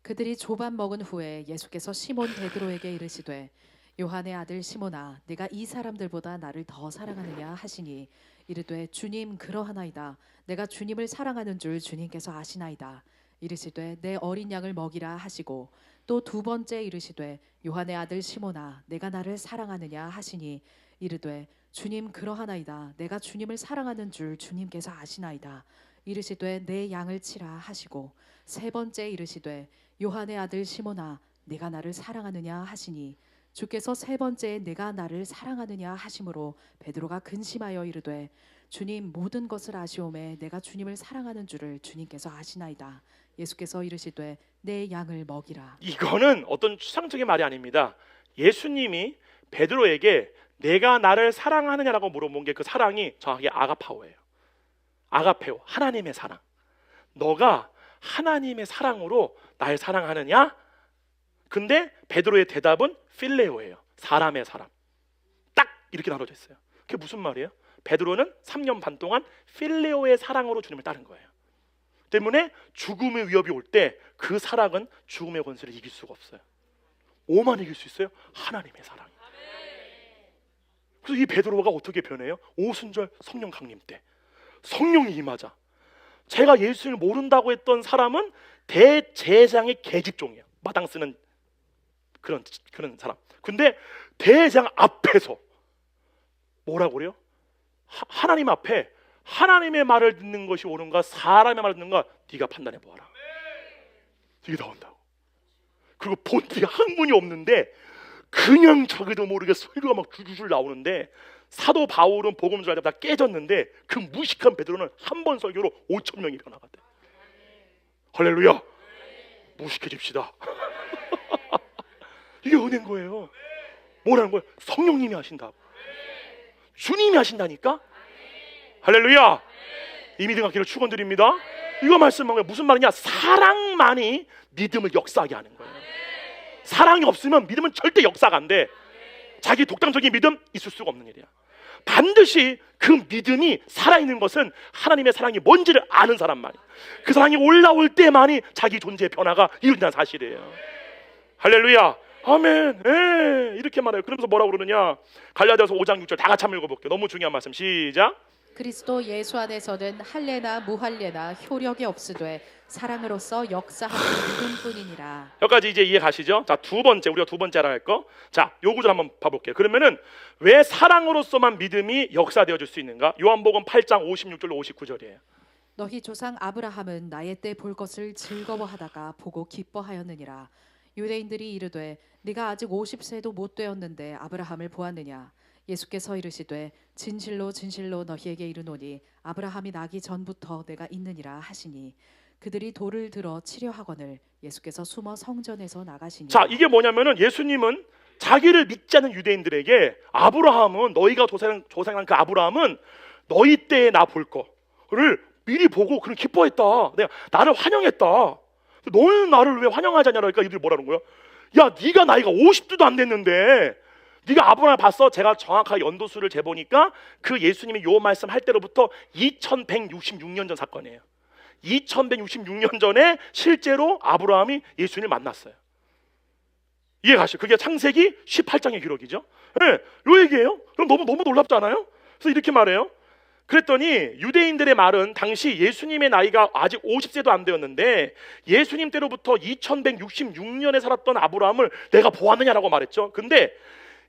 그들이 조반 먹은 후에 예수께서 시몬 베드로에게 이르시되 요한의 아들 시몬아, 네가 이 사람들보다 나를 더 사랑하느냐 하시니 이르되 주님, 그러하나이다. 내가 주님을 사랑하는 줄 주님께서 아시나이다. 이르시되 내 어린 양을 먹이라 하시고 또 2번째 이르시되 요한의 아들 시몬아, 내가 나를 사랑하느냐 하시니 이르되 주님, 그러하나이다. 내가 주님을 사랑하는 줄 주님께서 아시나이다. 이르시되 내 양을 치라 하시고 3번째 이르시되 요한의 아들 시몬아, 네가 나를 사랑하느냐 하시니 주께서 3번째 내가 나를 사랑하느냐 하심으로 베드로가 근심하여 이르되 주님, 모든 것을 아시오매 내가 주님을 사랑하는 줄을 주님께서 아시나이다. 예수께서 이르시되 내 양을 먹이라. 이거는 어떤 추상적인 말이 아닙니다. 예수님이 베드로에게 내가 나를 사랑하느냐라고 물어본 게, 그 사랑이 정확하게 아가파오예요. 아가페오, 하나님의 사랑. 너가 하나님의 사랑으로 날 사랑하느냐? 근데 베드로의 대답은 필레오예요. 사람의 사랑. 딱 이렇게 나눠져 있어요. 그게 무슨 말이에요? 베드로는 3년 반 동안 필레오의 사랑으로 주님을 따른 거예요. 때문에 죽음의 위협이 올 때 그 사랑은 죽음의 권세를 이길 수가 없어요. 뭐만 이길 수 있어요? 하나님의 사랑. 그래서 이 베드로가 어떻게 변해요? 오순절 성령 강림 때 성령이 임하자, 제가 예수를 모른다고 했던 사람은 대제사장의 계집종이에요. 마당 쓰는 그런 사람. 근데 대제사장 앞에서 뭐라고 그래요? 하나님 앞에 하나님의 말을 듣는 것이 옳은가 사람의 말을 듣는가 네가 판단해 보아라. 이게 나온다고. 그리고 본디 학문이 없는데 그냥 자기도 모르게 설교가 막 줄줄 나오는데, 사도 바울은 복음 전할 때 다 깨졌는데 그 무식한 베드로는 한 번 설교로 5,000명이 일어나갔대. 할렐루야. 무식해집시다. 이게 은혜인 거예요. 뭐라는 거예요? 성령님이 하신다고. 주님이 하신다니까. 할렐루야. 이 믿음 갖기를 축원드립니다. 이거 말씀은 무슨 말이냐? 사랑만이 믿음을 역사하게 하는 거예요. 사랑이 없으면 믿음은 절대 역사가 안 돼. 자기 독단적인 믿음 있을 수가 없는 일이야. 반드시 그 믿음이 살아있는 것은 하나님의 사랑이 뭔지를 아는 사람만이, 그 사랑이 올라올 때만이 자기 존재의 변화가 이룬다는 사실이에요. 할렐루야. 아멘. 예, 이렇게 말해요. 그러면서 뭐라고 그러느냐? 갈라디아서 5장 6절 다 같이 한번 읽어볼게요. 너무 중요한 말씀. 시작. 그리스도 예수 안에서는 할례나 무할례나 효력이 없으되 사랑으로서 역사하는 믿음뿐이니라. 여기까지 이제 이해 가시죠? 자, 우리가 두 번째 알아야 할 거. 자, 요 구절 한번 봐볼게요. 그러면은 왜 사랑으로서만 믿음이 역사되어질 수 있는가? 요한복음 8장 56절로 59절이에요. 너희 조상 아브라함은 나의 때 볼 것을 즐거워하다가 보고 기뻐하였느니라. 유대인들이 이르되 네가 아직 50세도 못 되었는데 아브라함을 보았느냐? 예수께서 이르시되 진실로 진실로 너희에게 이르노니 아브라함이 나기 전부터 내가 있느니라 하시니 그들이 돌을 들어 치려 하거늘 예수께서 숨어 성전에서 나가시니. 자, 이게 뭐냐면은 예수님은 자기를 믿지 않는 유대인들에게 아브라함은, 너희가 조상한 그 아브라함은 너희 때에 나 볼 거를 미리 보고 그런 기뻐했다. 내가 나를 환영했다. 너는 나를 왜 환영하지 않냐? 그러니까 이들이 뭐라는 거야? 야, 네가 나이가 50도도 안 됐는데 네가 아브라함을 봤어? 제가 정확하게 연도수를 재보니까 그 예수님이 요 말씀 할 때로부터 2166년 전 사건이에요. 2166년 전에 실제로 아브라함이 예수님을 만났어요. 이해가시죠? 그게 창세기 18장의 기록이죠. 네, 요 얘기예요. 그럼 너무 놀랍지 않아요? 그래서 이렇게 말해요. 그랬더니 유대인들의 말은 당시 예수님의 나이가 아직 50세도 안 되었는데 예수님 때로부터 2166년에 살았던 아브라함을 내가 보았느냐라고 말했죠. 근데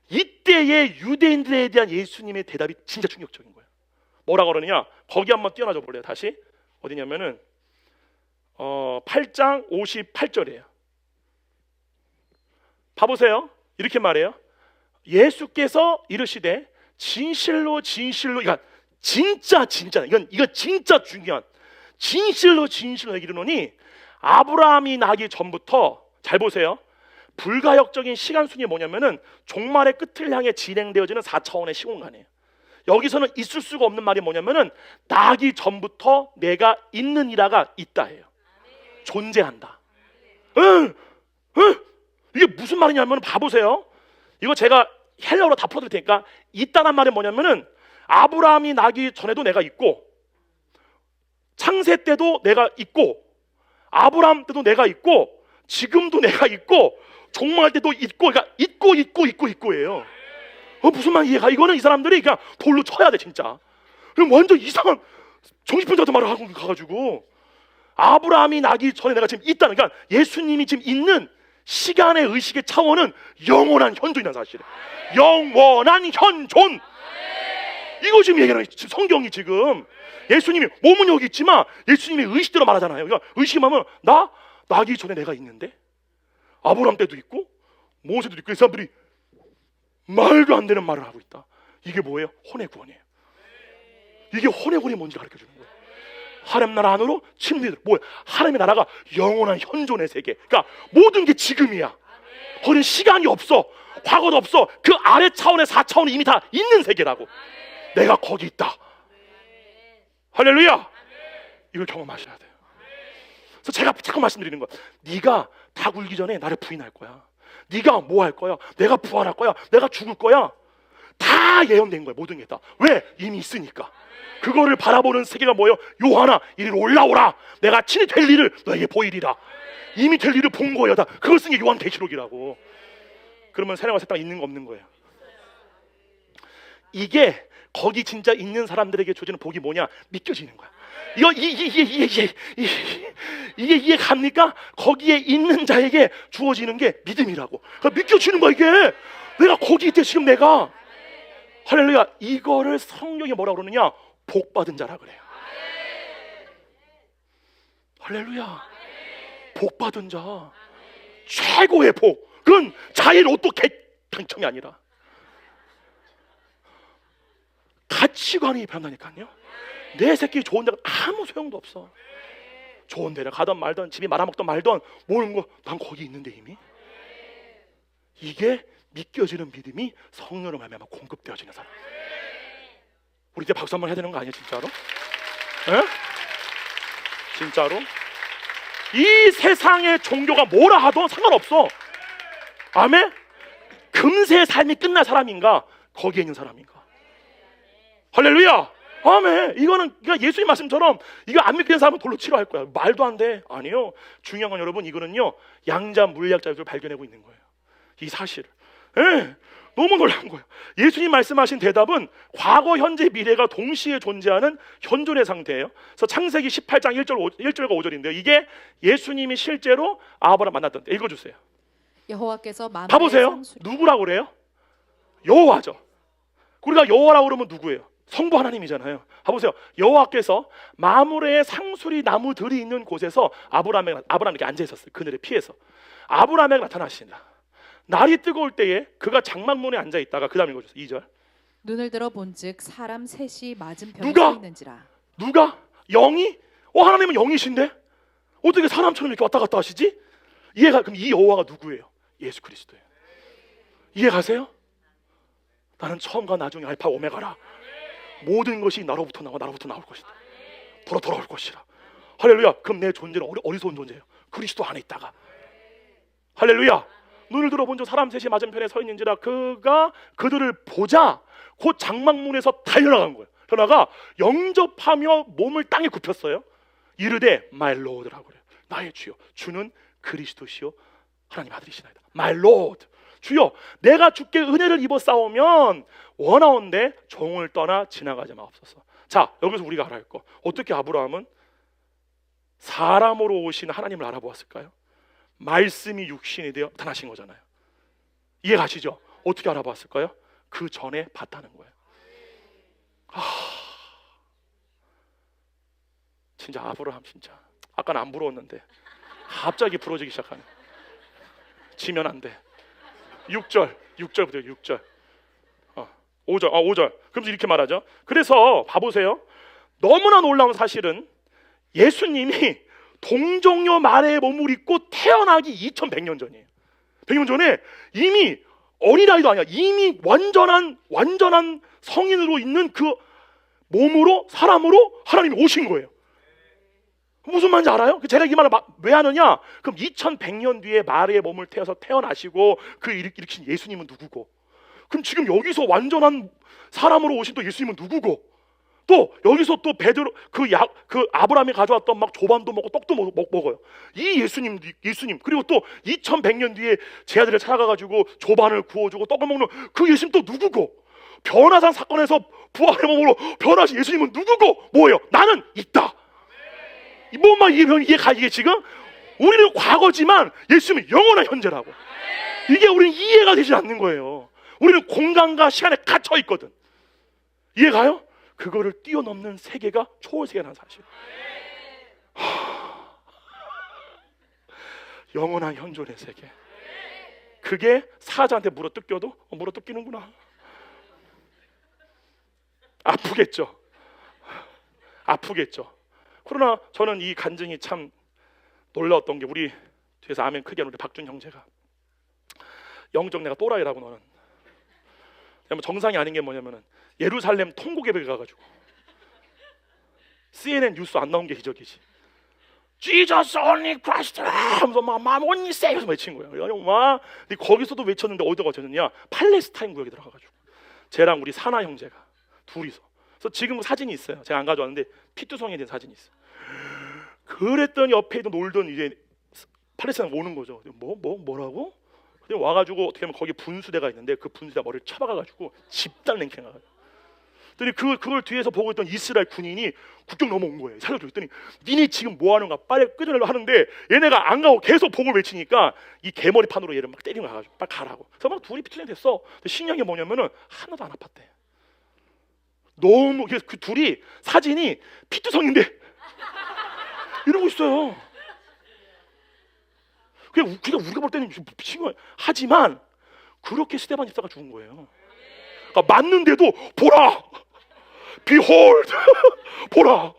이때의 유대인들에 대한 예수님의 대답이 진짜 충격적인 거예요. 뭐라 그러느냐? 거기 한번 띄어놔줘 볼래요? 다시 어디냐면은 8장 58절이에요. 봐보세요. 이렇게 말해요. 예수께서 이르시되 진실로 그러니까 진짜 이건 진짜 중요한 진실로 이르노니 아브라함이 나기 전부터 잘 보세요. 불가역적인 시간 순위 뭐냐면은 종말의 끝을 향해 진행되어지는 4차원의 시공간이에요. 여기서는 있을 수가 없는 말이 뭐냐면은 나기 전부터 내가 있느니라가 있다예요. 존재한다. 이게 무슨 말이냐면 봐보세요. 이거 제가 헬라어로 다 풀어드릴 테니까 있다란 말이 뭐냐면은 아브라함이 나기 전에도 내가 있고 창세 때도 내가 있고 아브라함 때도 내가 있고 지금도 내가 있고 종말 때도 있고 그러니까 있고예요. 무슨 말이야? 이거는 이 사람들이 그냥 돌로 쳐야 돼 진짜. 그럼 완전 이상한 정신병자 같은 말을 하고 가가지고 아브라함이 나기 전에 내가 지금 있다는 그러니까 예수님이 지금 있는 시간의 의식의 차원은 영원한 현존이라는 사실이에요. 영원한 현존. 이거 지금 얘기하는 지금 성경이 지금 예수님이 몸은 여기 있지만 예수님이 의식대로 말하잖아요. 그러니까 의식이 뭐냐면 나 나기 전에 내가 있는데 아브라함 때도 있고 모세도 있고 이 사람들이 말도 안 되는 말을 하고 있다. 이게 뭐예요? 혼의 구원이에요. 이게 혼의 구원이 뭔지 가르쳐 주는 거예요. 하나님 나라 안으로 침례들 뭐야? 하나님의 나라가 영원한 현존의 세계. 그러니까 모든 게 지금이야. 거기는 시간이 없어. 과거도 없어. 그 아래 차원의 4차원이 이미 다 있는 세계라고. 내가 거기 있다. 할렐루야. 이걸 경험하셔야 돼요. 그래서 제가 자꾸 말씀드리는 거야. 네가 다 굴기 전에 나를 부인할 거야. 네가 뭐 할 거야? 내가 부활할 거야? 내가 죽을 거야? 다 예언된 거야. 모든 게 다. 왜? 이미 있으니까. 그거를 바라보는 세계가 뭐예요? 요한아 이리로 올라오라. 내가 친히 될 일을 너에게 보이리라. 이미 될 일을 본 거예요. 다 그걸 쓴 게 요한계시록이라고. 그러면 새나가 새 땅 있는 거 없는 거예요. 이게 거기 진짜 있는 사람들에게 주어지는 복이 뭐냐? 믿겨지는 거야. 이게 갑니까? 거기에 있는 자에게 주어지는 게 믿음이라고. 그러니까 믿겨지는 거야 이게. 내가 거기 있대 지금 내가. 할렐루야. 이거를 성경이 뭐라 그러느냐? 복 받은 자라 그래요. 할렐루야. 복 받은 자. 최고의 복. 그건 자의 로또 당첨이 아니라 가치관이 변하니까요. 내 새끼 좋은 데가 아무 소용도 없어. 좋은 데를 가던 말던 집이 말아먹던 말던 모르는 거 난 거기 있는데 이미. 이게 믿겨지는 믿음이 성령으로 말미암아 공급되어지는 사람. 우리 이제 박수 한번 해야 되는 거 아니에요 진짜로? 에? 진짜로? 이 세상의 종교가 뭐라 하던 상관없어. 아멘? 금세 삶이 끝날 사람인가? 거기에 있는 사람인가? 할렐루야! 아멘. 이거는 그러니까 예수님 말씀처럼 이거 안 믿는 사람은 돌로 치료할 거야. 말도 안 돼. 아니요. 중요한 건 여러분 이거는요 양자 물리학자들을 발견하고 있는 거예요. 이 사실을. 예, 너무 놀라운 거예요. 예수님 말씀하신 대답은 과거, 현재, 미래가 동시에 존재하는 현존의 상태예요. 그래서 창세기 18장 1절과 5절인데요. 이게 예수님이 실제로 아브라함 만났던 때. 읽어주세요. 여호와께서 만물의 봐보세요. 상수리 누구라고 그래요? 여호와죠. 우리가 여호와라고 그러면 누구예요? 성부 하나님이잖아요. 봐보세요. 여호와께서 마므레의 상수리 나무들이 있는 곳에서 아브라함에게 앉아 있었어요. 그늘에 피해서 아브라함에게 나타나신다. 날이 뜨거울 때에 그가 장막문에 앉아 있다가 그 다음 읽어주세요. 2절. 눈을 들어 본즉 사람 셋이 맞은편에 누가? 서 있는지라. 누가? 영이? 하나님은 영이신데 어떻게 사람처럼 이렇게 왔다 갔다 하시지? 그럼 이 여호와가 누구예요? 예수 그리스도예요. 이해 가세요? 나는 처음과 나중에 알파 오메가라. 모든 것이 나로부터 나올 것이다. 돌아올 것이라. 할렐루야. 그럼 내 존재는 어리석은 존재예요. 그리스도 안에 있다가. 할렐루야. 눈을 들어본 저 사람 셋이 맞은편에 서 있는지라 그가 그들을 보자 곧 장막문에서 달려나간 거예요. 그러다가 영접하며 몸을 땅에 굽혔어요. 이르되 my Lord라고 그래요. 나의 주여, 주는 그리스도시요 하나님 아들이시나이다. My Lord, 주여, 내가 주께 은혜를 입어 싸우면 원하온데 종을 떠나 지나가지 마옵소서. 자, 여기서 우리가 알아야 할 거, 어떻게 아브라함은 사람으로 오신 하나님을 알아보았을까요? 말씀이 육신이 되어 나타나신 거잖아요. 이해 가시죠? 어떻게 알아봤을까요? 그 전에 봤다는 거예요. 진짜 아브라함, 진짜 아까는 안 부러웠는데 갑자기 부러지기 시작하네. 지면 안 돼. 6절부터 6절 5절. 그러면서 이렇게 말하죠. 그래서 봐보세요. 너무나 놀라운 사실은 예수님이 동정녀 마리아의 몸을 입고 태어나기 2100년 전이에요. 100년 전에 이미 어린아이도 아니야. 이미 완전한 성인으로 있는 그 몸으로, 사람으로 하나님이 오신 거예요. 무슨 말인지 알아요? 제가 이 말을 왜 하느냐? 그럼 2100년 뒤에 마리아의 몸을 태워서 태어나시고 그 일으킨 예수님은 누구고, 그럼 지금 여기서 완전한 사람으로 오신 또 예수님은 누구고, 또 여기서 또 베드로 그 아브라함이 가져왔던 막 조반도 먹고 떡도 먹어요. 이 예수님, 그리고 또 2100년 뒤에 제 아들을 찾아가가지고 조반을 구워주고 떡을 먹는 그 예수님 또 누구고, 변화산 사건에서 부활의 몸으로 변화하신 예수님은 누구고, 뭐예요? 나는 있다. 뭐만 이게 지금 우리는 과거지만 예수님은 영원한 현재라고. 이게 우리는 이해가 되지 않는 거예요. 우리는 공간과 시간에 갇혀 있거든. 이해가요? 그거를 뛰어넘는 세계가 초월 세계라는 사실. 영원한 현존의 세계. 그게 사자한테 물어뜯겨도 물어뜯기는구나. 아프겠죠. 그러나 저는 이 간증이 참 놀라웠던 게, 우리 뒤에서 아멘 크게 하는 우리 박준 형제가, 영적 내가 또라이라고, 너는. 왜냐면 정상이 아닌 게 뭐냐면은 예루살렘 통곡예배에 가가지고 CNN 뉴스 안 나온 게 기적이지. Jesus only Christ 하면서 막 only save 하면서 외친 거예요. 막 거기서도 외쳤는데 어디다가 외쳤느냐? 팔레스타인 구역에 들어가가지고 쟤랑 우리 사나 형제가 둘이서. 그래서 지금 사진이 있어요. 제가 안 가져왔는데 피투성이에 대한 사진이 있어요. 그랬더니 옆에 놀던 이제 팔레스타인 오는 거죠. 뭐라고? 근데 와가지고 어떻게 하면 거기 분수대가 있는데 그 분수대 머리를 쳐박아가지고 집단 랭킹 나가요. 그랬더니 그걸 뒤에서 보고 있던 이스라엘 군인이 국경 넘어온 거예요. 살려줘. 그랬더니 니네 지금 뭐 하는 거야? 빨리 끊으려고 하는데 얘네가 안 가고 계속 복을 외치니까 이 개머리판으로 얘를 막 때리는 거야. 빨리 가라고. 그래서 막 둘이 피투성 됐어. 근데 신기한 게 뭐냐면은 하나도 안 아팠대. 너무 그 둘이 사진이 피투성인데 이러고 있어요. 그냥 우리가 볼 때는 미친 거예요. 하지만 그렇게 스데반 집사가 죽은 거예요. 그러니까 맞는데도 보라, behold, 보라,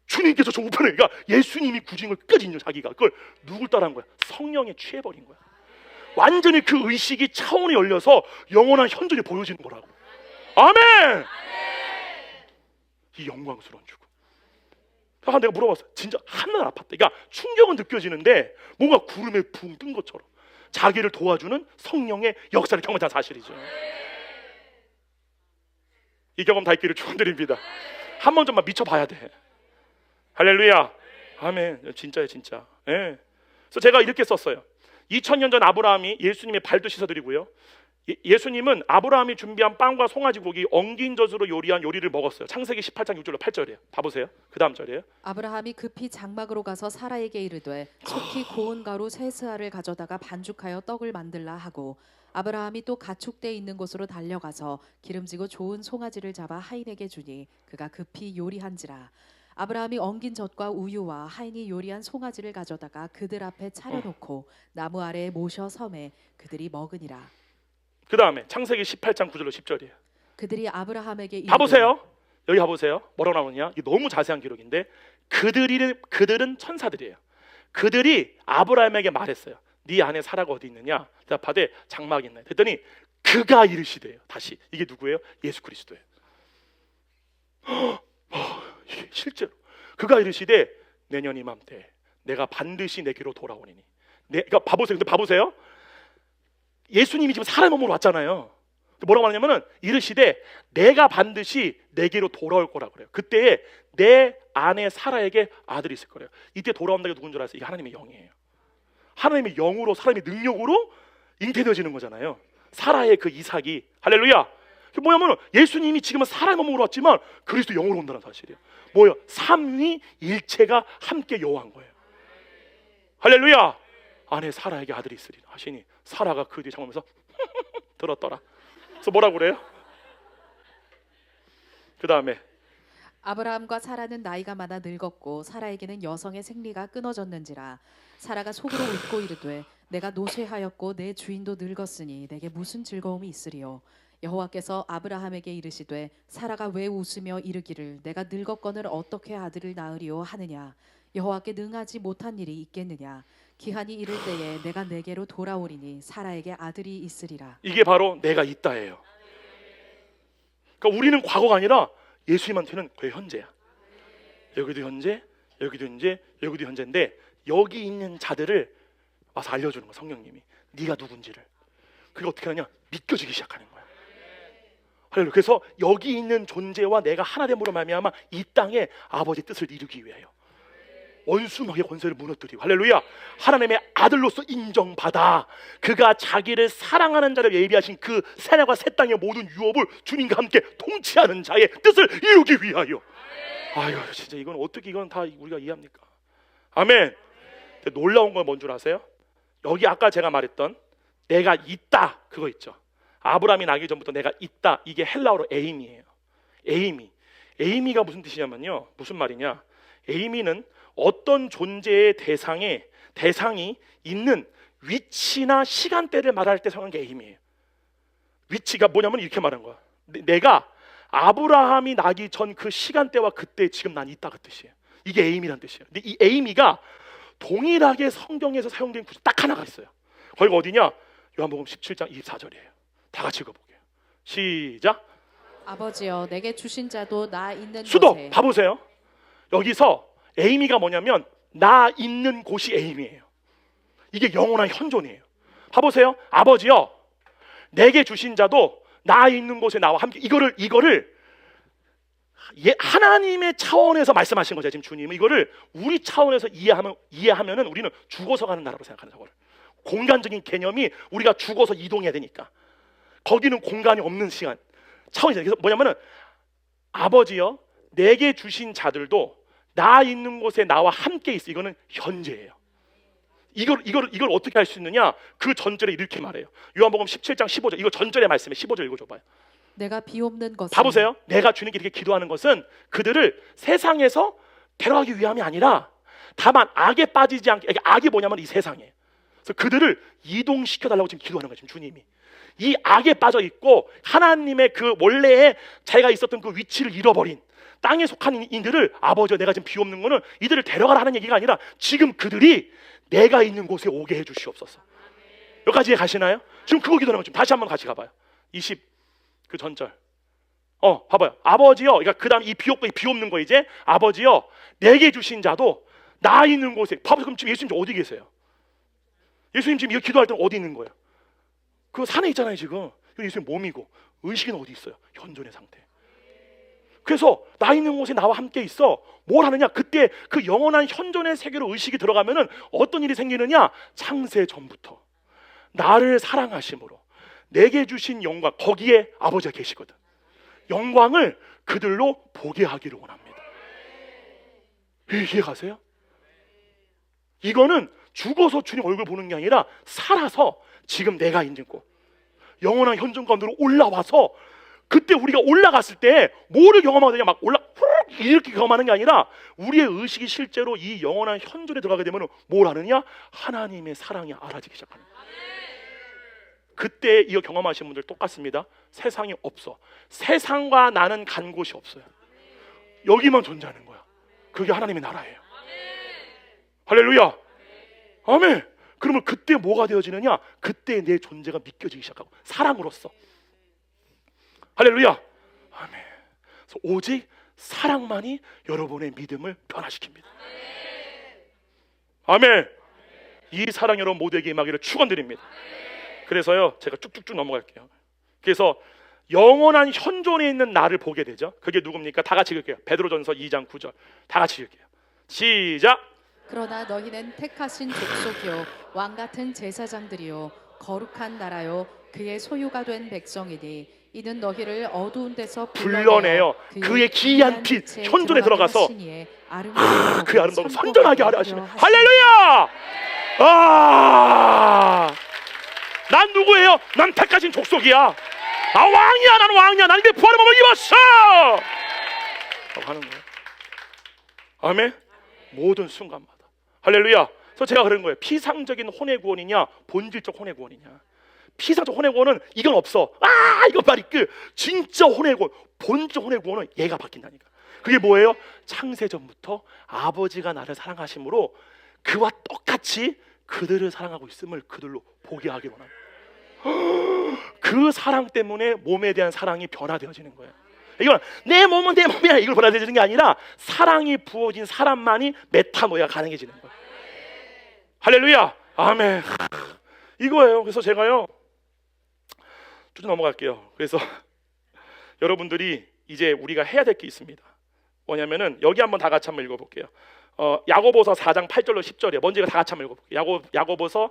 주님께서 저 우편에, 그러니까 예수님이 굳은 걸 끝까지 인정. 자기가 그걸 누굴 따라한 거야? 성령에 취해버린 거야. 완전히 그 의식이 차원이 열려서 영원한 현존이 보여지는 거라고. 아멘. 이 영광스러운 죽음. 내가 물어봤어. 진짜 하늘 아팠대. 그러니까 충격은 느껴지는데 뭔가 구름에 붕 뜬 것처럼 자기를 도와주는 성령의 역사를 경험한 사실이죠. 이 경험 다 있기를 축원드립니다. 한 번 좀만 미쳐봐야 돼. 할렐루야. 아멘. 진짜예요, 진짜. 예. 그래서 제가 이렇게 썼어요. 2000년 전 아브라함이 예수님의 발도 씻어드리고요. 예수님은 아브라함이 준비한 빵과 송아지 고기, 엉긴 젖으로 요리한 요리를 먹었어요. 창세기 18장 6절로 8절이에요. 봐보세요. 그 다음 절이에요. 아브라함이 급히 장막으로 가서 사라에게 이르되 속히 고운 가루 세 스아를 가져다가 반죽하여 떡을 만들라 하고, 아브라함이 또 가축대 있는 곳으로 달려가서 기름지고 좋은 송아지를 잡아 하인에게 주니 그가 급히 요리한지라. 아브라함이 엉긴 젖과 우유와 하인이 요리한 송아지를 가져다가 그들 앞에 차려놓고 나무 아래에 모셔 섬에 그들이 먹으니라. 그 다음에 창세기 18장 9절로 10절이에요. 그들이 아브라함에게 이르되, 봐보세요. 여기 봐보세요. 뭐라고 나오느냐? 이게 너무 자세한 기록인데 그들은 천사들이에요. 그들이 아브라함에게 말했어요. 네 안에 사라가 어디 있느냐? 대답하되 장막에 있네. 그랬더니 그가 이르시대요. 다시 이게 누구예요? 예수 그리스도예요. 이게 실제로 그가 이르시되 내년 이맘때 내가 반드시 내게로 돌아오니니. 그러니까 봐보세요. 근데 봐보세요. 예수님이 지금 사람의 몸으로 왔잖아요. 뭐라고 하냐면은 이르시되 내가 반드시 내게로 돌아올 거라 그래요. 그때 내 아내 사라에게 아들이 있을 거래요. 이때 돌아온다는 게 누군 줄 아세요? 이게 하나님의 영이에요. 하나님의 영으로 사람의 능력으로 잉태되어지는 거잖아요. 사라의 그 이삭이. 할렐루야. 그게 뭐냐면 예수님이 지금은 사람의 몸으로 왔지만 그리스도 영으로 온다는 사실이에요. 뭐예요? 삼위일체가 함께 여호와인 거예요. 할렐루야. 아내 사라에게 아들이 있으리라 하시니 사라가 그 뒤에 잠으면서 들었더라. 그래서 뭐라고 그래요? 그 다음에 아브라함과 사라는 나이가 많아 늙었고 사라에게는 여성의 생리가 끊어졌는지라. 사라가 속으로 웃고 이르되 내가 노쇠하였고 내 주인도 늙었으니 내게 무슨 즐거움이 있으리요. 여호와께서 아브라함에게 이르시되 사라가 왜 웃으며 이르기를 내가 늙었거늘 어떻게 아들을 낳으리요 하느냐. 여호와께 능하지 못한 일이 있겠느냐. 기한이 이를 때에 내가 내게로 돌아오리니 사라에게 아들이 있으리라. 이게 바로 내가 있다예요. 그러니까 우리는 과거가 아니라 예수님한테는 거의 현재야. 여기도 현재, 여기도 현재, 여기도 현재인데 여기 있는 자들을 와서 알려주는 거야. 성령님이 네가 누군지를. 그게 어떻게 하냐? 믿겨지기 시작하는 거야. 할렐루야. 그래서 여기 있는 존재와 내가 하나 됨으로 말미암아 이 땅에 아버지 뜻을 이루기 위하여 원수막의 권세를 무너뜨리고, 할렐루야, 하나님의 아들로서 인정받아 그가 자기를 사랑하는 자를 예비하신 그 새나가 새 땅의 모든 유업을 주님과 함께 통치하는 자의 뜻을 이루기 위하여. 아유, 진짜 이건 어떻게 이건 다 우리가 이해합니까? 아멘. 근데 놀라운 건 뭔 줄 아세요? 여기 아까 제가 말했던 내가 있다 그거 있죠. 아브라함이 나기 전부터 내가 있다, 이게 헬라어로 에이미예요. 에이미가 무슨 뜻이냐면요, 무슨 말이냐, 에이미는 어떤 존재의 대상이 있는 위치나 시간대를 말할 때 사용하는 게 에이미예요. 위치가 뭐냐면 이렇게 말하는 거야. 내가 아브라함이 나기 전 그 시간대와 그때 지금 난 있다 그 뜻이에요. 이게 에이미란 뜻이에요. 근데 이 에이미가 동일하게 성경에서 사용된 구절 딱 하나가 있어요. 거기가 어디냐? 요한복음 17장 24절이에요. 다 같이 읽어볼게요. 시작. 아버지여 내게 주신 자도 나 있는 수도 곳에. 봐보세요. 여기서 에이미가 뭐냐면 나 있는 곳이 에이미예요. 이게 영원한 현존이에요. 봐보세요. 아버지여 내게 주신 자도 나 있는 곳에 나와 함께. 이거를 하나님의 차원에서 말씀하신 거죠. 지금 주님은 이거를 우리 차원에서 이해하면은 우리는 죽어서 가는 나라로 생각하는 거를. 공간적인 개념이 우리가 죽어서 이동해야 되니까 거기는 공간이 없는 시간 차원이잖아요. 그래서 뭐냐면은 아버지여 내게 주신 자들도 나 있는 곳에 나와 함께 있어. 이거는 현재예요. 이걸 어떻게 할 수 있느냐? 그 전절에 이렇게 말해요. 요한복음 17장 15절. 이거 전절의 말씀에 15절 읽어줘봐요. 내가 비옵는 것은. 봐보세요. 내가 주님께 이렇게 기도하는 것은 그들을 세상에서 데려가기 위함이 아니라 다만 악에 빠지지 않게. 악이 뭐냐면 이 세상에. 그래서 그들을 이동시켜달라고 지금 기도하는 거예요. 지금 주님이. 이 악에 빠져 있고 하나님의 그 원래의 자기가 있었던 그 위치를 잃어버린 땅에 속한 이들을 아버지여 내가 지금 비옵는 거는 이들을 데려가라 하는 얘기가 아니라 지금 그들이 내가 있는 곳에 오게 해주시옵소서. 여기까지 가시나요? 지금 그거 기도하는 거죠. 다시 한번 같이 가봐요. 20 그 전절. 봐봐요. 아버지여, 그러니까 그 다음 이 비옵는 거 이제 아버지여 내게 주신 자도 나 있는 곳에. 봐보세요. 그럼 지금 예수님 지금 어디 계세요? 예수님 지금 이거 기도할 때는 어디 있는 거예요? 그 산에 있잖아요 지금. 예수님 몸이고 의식은 어디 있어요? 현존의 상태. 그래서 나 있는 곳에 나와 함께 있어. 뭘 하느냐? 그때 그 영원한 현존의 세계로 의식이 들어가면은 어떤 일이 생기느냐? 창세 전부터 나를 사랑하심으로 내게 주신 영광, 거기에 아버지가 계시거든. 영광을 그들로 보게 하기를 원합니다. 이해 가세요? 이거는 죽어서 주님 얼굴 보는 게 아니라 살아서 지금 내가 있는 곳 영원한 현존 가운데로 올라와서 그때 우리가 올라갔을 때 뭐를 경험하게 되냐? 막 이렇게 경험하는 게 아니라 우리의 의식이 실제로 이 영원한 현존에 들어가게 되면 뭘 하느냐? 하나님의 사랑이 알아지기 시작합니다. 그때 이거 경험하신 분들 똑같습니다. 세상이 없어. 세상과 나는 간 곳이 없어요. 여기만 존재하는 거야. 그게 하나님의 나라예요. 할렐루야. 아멘. 그러면 그때 뭐가 되어지느냐? 그때 내 존재가 믿겨지기 시작하고 사랑으로서. 할렐루야. 아멘. 그래서 오직 사랑만이 여러분의 믿음을 변화시킵니다. 아멘. 이 사랑 여러분 모두에게 임하기를 축원드립니다. 그래서요 제가 쭉쭉쭉 넘어갈게요. 그래서 영원한 현존에 있는 나를 보게 되죠. 그게 누굽니까? 다 같이 읽을게요. 베드로전서 2장 9절 다 같이 읽을게요. 시작. 그러나 너희는 택하신 족속이요 왕 같은 제사장들이요 거룩한 나라요 그의 소유가 된 백성이니 이는 너희를 어두운 데서 불러내요. 그의 기이한 빛 현존에 들어가서 그 아름다운 선전하게 하려 하시네. 할렐루야! 난 누구예요? 난 택하신 족속이야. 왕이야. 나는 왕이야. 나는 내 부활의 몸을 입었어 라고 하는 거예요. 아멘. 모든 순간마다. 할렐루야. 그래서 제가 그런 거예요. 피상적인 혼의 구원이냐 본질적 혼의 구원이냐. 피상적 혼의 구원은 이건 없어. 이거 말이 진짜 혼의 구원, 본질 혼의 구원은 얘가 바뀐다니까. 그게 뭐예요? 창세전부터 아버지가 나를 사랑하심으로 그와 똑같이 그들을 사랑하고 있음을 그들로 보게 하기 원합니다. 그 사랑 때문에 몸에 대한 사랑이 변화되어지는 거예요. 이건 내 몸은 내 몸이야 이걸 변화되어지는 게 아니라 사랑이 부어진 사람만이 메타노이가 가능해지는 거예요. 할렐루야. 아멘. 이거예요. 그래서 제가요 쭉 넘어갈게요. 그래서 여러분들이 이제 우리가 해야 될 게 있습니다. 뭐냐면은 여기 한번 다 같이 한번 읽어볼게요. 야고보서 4장 8절로 10절이에요. 먼저 이거 다 같이 한번 읽어볼게요. 야고보서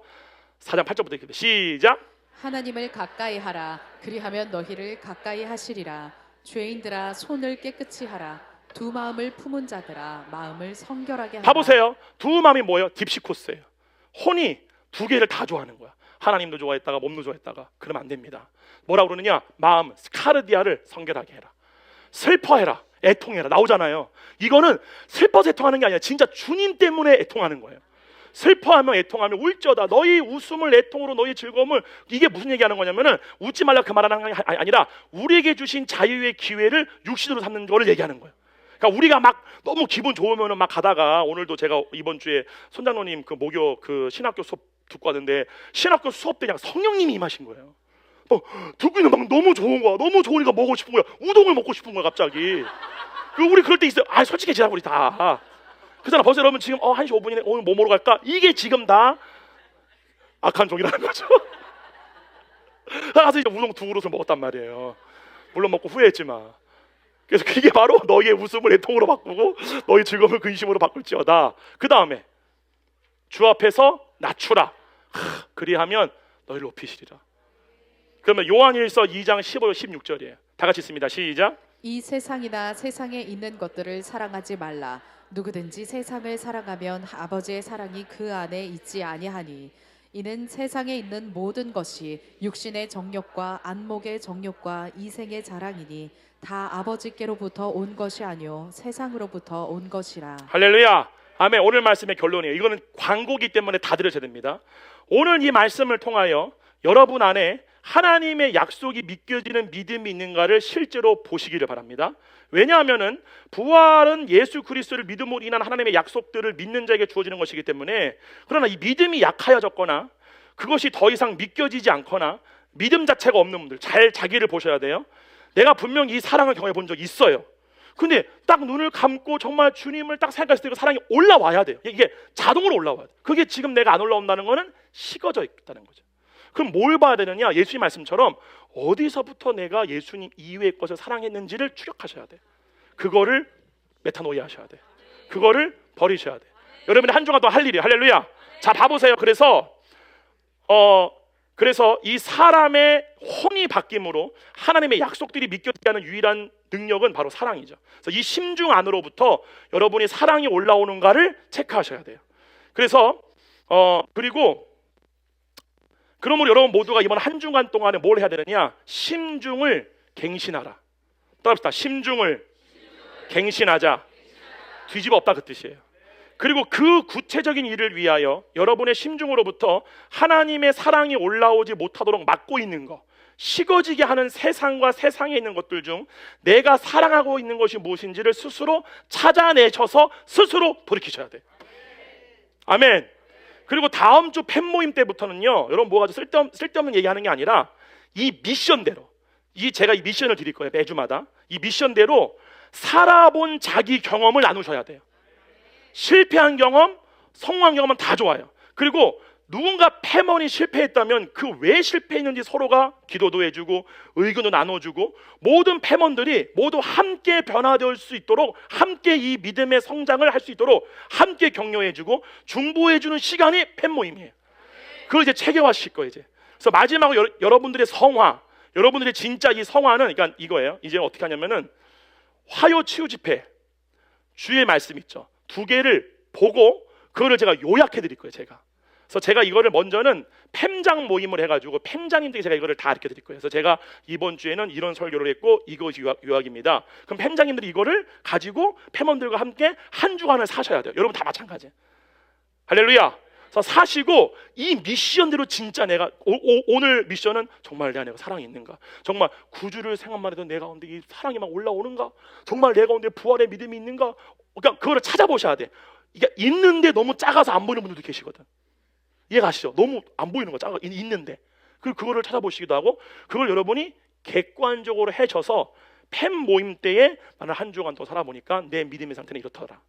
4장 8절부터 읽습니다. 시작. 하나님을 가까이 하라 그리하면 너희를 가까이 하시리라. 죄인들아 손을 깨끗이 하라. 두 마음을 품은 자들아 마음을 성결하게 하라. 봐보세요. 두 마음이 뭐예요? 딥시코스예요. 혼이 두 개를 다 좋아하는 거야. 하나님도 좋아했다가 몸도 좋아했다가. 그러면 안 됩니다. 뭐라고 그러느냐? 마음 스카르디아를 성결하게 해라. 슬퍼해라. 애통해라. 나오잖아요. 이거는 슬퍼서 애통하는 게 아니라 진짜 주님 때문에 애통하는 거예요. 슬퍼하며 애통하며 울쩌다 너희 웃음을 애통으로 너희 즐거움을. 이게 무슨 얘기하는 거냐면은 웃지 말라 그 말하는 게 아니라 우리에게 주신 자유의 기회를 육신으로 삼는 거를 얘기하는 거예요. 그러니까 우리가 막 너무 기분 좋으면은 막 가다가, 오늘도 제가 이번 주에 손장로님 그 목요 그 신학교 수업 듣고 왔는데 신학교 수업 때 그냥 성령님이 임하신 거예요. 듣고 있는 막 너무 좋은 거야. 너무 좋으니까 먹고 싶은 거야. 우동을 먹고 싶은 거야 갑자기. 우리 그럴 때 있어요. 솔직해지라고 우리 다. 그잖아. 벌써 여러분 지금 1시 5분이네. 오늘 뭐 먹으러 갈까? 이게 지금 다 악한 종이라는 거죠. 가서 이제 우동 2그릇을 먹었단 말이에요. 물론 먹고 후회했지만. 그래서 그게 바로 너희의 웃음을 애통으로 바꾸고 너희 즐거움을 근심으로 바꿀지어다. 그 다음에 주 앞에서 낮추라. 그리하면 너희를 높이시리라. 그러면 요한일서 2장 15, 16절이에요. 다 같이 있습니다. 시작. 이 세상이나 세상에 있는 것들을 사랑하지 말라. 누구든지 세상을 사랑하면 아버지의 사랑이 그 안에 있지 아니하니 이는 세상에 있는 모든 것이 육신의 정욕과 안목의 정욕과 이생의 자랑이니 다 아버지께로부터 온 것이 아니요 세상으로부터 온 것이라. 할렐루야. 아멘. 오늘 말씀의 결론이에요. 이거는 광고기 때문에 다 들으셔야 됩니다. 오늘 이 말씀을 통하여 여러분 안에 하나님의 약속이 믿겨지는 믿음이 있는가를 실제로 보시기를 바랍니다. 왜냐하면은 부활은 예수 그리스도를 믿음으로 인한 하나님의 약속들을 믿는 자에게 주어지는 것이기 때문에, 그러나 이 믿음이 약하여졌거나 그것이 더 이상 믿겨지지 않거나 믿음 자체가 없는 분들 잘 자기를 보셔야 돼요. 내가 분명히 이 사랑을 경험해 본 적이 있어요. 근데 딱 눈을 감고 정말 주님을 딱 생각했을 때 그 사랑이 올라와야 돼요. 이게 자동으로 올라와야 돼요. 그게 지금 내가 안 올라온다는 거는 식어져 있다는 거죠. 그럼 뭘 봐야 되느냐? 예수님 말씀처럼 어디서부터 내가 예수님 이외의 것을 사랑했는지를 추격하셔야 돼. 그거를 메타노이아 하셔야 돼. 그거를 버리셔야 돼. 여러분이 한 주간 동안 할 일이에요. 할렐루야. 자, 봐보세요. 그래서 이 사람의 혼이 바뀜으로 하나님의 약속들이 믿겨지게 하는 유일한 능력은 바로 사랑이죠. 그래서 이 심중 안으로부터 여러분이 사랑이 올라오는가를 체크하셔야 돼요. 그래서 그러므로 여러분 모두가 이번 한 주간 동안에 뭘 해야 되느냐? 심중을 갱신하라. 따라합시다. 심중을 갱신하자. 뒤집어 엎다 그 뜻이에요. 그리고 그 구체적인 일을 위하여 여러분의 심중으로부터 하나님의 사랑이 올라오지 못하도록 막고 있는 것, 식어지게 하는 세상과 세상에 있는 것들 중 내가 사랑하고 있는 것이 무엇인지를 스스로 찾아내셔서 스스로 돌이키셔야 돼요. 아멘. 그리고 다음 주 팬모임 때부터는요, 여러분 뭐가 쓸데없는 얘기하는 게 아니라 이 미션대로, 제가 이 미션을 드릴 거예요. 매주마다 이 미션대로 살아본 자기 경험을 나누셔야 돼요. 실패한 경험, 성공한 경험은 다 좋아요. 그리고 누군가 패먼이 실패했다면 그 왜 실패했는지 서로가 기도도 해주고 의견도 나눠주고 모든 패먼들이 모두 함께 변화될 수 있도록 함께 이 믿음의 성장을 할 수 있도록 함께 격려해주고 중보해주는 시간이 팬 모임이에요. 그걸 이제 체계화시킬 거예요 이제. 그래서 마지막으로 여러분들의 성화, 여러분들의 진짜 이 성화는 그러니까 이거예요. 이제 어떻게 하냐면은 화요 치유 집회 주의 말씀 있죠. 두 개를 보고 그거를 제가 요약해 드릴 거예요 제가. 그래서 제가 이거를 먼저는 팸장 모임을 해가지고 팸장님들이 제가 이거를 다 가르쳐 드릴 거예요. 그래서 제가 이번 주에는 이런 설교를 했고 이것이 요약입니다. 그럼 팸장님들이 이거를 가지고 팸원들과 함께 한 주간을 사셔야 돼요. 여러분 다 마찬가지예요. 할렐루야. 그래서 사시고 이 미션대로 진짜 내가 오늘 미션은 정말 내 안에 사랑이 있는가? 정말 구주를 생각만 해도 내 가운데 이 사랑이 막 올라오는가? 정말 내 가운데 부활의 믿음이 있는가? 그러니까 그거를 찾아보셔야 돼. 이게 있는데 너무 작아서 안 보이는 분들도 계시거든. 이해가시죠? 너무 안 보이는 거 작아 있는데 그거를 찾아보시기도 하고 그걸 여러분이 객관적으로 해줘서 팬 모임 때에 나는 한 주간 더 살아보니까 내 믿음의 상태는 이렇더라.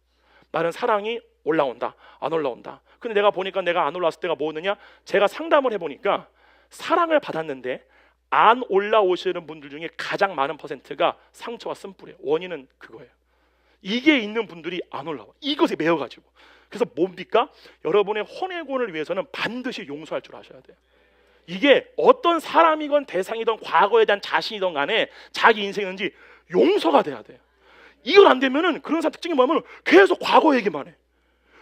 나는 사랑이 올라온다 안 올라온다. 근데 내가 보니까 내가 안 올라왔을 때가 뭐였느냐, 제가 상담을 해보니까 사랑을 받았는데 안 올라오시는 분들 중에 가장 많은 퍼센트가 상처와 쓴뿌리예요. 원인은 그거예요. 이게 있는 분들이 안 올라와. 이것에 매여가지고. 그래서 뭡니까? 여러분의 혼외곤을 위해서는 반드시 용서할 줄 아셔야 돼요. 이게 어떤 사람이건 대상이든 과거에 대한 자신이든 간에 자기 인생인지 용서가 돼야 돼요. 이걸 안 되면은 그런 사람 특징이 뭐냐면 계속 과거 얘기만 해.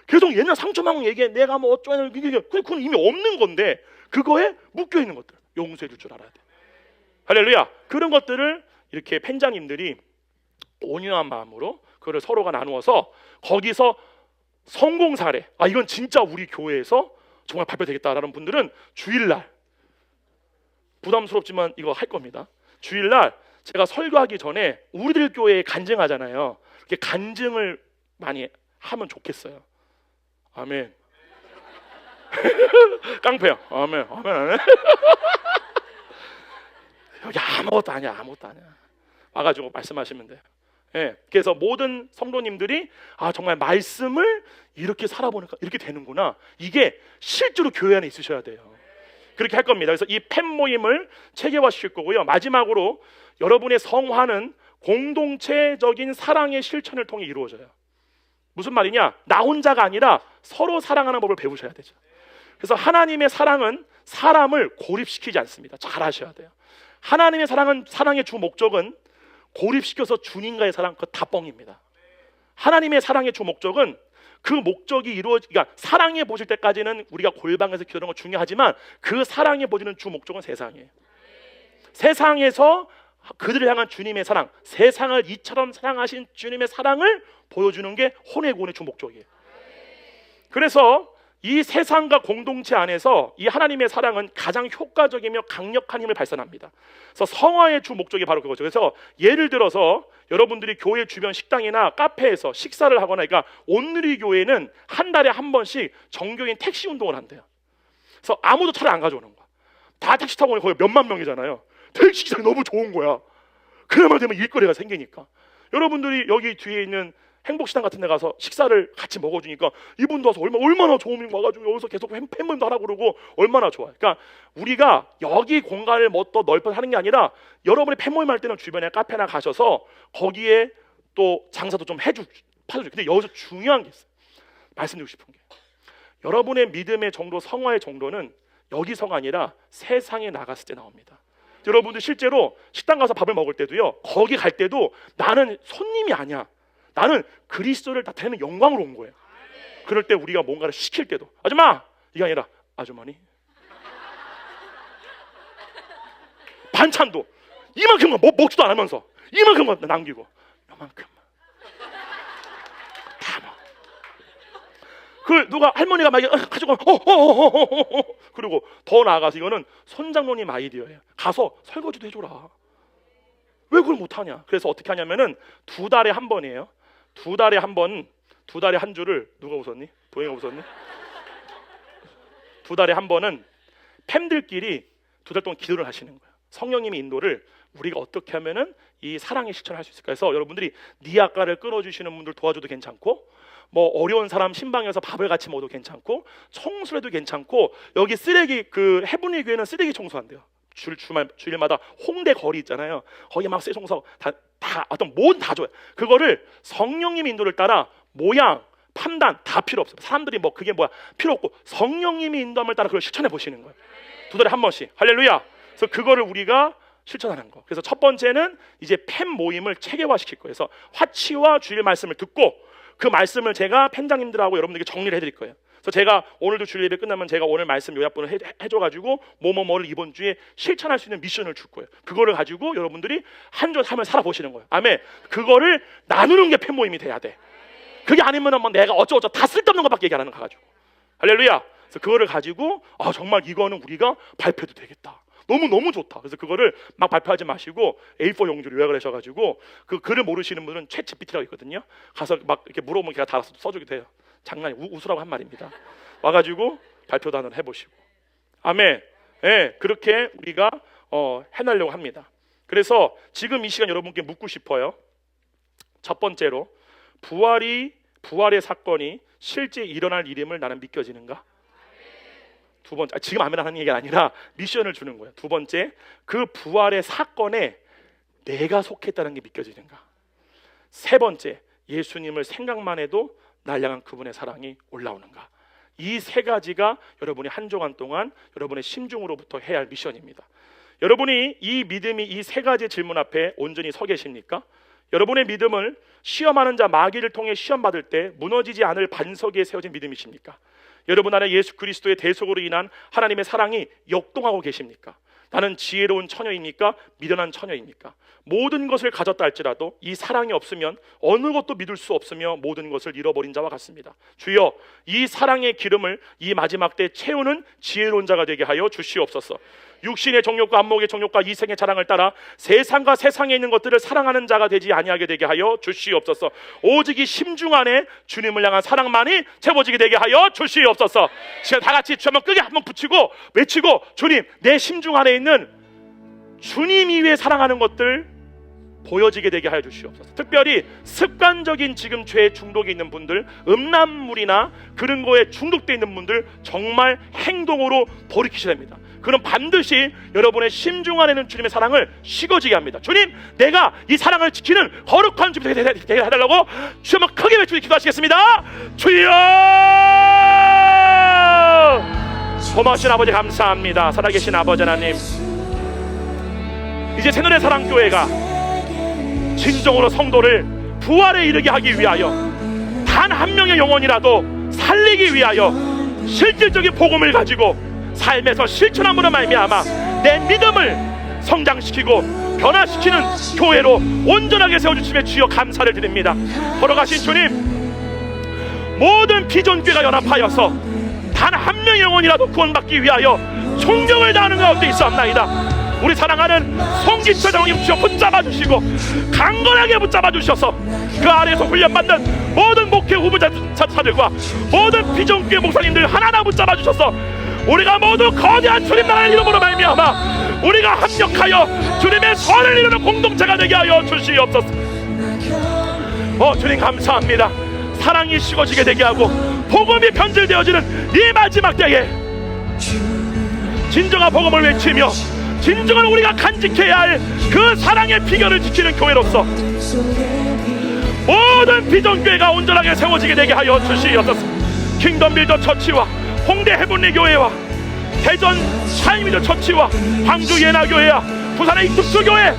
계속 옛날 상처만 얘기해. 내가 뭐 어쩌냐. 그건 이미 없는 건데 그거에 묶여 있는 것들 용서해 줄 줄 알아야 돼. 할렐루야. 그런 것들을 이렇게 팬장님들이 온유한 마음으로 그거를 서로가 나누어서 거기서 성공 사례, 이건 진짜 우리 교회에서 정말 발표되겠다라는 분들은 주일날, 부담스럽지만 이거 할 겁니다. 주일날 제가 설교하기 전에 우리들 교회에 간증하잖아요. 이렇게 간증을 많이 하면 좋겠어요. 아멘. 깡패야. 아멘. 아멘. 여기 아무것도 아니야. 아무것도 아니야. 와가지고 말씀하시면 돼요. 예, 그래서 모든 성도님들이 정말 말씀을 이렇게 살아보니까 이렇게 되는구나. 이게 실제로 교회 안에 있으셔야 돼요. 그렇게 할 겁니다. 그래서 이 팬 모임을 체계화시킬 거고요. 마지막으로 여러분의 성화는 공동체적인 사랑의 실천을 통해 이루어져요. 무슨 말이냐? 나 혼자가 아니라 서로 사랑하는 법을 배우셔야 되죠. 그래서 하나님의 사랑은 사람을 고립시키지 않습니다. 잘 아셔야 돼요. 하나님의 사랑의 주 목적은 고립시켜서 주님과의 사랑, 그거 다 뻥입니다. 하나님의 사랑의 주 목적은 그 목적이 그러니까 사랑해 보실 때까지는 우리가 골방에서 기도하는 건 중요하지만 그 사랑해 보시는 주 목적은 세상이에요. 세상에서 그들을 향한 주님의 사랑, 세상을 이처럼 사랑하신 주님의 사랑을 보여주는 게 혼외곤의 주 목적이에요. 그래서 이 세상과 공동체 안에서 이 하나님의 사랑은 가장 효과적이며 강력한 힘을 발산합니다. 그래서 성화의 주 목적이 바로 그거죠. 그래서 예를 들어서 여러분들이 교회 주변 식당이나 카페에서 식사를 하거나, 그러니까 온누리 교회는 한 달에 한 번씩 정교인 택시 운동을 한대요. 그래서 아무도 차를 안 가져오는 거야. 다 택시 타고 오면 거의 몇만 명이잖아요. 택시 기사가 너무 좋은 거야. 그나마 되면 일거리가 생기니까. 여러분들이 여기 뒤에 있는 행복식당 같은 데 가서 식사를 같이 먹어주니까 이분도 와서 얼마나 좋은 분 와가지고 여기서 계속 팬분도 하라고 그러고 얼마나 좋아요. 그러니까 우리가 여기 공간을 뭐 더 넓혀서 하는 게 아니라 여러분이 팬 모임 할 때는 주변에 카페나 가셔서 거기에 또 장사도 좀 파줘요. 근데 여기서 중요한 게 있어요. 말씀드리고 싶은 게, 여러분의 믿음의 정도, 성화의 정도는 여기서가 아니라 세상에 나갔을 때 나옵니다. 여러분들 실제로 식당 가서 밥을 먹을 때도요, 거기 갈 때도 나는 손님이 아니야. 나는 그리스도를 나타내는 영광으로 온 거예요. 그럴 때 우리가 뭔가를 시킬 때도 아줌마! 이게 아니라 아주머니. 반찬도 이만큼만 먹지도 않으면서 이만큼만 남기고 이만큼만 다 먹어. 그걸 누가 할머니가 막 가지고 그리고 더 나아가서 이거는 손장로님 아이디어예요. 가서 설거지도 해줘라. 왜 그걸 못하냐? 그래서 어떻게 하냐면은 2달에 한 번이에요. 2달에 한 번, 2달에 한 주를 누가 웃었니? 도영이가 웃었니? 2달에 한 번은 팸들끼리 2달 동안 기도를 하시는 거예요. 성령님의 인도를 우리가 어떻게 하면은 이 사랑의 실천을 할 수 있을까 해서 여러분들이 니아까를 끊어주시는 분들 도와줘도 괜찮고, 뭐 어려운 사람 신방에서 밥을 같이 먹어도 괜찮고 청소해도 괜찮고 여기 쓰레기 그 헤븐리 교회는 쓰레기 청소한대요. 주일마다 홍대 거리 있잖아요. 거기 막 쓰레기 청소 다 어떤 뭐든 다 줘요. 그거를 성령님 인도를 따라 모양 판단 다 필요 없어요. 사람들이 뭐 그게 뭐야 필요 없고 성령님이 인도함을 따라 그걸 실천해 보시는 거예요. 2달에 한 번씩. 할렐루야. 그래서 그거를 우리가 실천하는 거. 그래서 첫 번째는 이제 팬 모임을 체계화시킬 거예요. 그래서 화치와 주일 말씀을 듣고 그 말씀을 제가 팬장님들하고 여러분들에게 정리를 해드릴 거예요. 그래서 제가 오늘도 주일 예배 끝나면 제가 오늘 말씀 요약본을 해줘가지고 뭐뭐뭐를 이번 주에 실천할 수 있는 미션을 줄 거예요. 그거를 가지고 여러분들이 한 주 삶을 살아보시는 거예요. 아멘. 그거를 나누는 게 팬 모임이 돼야 돼. 그게 아니면 뭐 내가 어쩌고저쩌고 다 쓸데없는 것밖에 얘기 안 하는 거 가지고. 할렐루야. 그래서 그거를 가지고 정말 이거는 우리가 발표도 되겠다. 너무 좋다. 그래서 그거를 막 발표하지 마시고 A4 용지로 요약을 하셔가지고 그 글을 모르시는 분은 챗GPT라고 있거든요. 가서 막 이렇게 물어보면 걔가 다 써주게 돼요. 장난이 웃으라고 한 말입니다. 와가지고 발표단을 해보시고. 아멘. 예, 그렇게 우리가 해내려고 합니다. 그래서 지금 이 시간 여러분께 묻고 싶어요. 첫 번째로 부활의 사건이 실제 일어날 일임을 나는 믿겨지는가? 두 번째, 지금 아멘 하는 얘기가 아니라 미션을 주는 거예요. 두 번째, 그 부활의 사건에 내가 속했다는 게 믿겨지는가? 세 번째, 예수님을 생각만 해도 날 향한 그분의 사랑이 올라오는가? 이 세 가지가 여러분이 한 주간 동안 여러분의 심중으로부터 해야 할 미션입니다. 여러분이 이 믿음이 이 세 가지 질문 앞에 온전히 서 계십니까? 여러분의 믿음을 시험하는 자 마귀를 통해 시험받을 때 무너지지 않을 반석 위에 세워진 믿음이십니까? 여러분 안에 예수 그리스도의 대속으로 인한 하나님의 사랑이 역동하고 계십니까? 나는 지혜로운 처녀입니까? 미련한 처녀입니까? 모든 것을 가졌다 할지라도 이 사랑이 없으면 어느 것도 믿을 수 없으며 모든 것을 잃어버린 자와 같습니다. 주여, 이 사랑의 기름을 이 마지막 때 채우는 지혜로운 자가 되게 하여 주시옵소서. 육신의 정욕과 안목의 정욕과 이생의 자랑을 따라 세상과 세상에 있는 것들을 사랑하는 자가 되지 아니하게 되게 하여 주시옵소서. 오직 이 심중 안에 주님을 향한 사랑만이 채워지게 되게 하여 주시옵소서. 지금 다 같이 주 한번 크게 한번 붙이고 외치고, 주님, 내 심중 안에 있는 주님 이외에 사랑하는 것들 보여지게 되게 하여 주시옵소서. 특별히 습관적인 지금 죄에 중독이 있는 분들, 음란물이나 그런 거에 중독되어 있는 분들 정말 행동으로 돌이키셔야 됩니다. 그럼 반드시 여러분의 심중 안에는 주님의 사랑을 식어지게 합니다. 주님, 내가 이 사랑을 지키는 거룩한 주님 되게 해달라고 주 한번 크게 외치고 기도하시겠습니다. 주여! 고마우신 아버지 감사합니다. 살아계신 아버지 하나님, 이제 새노래 사랑교회가 진정으로 성도를 부활에 이르게 하기 위하여 단 한 명의 영혼이라도 살리기 위하여 실질적인 복음을 가지고 삶에서 실천함으로 말미암아 내 믿음을 성장시키고 변화시키는 교회로 온전하게 세워주심에 주여 감사를 드립니다. 걸어가신 주님, 모든 비전교회가 연합하여서 단 한 명의 영혼이라도 구원받기 위하여 총력을 다하는 가운데 있사옵나이다. 우리 사랑하는 송기철 장로님 주여 붙잡아 주시고 강건하게 붙잡아 주셔서 그 아래에서 훈련받는 모든 목회 후보자들과 모든 비전교회 목사님들 하나하나 붙잡아 주셔서 우리가 모두 거대한 주님 나라의 이름으로 말미암아 우리가 합력하여 주님의 선을 이루는 공동체가 되게 하여 주시옵소서. 주님 감사합니다. 사랑이 식어지게 되게 하고 복음이 변질되어지는 이 마지막 때에 진정한 복음을 외치며 진정한 우리가 간직해야 할 그 사랑의 비결을 지키는 교회로서 모든 비전교회가 온전하게 세워지게 되게 하여 주시옵소서. 킹덤 빌더 처치와 홍대 헤븐리 교회와 대전 샤이미드 처치와 광주 예나교회와 부산의 특수교회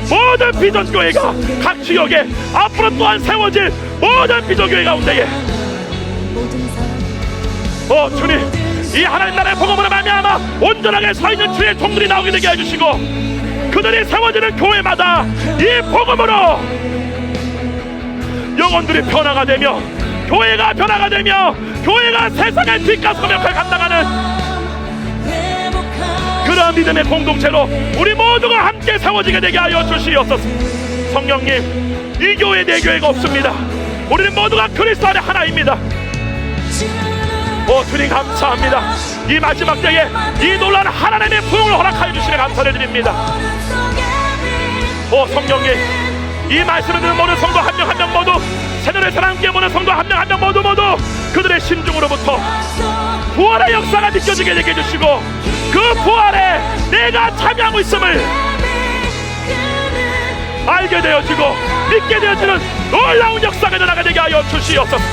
모든 비전교회가 각 지역에 앞으로 또한 세워질 모든 비전교회 가운데에 주님, 이 하나님 나라의 복음으로 말미암아 온전하게 서있는 주의 종들이 나오게 되게 해주시고 그들이 세워지는 교회마다 이 복음으로 영혼들이 변화가 되며 교회가 변화가 되며 교회가 세상의 뒷가슴 역할을 감당하는 그런 믿음의 공동체로 우리 모두가 함께 세워지게 되게 하여 주시옵소서. 성령님, 이 교회 내 교회가 없습니다. 우리는 모두가 그리스도 안에 하나입니다. 주님 감사합니다. 이 마지막 때에 이 놀라운 하나님의 부흥을 허락하여 주시니 감사를 드립니다. 성령님, 이 말씀을 듣는 모든 성도 한 명 한 명 모두, 새노래 사랑교회 모든 성도 한 명 한 명 모두 그들의 심중으로부터 부활의 역사가 느껴지게 되게 해주시고, 그 부활에 내가 참여하고 있음을 알게 되어지고 믿게 되어지는 놀라운 역사가 일어나게 되게 하여 주시옵소서.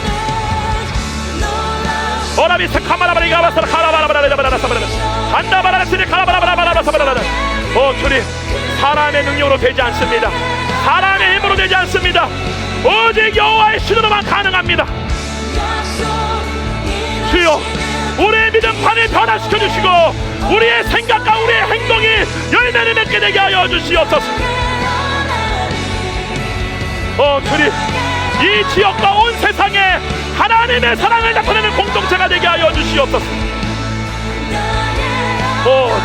오라비스 카마라바리가 바사라 카라바라바라바라바라바라 안다바라스리 카라바라바라바라바라바라. 오 주님, 사람의 능력으로 되지 않습니다. 사람의 힘으로 되지 않습니다. 오직 여호와의 신으로만 가능합니다. 주여, 우리의 믿음판을 변화시켜 주시고 우리의 생각과 우리의 행동이 열매를 맺게 되게 하여 주시옵소서. 주님, 이 지역과 온 세상에 하나님의 사랑을 나타내는 공동체가 되게 하여 주시옵소서.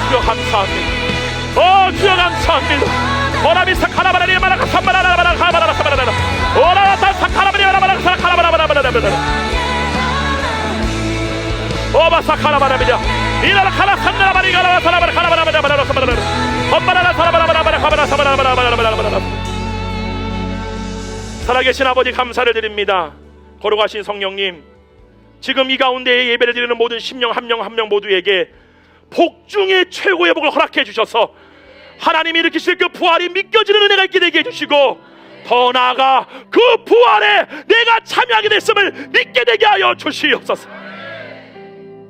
주여 감사합니다. 주여 감사합니다. 오라비사 카라바라리 마라카 삼바라라바라 카바라라 사바라라 오라타 사카라바리 마라바라 사카라바라바라바라바라 오바사 카라바라비자 이나라 카라 산나라바리 가라 사라바라 카라바라바라바라 사바라라 엄바라라 사라바라바라바라 카바라 사바라바라바라바라바라. 살아계신 아버지 감사를 드립니다. 거룩하신 성령님, 지금 이 가운데에 예배를 드리는 모든 심령 한 명 한 명 모두에게 복중의 최고의 복을 허락해 주셔서 하나님이 일으키실 그 부활이 믿겨지는 은혜가 있게 되게 해주시고, 더 나아가 그 부활에 내가 참여하게 됐음을 믿게 되게 하여 주시옵소서.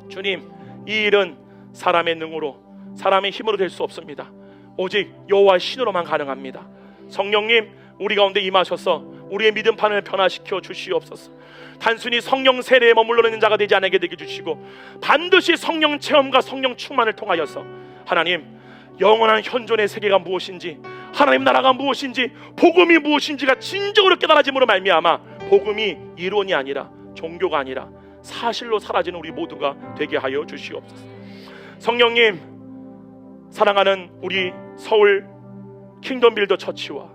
주님, 이 일은 사람의 능으로 사람의 힘으로 될 수 없습니다. 오직 여호와의 신으로만 가능합니다. 성령님, 우리 가운데 임하셔서 우리의 믿음판을 변화시켜 주시옵소서. 단순히 성령 세례에 머물러 있는 자가 되지 않게 되게 해주시고, 반드시 성령 체험과 성령 충만을 통하여서 하나님, 영원한 현존의 세계가 무엇인지, 하나님 나라가 무엇인지, 복음이 무엇인지가 진정으로 깨달아짐으로 말미암아 복음이 이론이 아니라, 종교가 아니라 사실로 사라지는 우리 모두가 되게 하여 주시옵소서. 성령님, 사랑하는 우리 서울 킹덤 빌더 처치와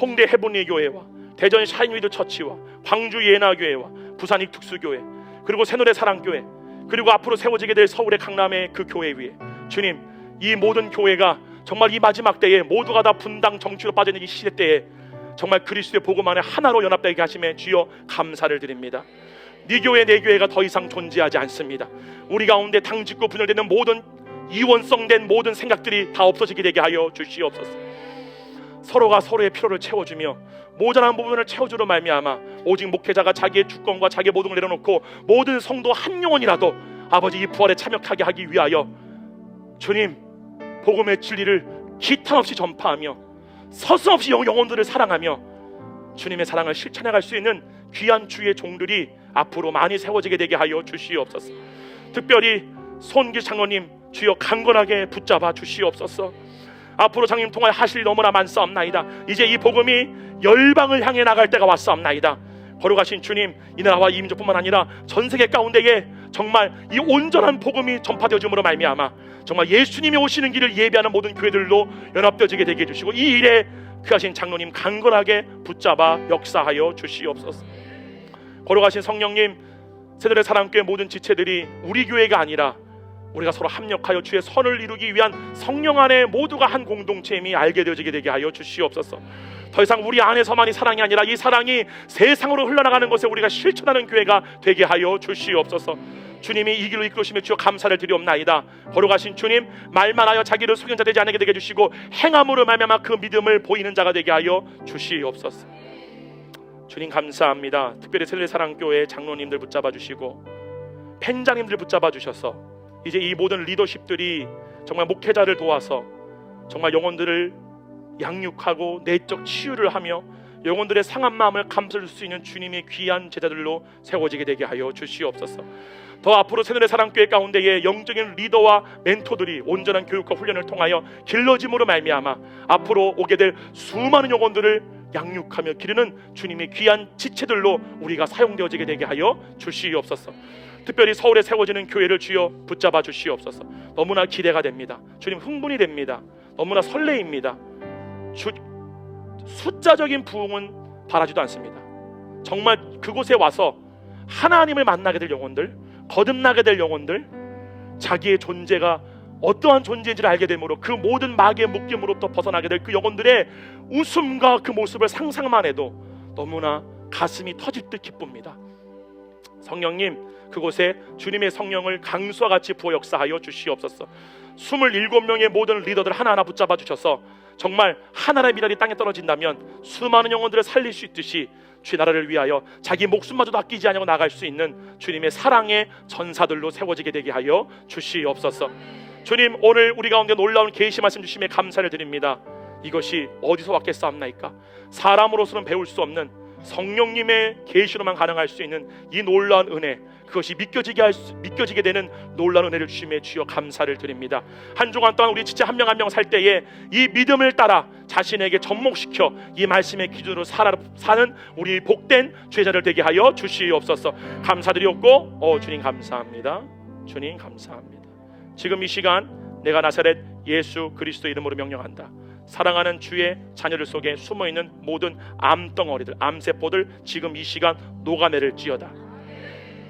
홍대 헤븐리 교회와 대전 샤인위드 처치와 광주 예나교회와 부산 익특수교회, 그리고 새노래 사랑교회, 그리고 앞으로 세워지게 될 서울의 강남의 그 교회 위에 주님, 이 모든 교회가 정말 이 마지막 때에 모두가 다 분당 정치로 빠져있는 이 시대 때에 정말 그리스도의 복음 안에 하나로 연합되게 하심에 주여 감사를 드립니다. 네 교회 내 교회가 더 이상 존재하지 않습니다. 우리 가운데 당짓고 분열되는 모든 이원성된 모든 생각들이 다 없어지게 되게 하여 주시옵소서. 서로가 서로의 필요를 채워주며 모자란 부분을 채워주로 말미암아 오직 목회자가 자기의 주권과 자기의 모든 걸 내려놓고 모든 성도 한 영혼이라도 아버지 이 부활에 참여하게 하기 위하여 주님, 복음의 진리를 기탄 없이 전파하며 서슴없이 영혼들을 사랑하며 주님의 사랑을 실천해갈 수 있는 귀한 주의 종들이 앞으로 많이 세워지게 되게 하여 주시옵소서. 특별히 손길 장로님 주여 강건하게 붙잡아 주시옵소서. 앞으로 장님 통하여 하실 일이 너무나 많사옵나이다. 이제 이 복음이 열방을 향해 나갈 때가 왔사옵나이다. 거룩하신 주님, 이 나라와 이 민족뿐만 아니라 전 세계 가운데에 정말 이 온전한 복음이 전파되어짐으로 말미암아 정말 예수님이 오시는 길을 예비하는 모든 교회들로 연합되어지게 되게 해주시고, 이 일에 귀하신 장로님 강건하게 붙잡아 역사하여 주시옵소서. 거룩하신 성령님, 새들의 사랑교회 모든 지체들이 우리 교회가 아니라 우리가 서로 합력하여 주의 선을 이루기 위한 성령 안에 모두가 한 공동체임이 알게 되어지게 되게 하여 주시옵소서. 더 이상 우리 안에서만이 사랑이 아니라 이 사랑이 세상으로 흘러나가는 것에 우리가 실천하는 교회가 되게 하여 주시옵소서. 주님이 이 길로 이끌으시며 주여 감사를 드리옵나이다. 거룩하신 주님, 말만 하여 자기를 속인 자 되지 않게 되게 해주시고 행함으로 말미암아 그 믿음을 보이는 자가 되게 하여 주시옵소서. 주님 감사합니다. 특별히 새들의 사랑교회 장로님들 붙잡아 주시고 팬장님들 붙잡아 주셔서 이제 이 모든 리더십들이 정말 목회자를 도와서 정말 영혼들을 양육하고 내적 치유를 하며 영혼들의 상한 마음을 감싸줄 수 있는 주님의 귀한 제자들로 세워지게 되게 하여 주시옵소서. 더 앞으로 새노래 사랑교회 가운데에 영적인 리더와 멘토들이 온전한 교육과 훈련을 통하여 길러짐으로 말미암아 앞으로 오게 될 수많은 영혼들을 양육하며 기르는 주님의 귀한 지체들로 우리가 사용되어지게 되게 하여 주시옵소서. 특별히 서울에 세워지는 교회를 주여 붙잡아 주시옵소서. 너무나 기대가 됩니다. 주님 흥분이 됩니다. 너무나 설레입니다. 숫자적인 부흥은 바라지도 않습니다. 정말 그곳에 와서 하나님을 만나게 될 영혼들, 거듭나게 될 영혼들, 자기의 존재가 어떠한 존재인지를 알게 되므로 그 모든 마귀의 묶임으로부터 벗어나게 될 그 영혼들의 웃음과 그 모습을 상상만 해도 너무나 가슴이 터질 듯 기쁩니다. 성령님, 그곳에 주님의 성령을 강수와 같이 부어 역사하여 주시옵소서. 27명의 모든 리더들 하나하나 붙잡아 주셔서 정말 하나의 미랄이 땅에 떨어진다면 수많은 영혼들을 살릴 수 있듯이 주의 나라를 위하여 자기 목숨마저도 아끼지 않고 나갈 수 있는 주님의 사랑의 전사들로 세워지게 되게 하여 주시옵소서. 주님, 오늘 우리 가운데 놀라운 계시 말씀 주심에 감사를 드립니다. 이것이 어디서 왔겠사옵나이까? 사람으로서는 배울 수 없는 성령님의 계시로만 가능할 수 있는 이 놀라운 은혜, 그것이 믿겨지게 되는 놀라운 은혜를 주심에 주여 감사를 드립니다. 한 주간 동안 우리 진짜 한 명 한 명 살 때에 이 믿음을 따라 자신에게 접목시켜 이 말씀의 기준으로 사는 우리 복된 제자들 되게 하여 주시옵소서. 감사드렸고 주님 감사합니다. 주님 감사합니다. 지금 이 시간 내가 나사렛 예수 그리스도 이름으로 명령한다. 사랑하는 주의 자녀들 속에 숨어있는 모든 암덩어리들, 암세포들 지금 이 시간 녹아내릴지어다.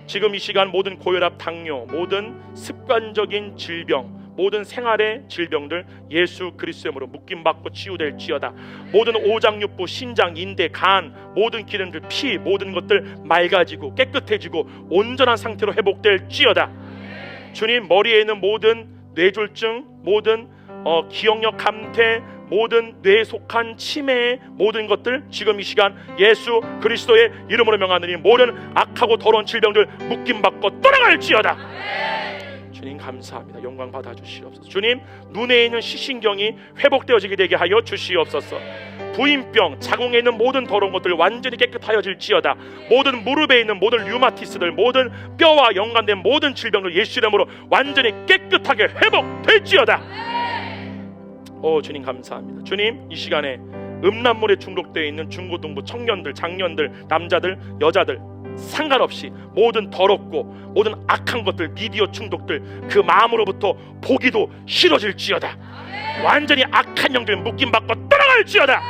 지금 이 시간 모든 고혈압, 당뇨, 모든 습관적인 질병, 모든 생활의 질병들 예수 그리스도의 이름으로 묶임받고 치유될지어다. 모든 오장육부, 신장, 인대, 간, 모든 기능들, 피, 모든 것들 맑아지고 깨끗해지고 온전한 상태로 회복될지어다. 주님, 머리에 있는 모든 뇌졸중, 모든 기억력 감퇴, 모든 뇌에 속한 치매의 모든 것들 지금 이 시간 예수 그리스도의 이름으로 명하느니 모든 악하고 더러운 질병들 묶임받고 떠나갈지어다. 주님 감사합니다. 영광 받아주시옵소서. 주님, 눈에 있는 시신경이 회복되어지게 되게 하여 주시옵소서. 부인병, 자궁에 있는 모든 더러운 것들 완전히 깨끗하여질지어다. 모든 무릎에 있는 모든 류마티스들, 모든 뼈와 연관된 모든 질병들 예수 이름으로 완전히 깨끗하게 회복될지어다. 주님 감사합니다. 주님, 이 시간에 음란물에 중독되어 있는 중고등부 청년들, 장년들, 남자들, 여자들 상관없이 모든 더럽고 모든 악한 것들, 미디어 중독들 그 마음으로부터 보기도 싫어질지어다. 완전히 악한 영들 묶임받고 떠나갈지어다.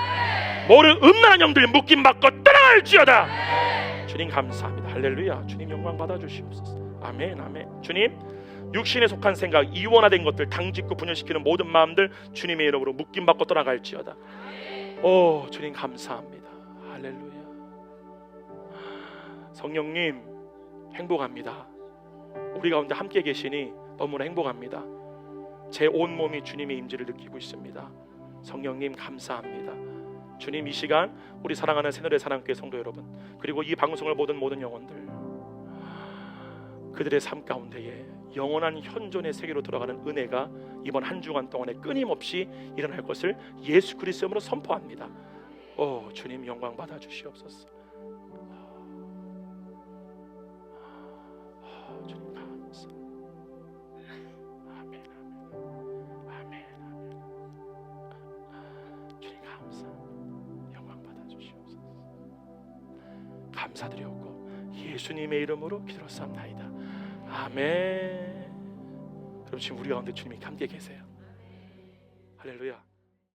모든 음란한 영들 묶임받고 떠나갈지어다. 주님 감사합니다. 할렐루야. 주님 영광 받아주시옵소서. 아멘 아멘. 주님, 육신에 속한 생각, 이원화된 것들 당짓고 분열시키는 모든 마음들 주님의 이름으로 묶임받고 떠나갈지어다. 주님 감사합니다. 할렐루야. 성령님 행복합니다. 우리 가운데 함께 계시니 너무나 행복합니다. 제 온몸이 주님의 임재를 느끼고 있습니다. 성령님 감사합니다. 주님, 이 시간 우리 사랑하는 새노래 사랑교회 성도 여러분, 그리고 이 방송을 보던 모든 영혼들, 그들의 삶 가운데에 영원한 현존의 세계로 들어가는 은혜가 이번 한 주간 동안에 끊임없이 일어날 것을 예수 그리스도 이름으로 선포합니다. 주님 영광 받아 주시옵소서. 주님 감사. 아멘 아멘. 주님 감사. 영광 받아 주시옵소서. 감사드렸고 예수님의 이름으로 기도했사옵나이다. 아멘. 그럼 지금 우리 가운데 주님이 함께 계세요. 할렐루야.